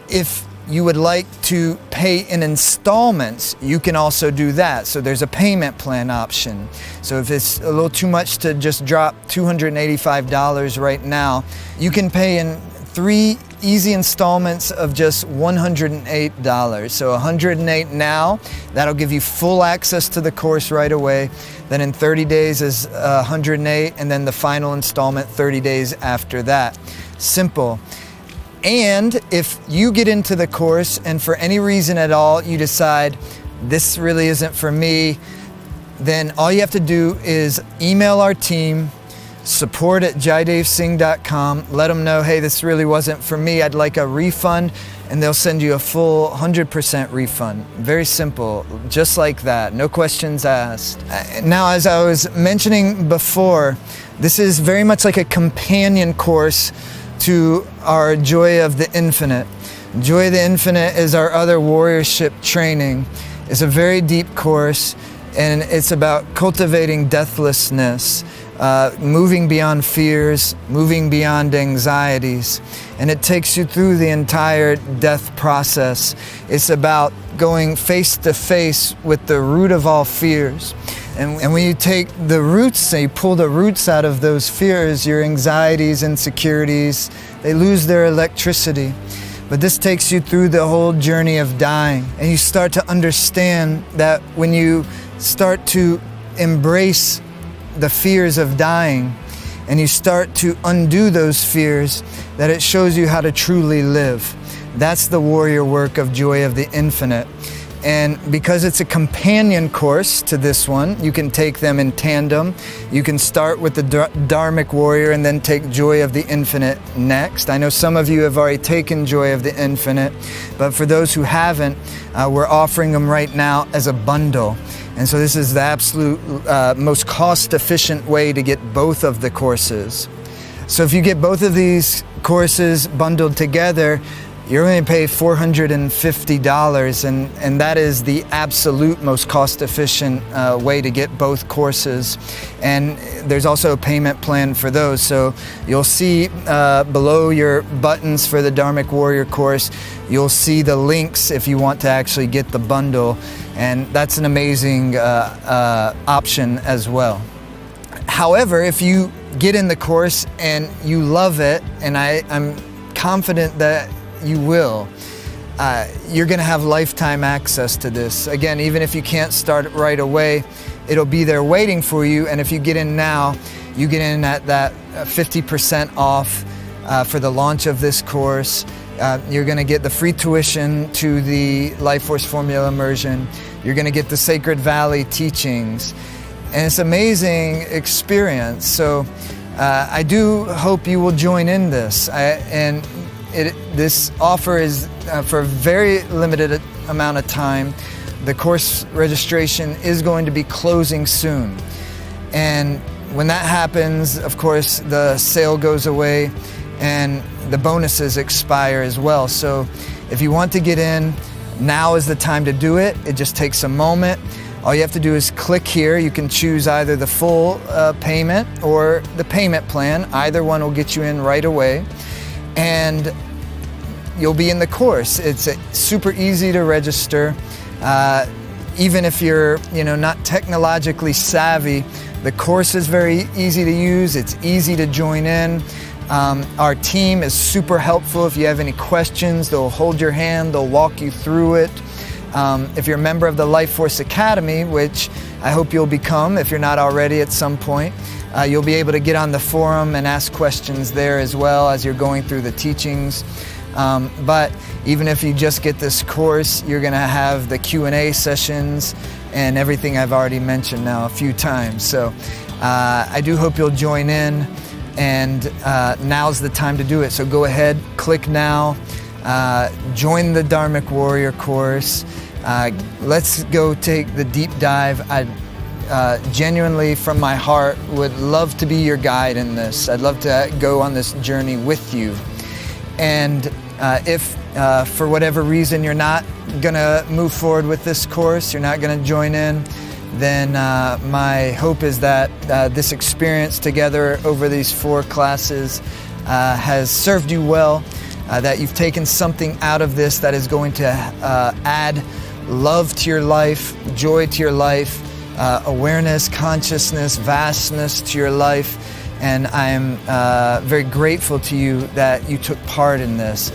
if you would like to pay in installments, you can also do that. So there's a payment plan option. So if it's a little too much to just drop $285 right now, you can pay in 3 easy installments of just $108. So $108 now, that'll give you full access to the course right away. Then in 30 days is $108, and then the final installment 30 days after that. Simple. And if you get into the course and for any reason at all you decide this really isn't for me, then all you have to do is email our team support@jaidevsingh.com. Let them know, hey, this really wasn't for me. I'd like a refund, and they'll send you a full 100% refund. Very simple, just like that, no questions asked. Now, as I was mentioning before, this is very much like a companion course to our Joy of the Infinite. Joy of the Infinite is our other warriorship training. It's a very deep course, and it's about cultivating deathlessness, moving beyond fears, moving beyond anxieties. And it takes you through the entire death process. It's about going face to face with the root of all fears. And when you take the roots and you pull the roots out of those fears, your anxieties, insecurities, they lose their electricity. But this takes you through the whole journey of dying. And you start to understand that when you start to embrace the fears of dying and you start to undo those fears, that it shows you how to truly live. That's the warrior work of Joy of the Infinite. And because it's a companion course to this one, you can take them in tandem. You can start with the Dharmic Warrior and then take Joy of the Infinite next. I know some of you have already taken Joy of the Infinite, but for those who haven't, we're offering them right now as a bundle. And so this is the absolute most cost-efficient way to get both of the courses. So if you get both of these courses bundled together, you're going to pay $450, and that is the absolute most cost-efficient way to get both courses. And there's also a payment plan for those. So you'll see below your buttons for the Dharmic Warrior course, you'll see the links if you want to actually get the bundle. And that's an amazing option as well. However, if you get in the course and you love it, and I'm confident that you will, you're going to have lifetime access to this. Again, even if you can't start it right away, it'll be there waiting for you. And if you get in now, you get in at that 50% off for the launch of this course. You're going to get the free tuition to the Life Force Formula Immersion. You're going to get the Sacred Valley teachings. And it's an amazing experience. So I do hope you will join in this. This offer is for a very limited amount of time. The course registration is going to be closing soon. And when that happens, of course, the sale goes away and the bonuses expire as well. So if you want to get in, now is the time to do it. It just takes a moment. All you have to do is click here. You can choose either the full payment or the payment plan. Either one will get you in right away. And you'll be in the course. It's super easy to register. Even if you're not technologically savvy, the course is very easy to use. It's easy to join in. Our team is super helpful. If you have any questions, they'll hold your hand, they'll walk you through it. If you're a member of the Life Force Academy, which I hope you'll become if you're not already at some point, you'll be able to get on the forum and ask questions there as well as you're going through the teachings. But even if you just get this course, you're going to have the Q&A sessions and everything I've already mentioned now a few times. So I do hope you'll join in, and now's the time to do it. So go ahead, click now, join the Dharmic Warrior course. Let's go take the deep dive. I genuinely, from my heart, would love to be your guide in this. I'd love to go on this journey with you. And if for whatever reason you're not going to move forward with this course, you're not going to join in, then my hope is that this experience together over these 4 classes has served you well, that you've taken something out of this that is going to add love to your life, joy to your life, awareness, consciousness, vastness to your life. And I'm very grateful to you that you took part in this.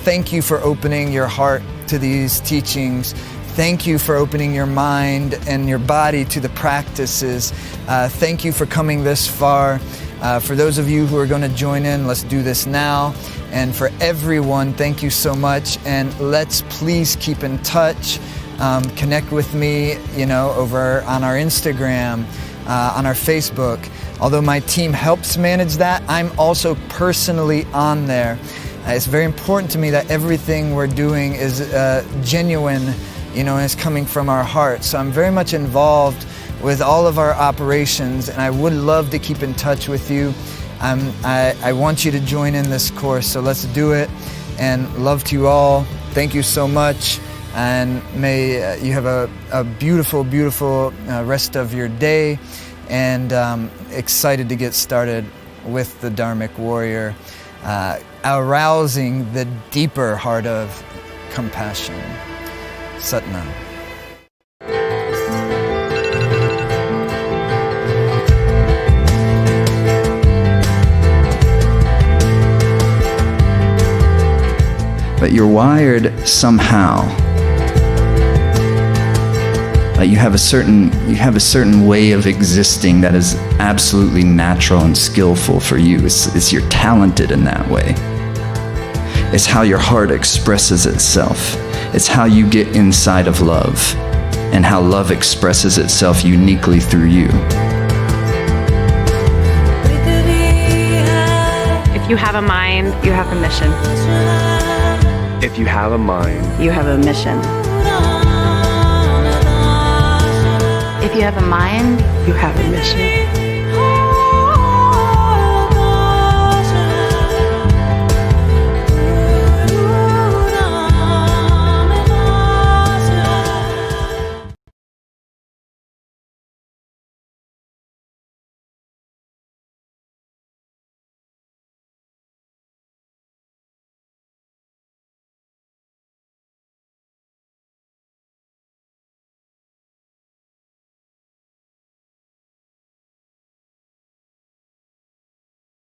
Thank you for opening your heart to these teachings. Thank you for opening your mind and your body to the practices. Thank you for coming this far. For those of you who are going to join in, let's do this now. And for everyone, thank you so much. And let's please keep in touch. Connect with me, over on our Instagram. on our Facebook. Although my team helps manage that, I'm also personally on there. It's very important to me that everything we're doing is genuine, and is coming from our heart. So I'm very much involved with all of our operations, and I would love to keep in touch with you. I want you to join in this course, so let's do it. And love to you all. Thank you so much, and may you have a beautiful, beautiful rest of your day, and excited to get started with the Dharmic Warrior, arousing the deeper heart of compassion. Satnam. But you're wired somehow. You have a certain way of existing that is absolutely natural and skillful for you. It's you're talented in that way. It's how your heart expresses itself. It's how you get inside of love, and how love expresses itself uniquely through you. If you have a mind, you have a mission. If you have a mind, You have a mission. If you have a mind, You have a mission.